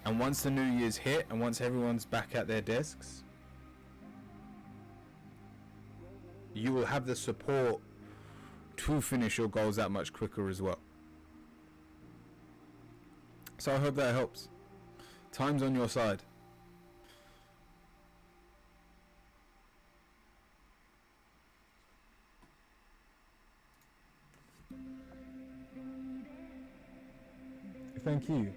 And once the new year's hit and once everyone's back at their desks, you will have the support to finish your goals that much quicker as well. So I hope that helps. Time's on your side. Thank you.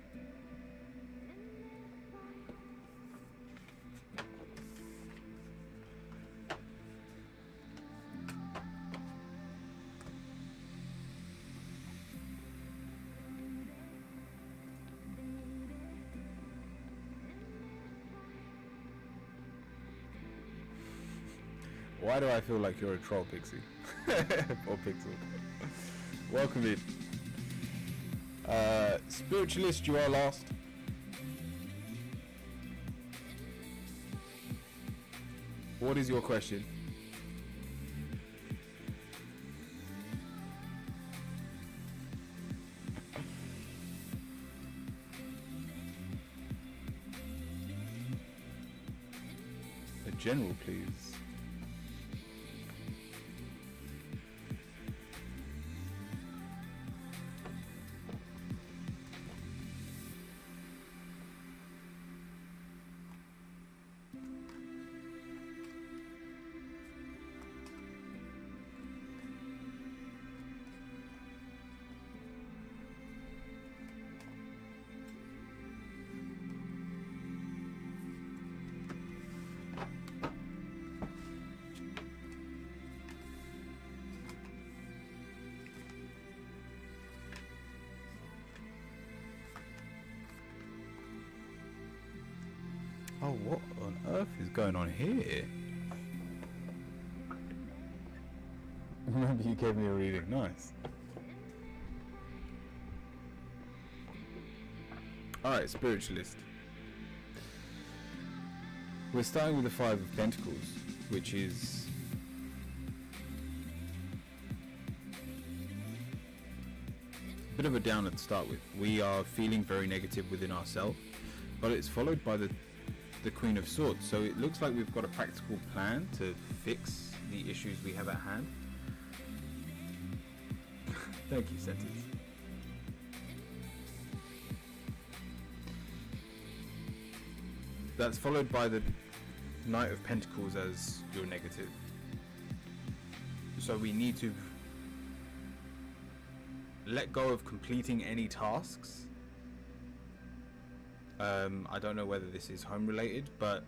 Why do I feel like you're a troll, Pixie? Or Pixel. Welcome in. Spiritualist, you are last. What is your question? A general, please. Oh, what on earth is going on here? Remember you gave me a reading. Nice. Alright, Spiritualist. We're starting with the Five of Pentacles, which is a bit of a downer to start with. We are feeling very negative within ourselves, but it's followed by the Queen of Swords. So it looks like we've got a practical plan to fix the issues we have at hand. Thank you, Sentis. That's followed by the Knight of Pentacles as your negative. So we need to let go of completing any tasks. I don't know whether this is home related, but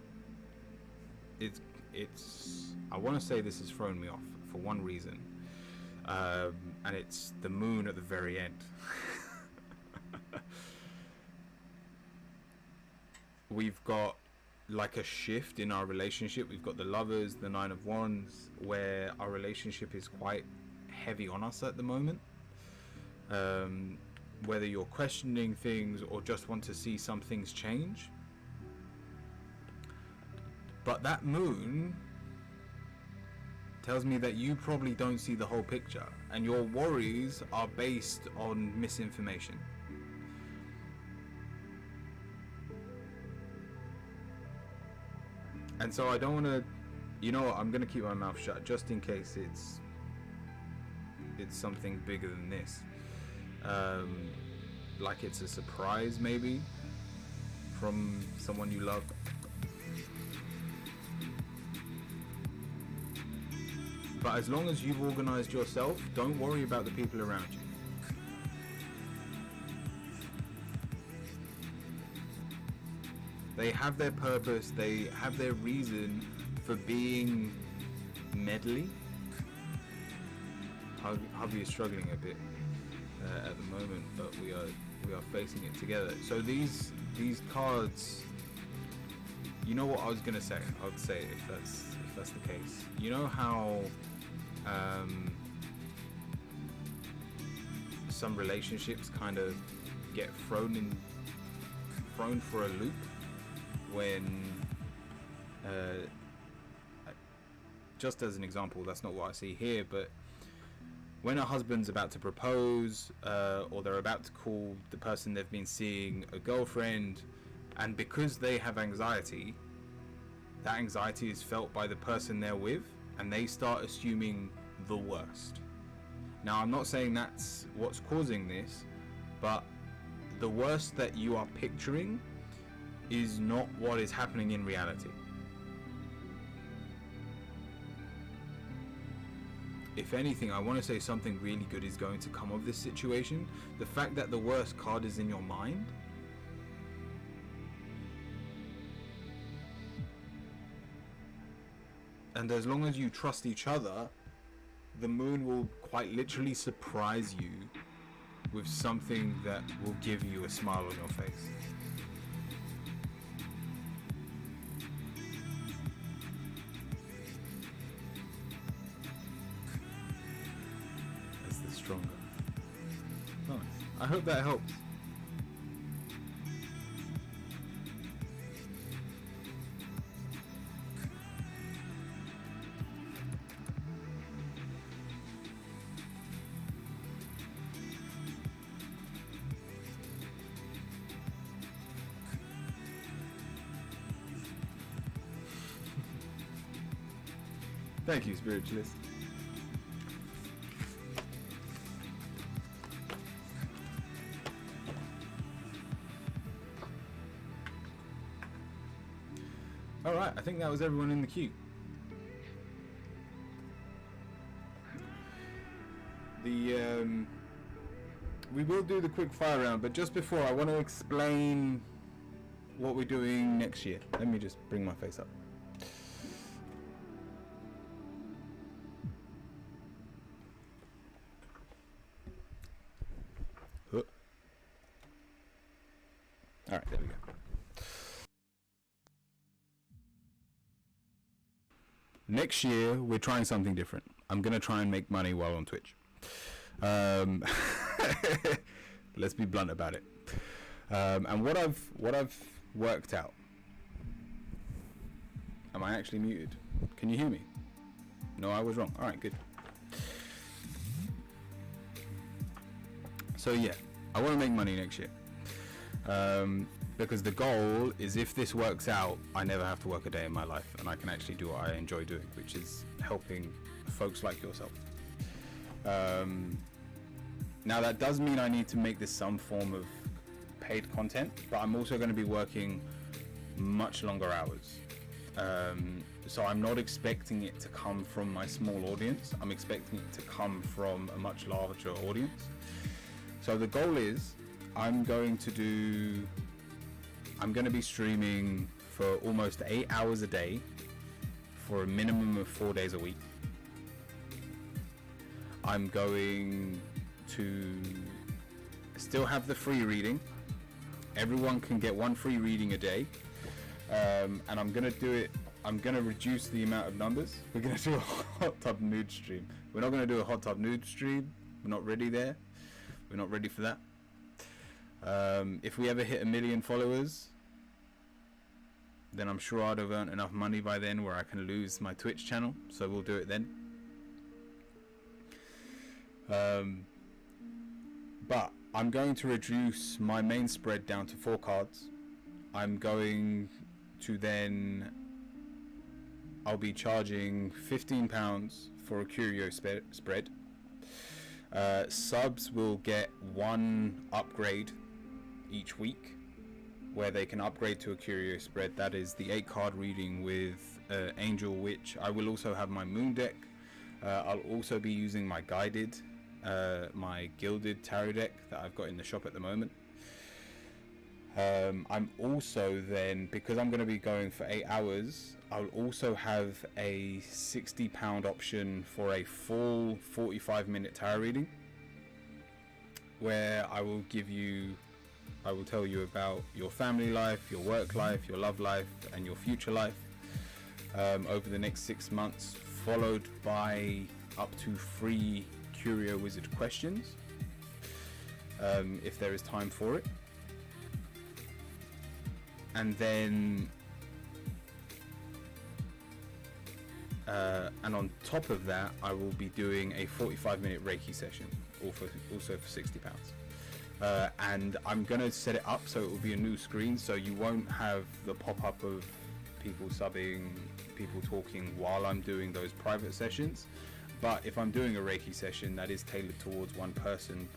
it's I want to say this has thrown me off for one reason, and it's the moon at the very end. We've got like a shift in our relationship. We've got the Lovers, the Nine of Wands, where our relationship is quite heavy on us at the moment. whether you're questioning things or just want to see some things change. But that moon tells me that you probably don't see the whole picture, and your worries are based on misinformation. And so I don't want to, you know what, I'm going to keep my mouth shut just in case it's something bigger than this. Like it's a surprise maybe from someone you love. But as long as you've organized yourself, don't worry about the people around you. They have their purpose, they have their reason for being meddly. Hubby is struggling a bit at the moment, but we are facing it together. So these cards, you know what I was gonna say? I would say if that's the case. You know how some relationships kind of get thrown for a loop when just as an example, that's not what I see here, but when a husband's about to propose or they're about to call the person they've been seeing a girlfriend, and because they have anxiety, that anxiety is felt by the person they're with, and they start assuming the worst. Now, I'm not saying that's what's causing this, but the worst that you are picturing is not what is happening in reality. If anything, I want to say something really good is going to come of this situation. The fact that the worst card is in your mind, and as long as you trust each other, the moon will quite literally surprise you with something that will give you a smile on your face. That's the stronger. Nice. I hope that helps. Thank you, spiritualist. All right, I think that was everyone in the queue. We will do the quick fire round, but just before, I want to explain what we're doing next year. Let me just bring my face up. All right, there we go. Next year, we're trying something different. I'm going to try and make money while on Twitch. Let's be blunt about it. And what I've worked out. Am I actually muted? Can you hear me? No, I was wrong. All right, good. So yeah, I want to make money next year. Because the goal is, if this works out, I never have to work a day in my life, and I can actually do what I enjoy doing, which is helping folks like yourself. Now that does mean I need to make this some form of paid content, but I'm also going to be working much longer hours. So I'm not expecting it to come from my small audience. I'm expecting it to come from a much larger audience. So the goal is, I'm going to be streaming for almost 8 hours a day for a minimum of 4 days a week. I'm going to still have the free reading. Everyone can get one free reading a day. And I'm going to reduce the amount of numbers. We're going to do a hot tub nude stream. We're not going to do a hot tub nude stream. We're not ready there. We're not ready for that. If we ever hit 1 million followers, then I'm sure I'd have earned enough money by then where I can lose my Twitch channel. So we'll do it then. But I'm going to reduce my main spread down to 4 cards. I'm going to then... I'll be charging £15 for a curio spread. Subs will get 1 upgrade each week, where they can upgrade to a curio spread. That is the 8 card reading with Angel Witch. I will also have my Moon deck. I'll also be using my guided, my gilded tarot deck that I've got in the shop at the moment. I'm also then, because I'm going to be going for 8 hours, I'll also have a £60 option for a full 45-minute tarot reading, where I will tell you about your family life, your work life, your love life, and your future life over the next 6 months, followed by up to 3 Curio Wizard questions, if there is time for it. And then and on top of that, I will be doing a 45-minute Reiki session, also for £60. And I'm gonna set it up so it will be a new screen, so you won't have the pop-up of people subbing, people talking while I'm doing those private sessions. But if I'm doing a Reiki session that is tailored towards one person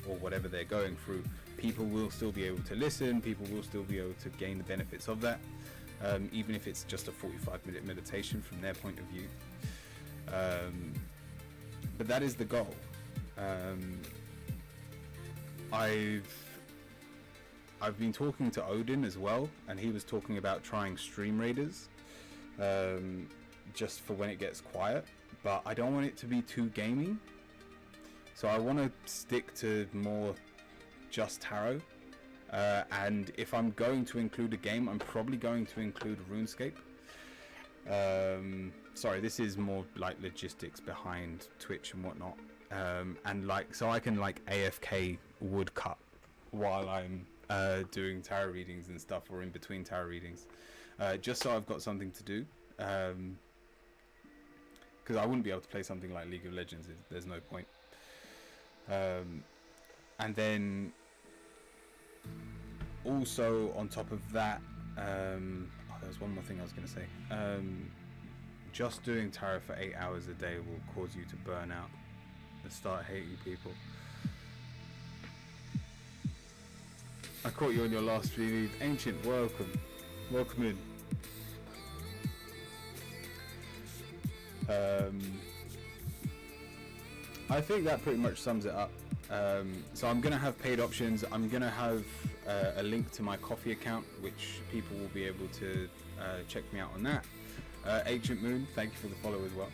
or whatever they're going through, people will still be able to listen, people will still be able to gain the benefits of that, even if it's just a 45-minute meditation from their point of view. But that is the goal. I've been talking to Odin as well, and he was talking about trying Stream Raiders, just for when it gets quiet, but I don't want it to be too gaming, so I want to stick to more just tarot. And if I'm going to include a game, I'm probably going to include RuneScape. Sorry, this is more like logistics behind Twitch and whatnot, and like, so I can like AFK woodcut while I'm doing tarot readings and stuff, or in between tarot readings, just so I've got something to do, because I wouldn't be able to play something like League of Legends. There's no point. And then also on top of that, there's one more thing I was going to say. Just doing tarot for 8 hours a day will cause you to burn out and start hating people. I caught you on your last stream. Ancient, welcome in. I think that pretty much sums it up. So I'm gonna have paid options. I'm gonna have a link to my Ko-fi account, which people will be able to check me out on that. Ancient Moon, thank you for the follow as well.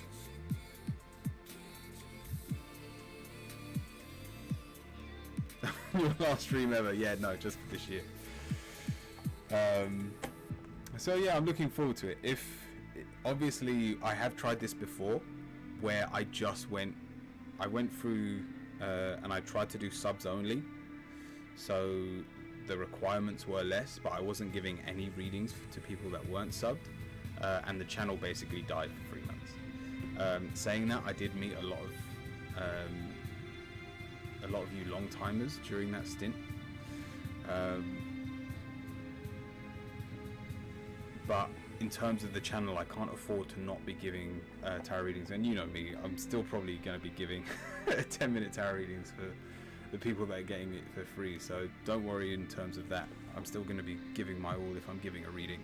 Your last stream ever? Yeah, no, just for this year. So yeah, I'm looking forward to it. Obviously I have tried this before, where I went through and I tried to do subs only, so the requirements were less, but I wasn't giving any readings to people that weren't subbed, and the channel basically died for 3 months. Saying that, I did meet a lot of you long timers during that stint, but in terms of the channel, I can't afford to not be giving tarot readings, and you know me, I'm still probably going to be giving 10-minute tarot readings for the people that are getting it for free, so don't worry in terms of that. I'm still going to be giving my all if I'm giving a reading.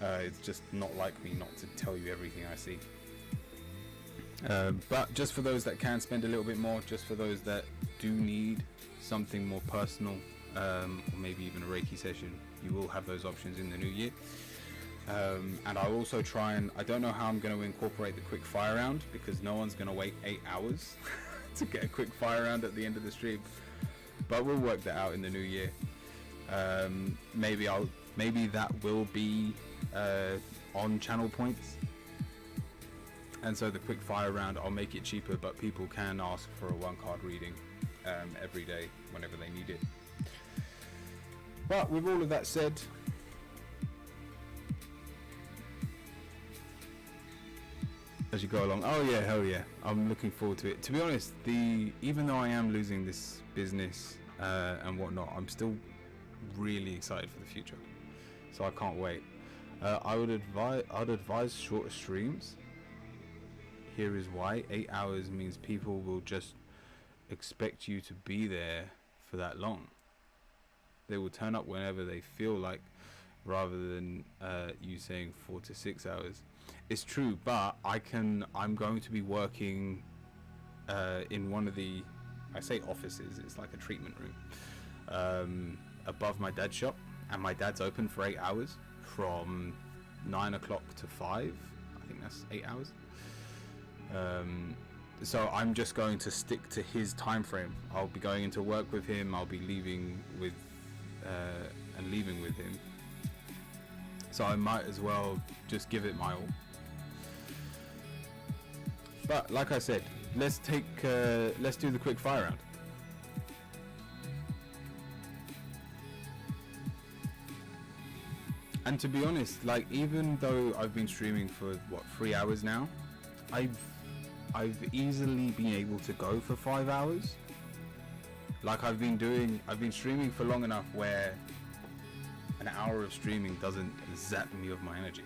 It's just not like me not to tell you everything I see. But just for those that can spend a little bit more, just for those that do need something more personal, or maybe even a Reiki session, you will have those options in the new year. And I'll also try and, I don't know how I'm going to incorporate the quick fire round, because no one's going to wait 8 hours to get a quick fire round at the end of the stream, but we'll work that out in the new year. Maybe that will be on channel points, and so the quick fire round, I'll make it cheaper, but people can ask for a 1 card reading every day whenever they need it. But with all of that said, as you go along, oh yeah, hell yeah, I'm looking forward to it. To be honest, even though I am losing this business and whatnot, I'm still really excited for the future, so I can't wait. I'd advise shorter streams. Here is why. 8 hours means people will just expect you to be there for that long. They will turn up whenever they feel like, rather than you saying 4 to 6 hours. It's true, but I'm going to be working in one of the, I say offices, it's like a treatment room, above my dad's shop, and my dad's open for 8 hours from 9 o'clock to 5. I think that's 8 hours. So I'm just going to stick to his time frame. I'll be going into work with him. I'll be leaving with leaving with him. So I might as well just give it my all. But like I said, let's do the quick fire round. And to be honest, like, even though I've been streaming for 3 hours now, I've easily been able to go for 5 hours. Like I've been streaming for long enough where an hour of streaming doesn't zap me of my energy.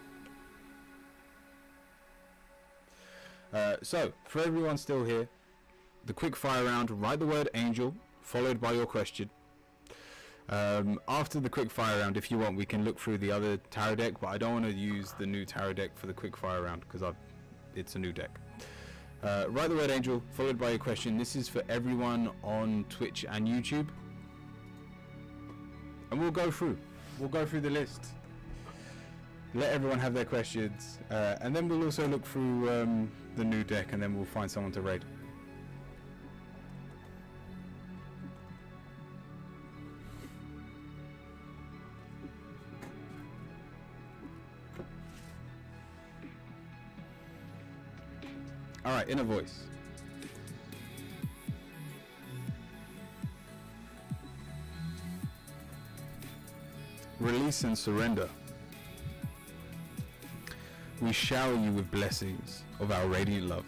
So for everyone still here, the quick fire round, write the word angel followed by your question. After the quick fire round, if you want, we can look through the other tarot deck, but I don't want to use the new tarot deck for the quick fire round because it's a new deck. Write the word angel followed by your question. This is for everyone on Twitch and YouTube, and we'll go through the list, let everyone have their questions, and then we'll also look through the new deck, and then we'll find someone to raid. Alright, inner voice. Release and surrender. We shower you with blessings of our radiant love.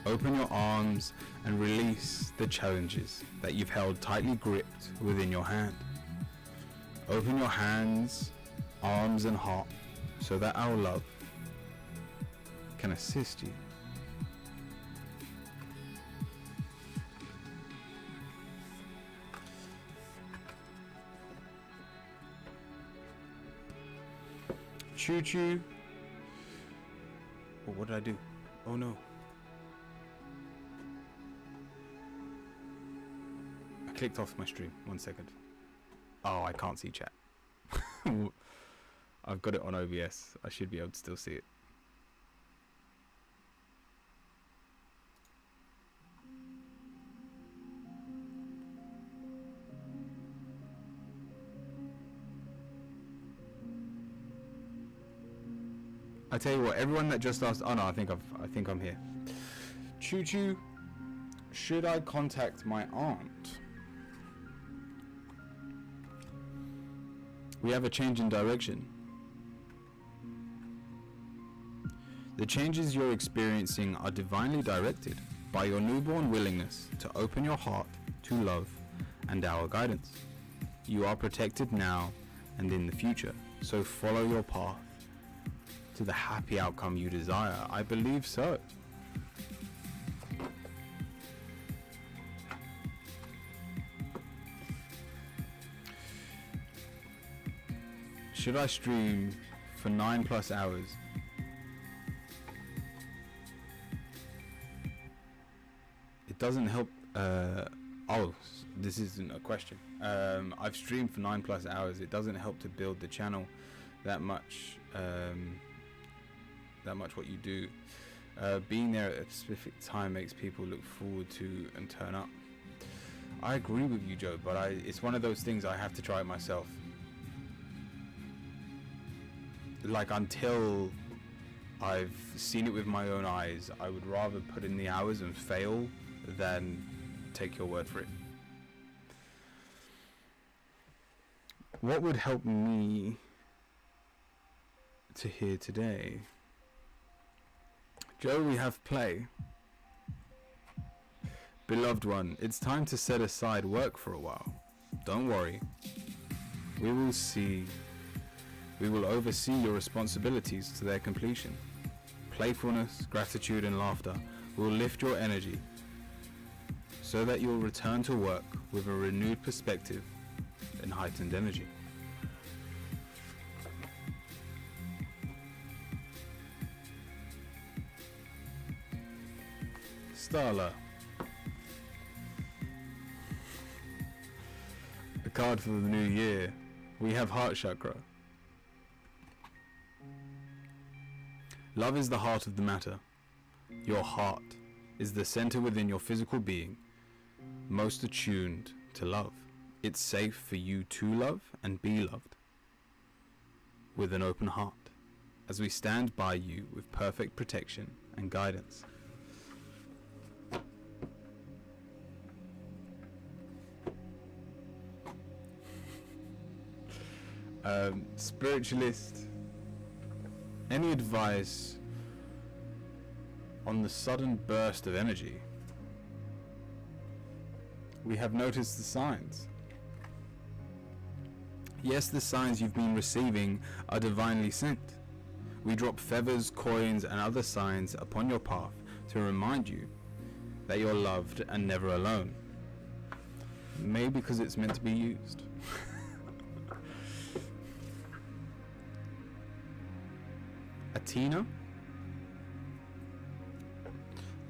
Open your arms and release the challenges that you've held tightly gripped within your hand. Open your hands, arms and heart so that our love can assist you. Choo choo. Oh, what did I do? Oh no. I clicked off my stream. 1 second. Oh, I can't see chat. I've got it on OBS. I should be able to still see it. I tell you what, everyone that just asked, oh no, I think I'm here. Choo choo, should I contact my aunt? We have a change in direction. The changes you're experiencing are divinely directed by your newborn willingness to open your heart to love and our guidance. You are protected now and in the future, so follow your path to the happy outcome you desire. I believe so. Should I stream for 9+ hours? It doesn't help. This isn't a question. I've streamed for 9+ hours. It doesn't help to build the channel that much. That much what you do. Being there at a specific time makes people look forward to and turn up. I agree with you, Joe, but it's one of those things I have to try it myself. Like, until I've seen it with my own eyes, I would rather put in the hours and fail than take your word for it. What would help me to hear today? Joe, we have play. Beloved one, it's time to set aside work for a while. Don't worry. We will oversee your responsibilities to their completion. Playfulness, gratitude and laughter will lift your energy so that you'll return to work with a renewed perspective and heightened energy. Starla. A card for the new year. We have Heart Chakra. Love is the heart of the matter. Your heart is the center within your physical being, most attuned to love. It's safe for you to love and be loved with an open heart as we stand by you with perfect protection and guidance. Spiritualist, any advice on the sudden burst of energy? We have noticed the signs. Yes, the signs you've been receiving are divinely sent. We drop feathers, coins and other signs upon your path to remind you that you're loved and never alone. Maybe because it's meant to be used. Atina?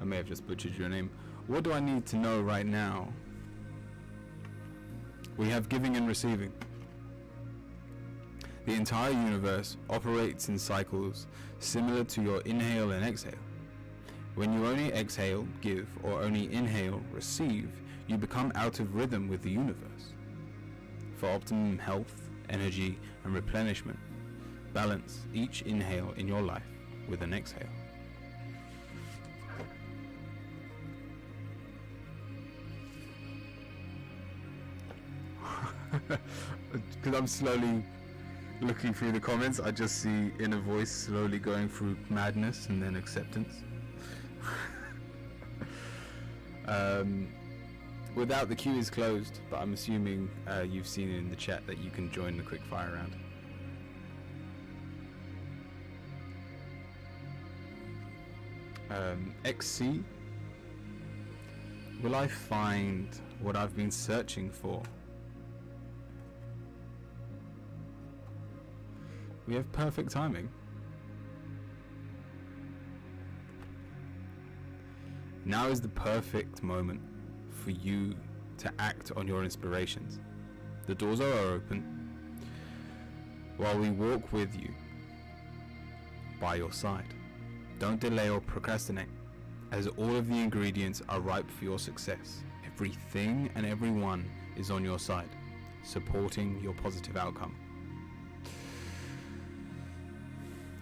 I may have just butchered your name. What do I need to know right now? We have giving and receiving. The entire universe operates in cycles similar to your inhale and exhale. When you only exhale, give, or only inhale, receive, you become out of rhythm with the universe. For optimum health, energy, and replenishment, balance each inhale in your life with an exhale. Because I'm slowly looking through the comments, I just see inner voice slowly going through madness and then acceptance. Without the queue is closed, but I'm assuming you've seen it in the chat that you can join the quick fire round. XC, will I find what I've been searching for? We have perfect timing. Now is the perfect moment for you to act on your inspirations. The doors are open while we walk with you by your side. Don't delay or procrastinate, as all of the ingredients are ripe for your success. Everything and everyone is on your side, supporting your positive outcome.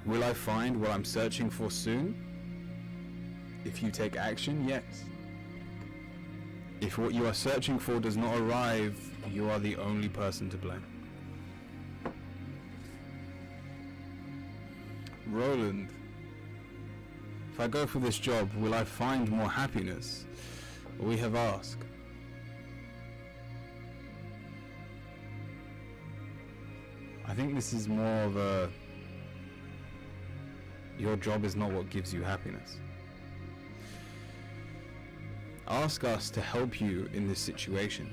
Will I find what I'm searching for soon? If you take action, yes. If what you are searching for does not arrive, you are the only person to blame. Roland, if I go for this job, will I find more happiness? We have asked. I think this is more of a, your job is not what gives you happiness. Ask us to help you in this situation,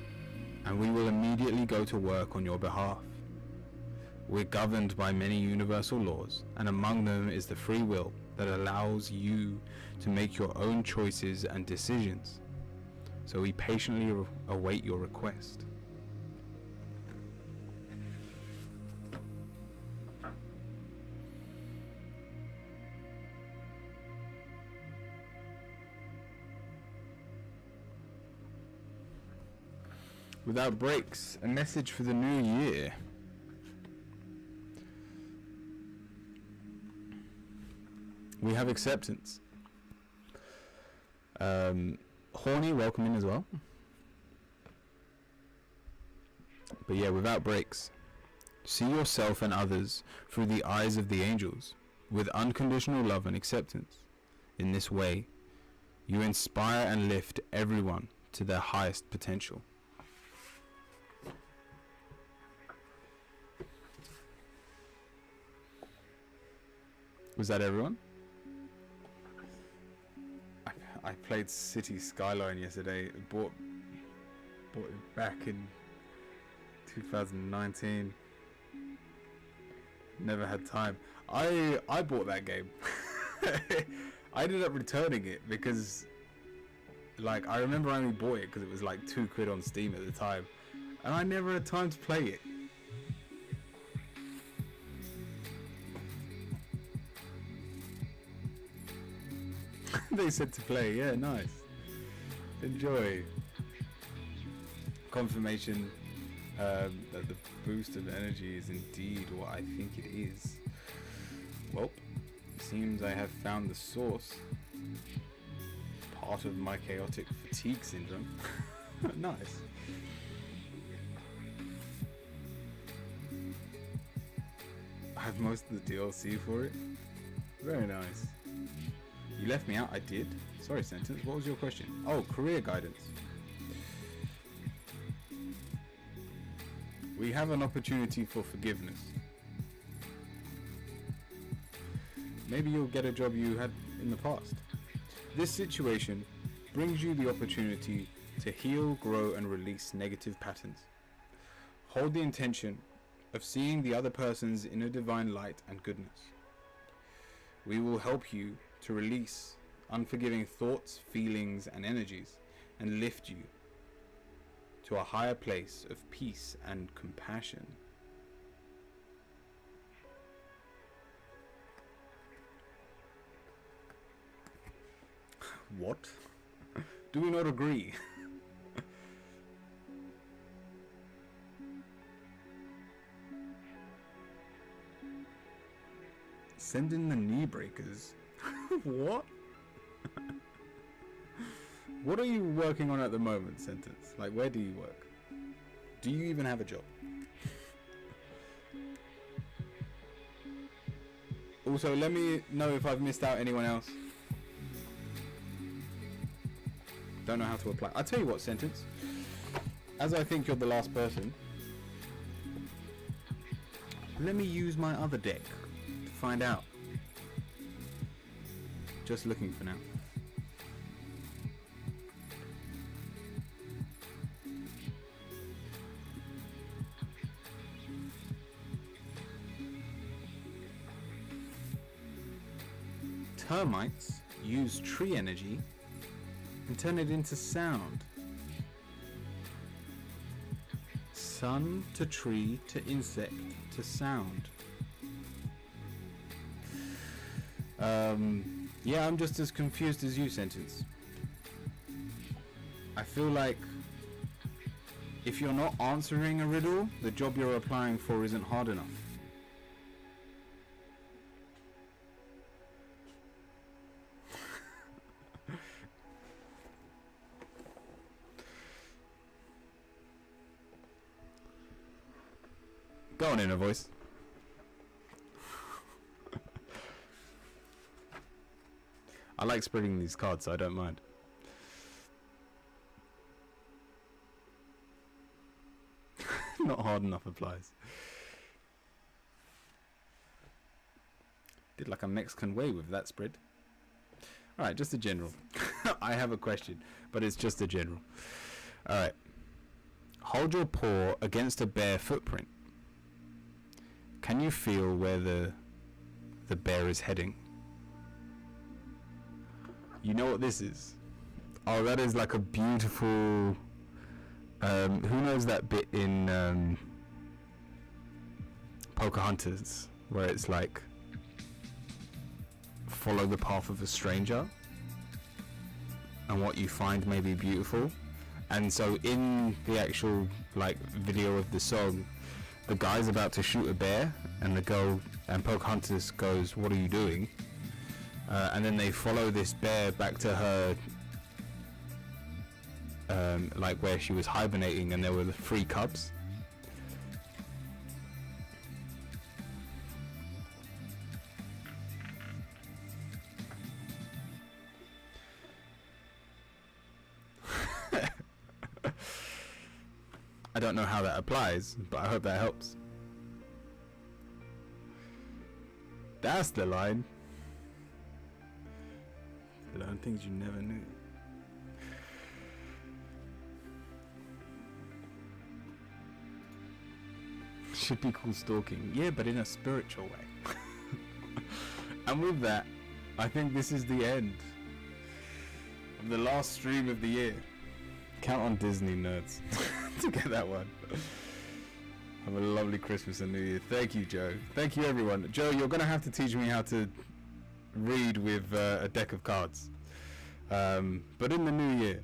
and we will immediately go to work on your behalf. We're governed by many universal laws, and among them is the free will that allows you to make your own choices and decisions. So we patiently await your request. Without breaks, a message for the new year. We have acceptance. Horny, welcome in as well. But yeah, without breaks. See yourself and others through the eyes of the angels, with unconditional love and acceptance. In this way, you inspire and lift everyone to their highest potential. Was that everyone? I played City Skyline yesterday. Bought it back in 2019. Never had time. I bought that game. I ended up returning it because, like, I remember I only bought it because it was like £2 on Steam at the time, and I never had time to play it. They said to play, yeah, nice. Enjoy. Confirmation that the boost of energy is indeed what I think it is. Well, it seems I have found the source. Part of my chaotic fatigue syndrome. Nice. I have most of the DLC for it. Very nice. You left me out. I did. Sorry, Sentence. What was your question? Oh, career guidance. We have an opportunity for forgiveness. Maybe you'll get a job you had in the past. This situation brings you the opportunity to heal, grow, and release negative patterns. Hold the intention of seeing the other person's inner divine light and goodness. We will help you to release unforgiving thoughts, feelings, and energies, and lift you to a higher place of peace and compassion. What? Do we not agree? Send in the knee breakers. What? What are you working on at the moment, Sentence? Like, where do you work? Do you even have a job? Also, let me know if I've missed out anyone else. Don't know how to apply. I'll tell you what, Sentence. As I think you're the last person, let me use my other deck to find out. Just looking for now. Termites use tree energy and turn it into sound. Sun to tree to insect to sound. Yeah, I'm just as confused as you, Sentence. I feel like if you're not answering a riddle, the job you're applying for isn't hard enough. Go on, inner voice. I like spreading these cards, so I don't mind. Not hard enough applies. Did like a Mexican way with that spread. Alright, just a general. I have a question, but it's just a general. Alright. Hold your paw against a bare footprint. Can you feel where the bear is heading? You know what this is? Oh, that is like a beautiful... who knows that bit in Pocahontas where it's like follow the path of a stranger and what you find may be beautiful. And so in the actual like video of the song, the guy's about to shoot a bear and the girl and Pocahontas goes, "What are you doing?" And then they follow this bear back to her like where she was hibernating, and there were the 3 cubs, I don't know how that applies, but I hope that helps. That's the line. Learn things you never knew. Should be called stalking. Yeah, but in a spiritual way. And with that, I think this is the end of the last stream of the year. Count on Disney, nerds, to get that one. Have a lovely Christmas and New Year. Thank you, Joe. Thank you, everyone. Joe, you're going to have to teach me how to read with a deck of cards. But in the new year,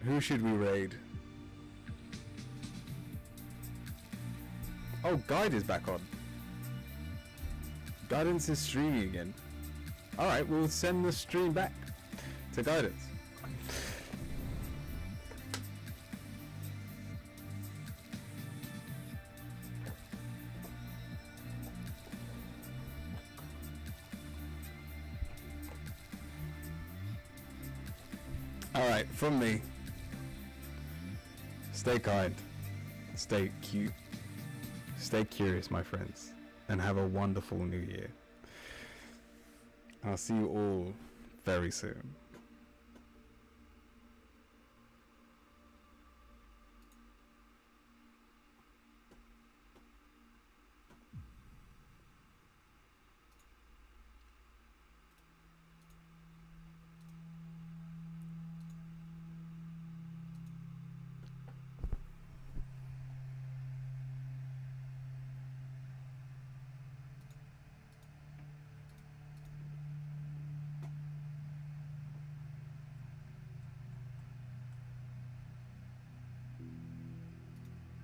who should we raid? Oh, Guide is back on. Guidance is streaming again. Alright, we'll send the stream back to Guidance. Alright, from me, stay kind, stay cute, stay curious, my friends, and have a wonderful new year. I'll see you all very soon.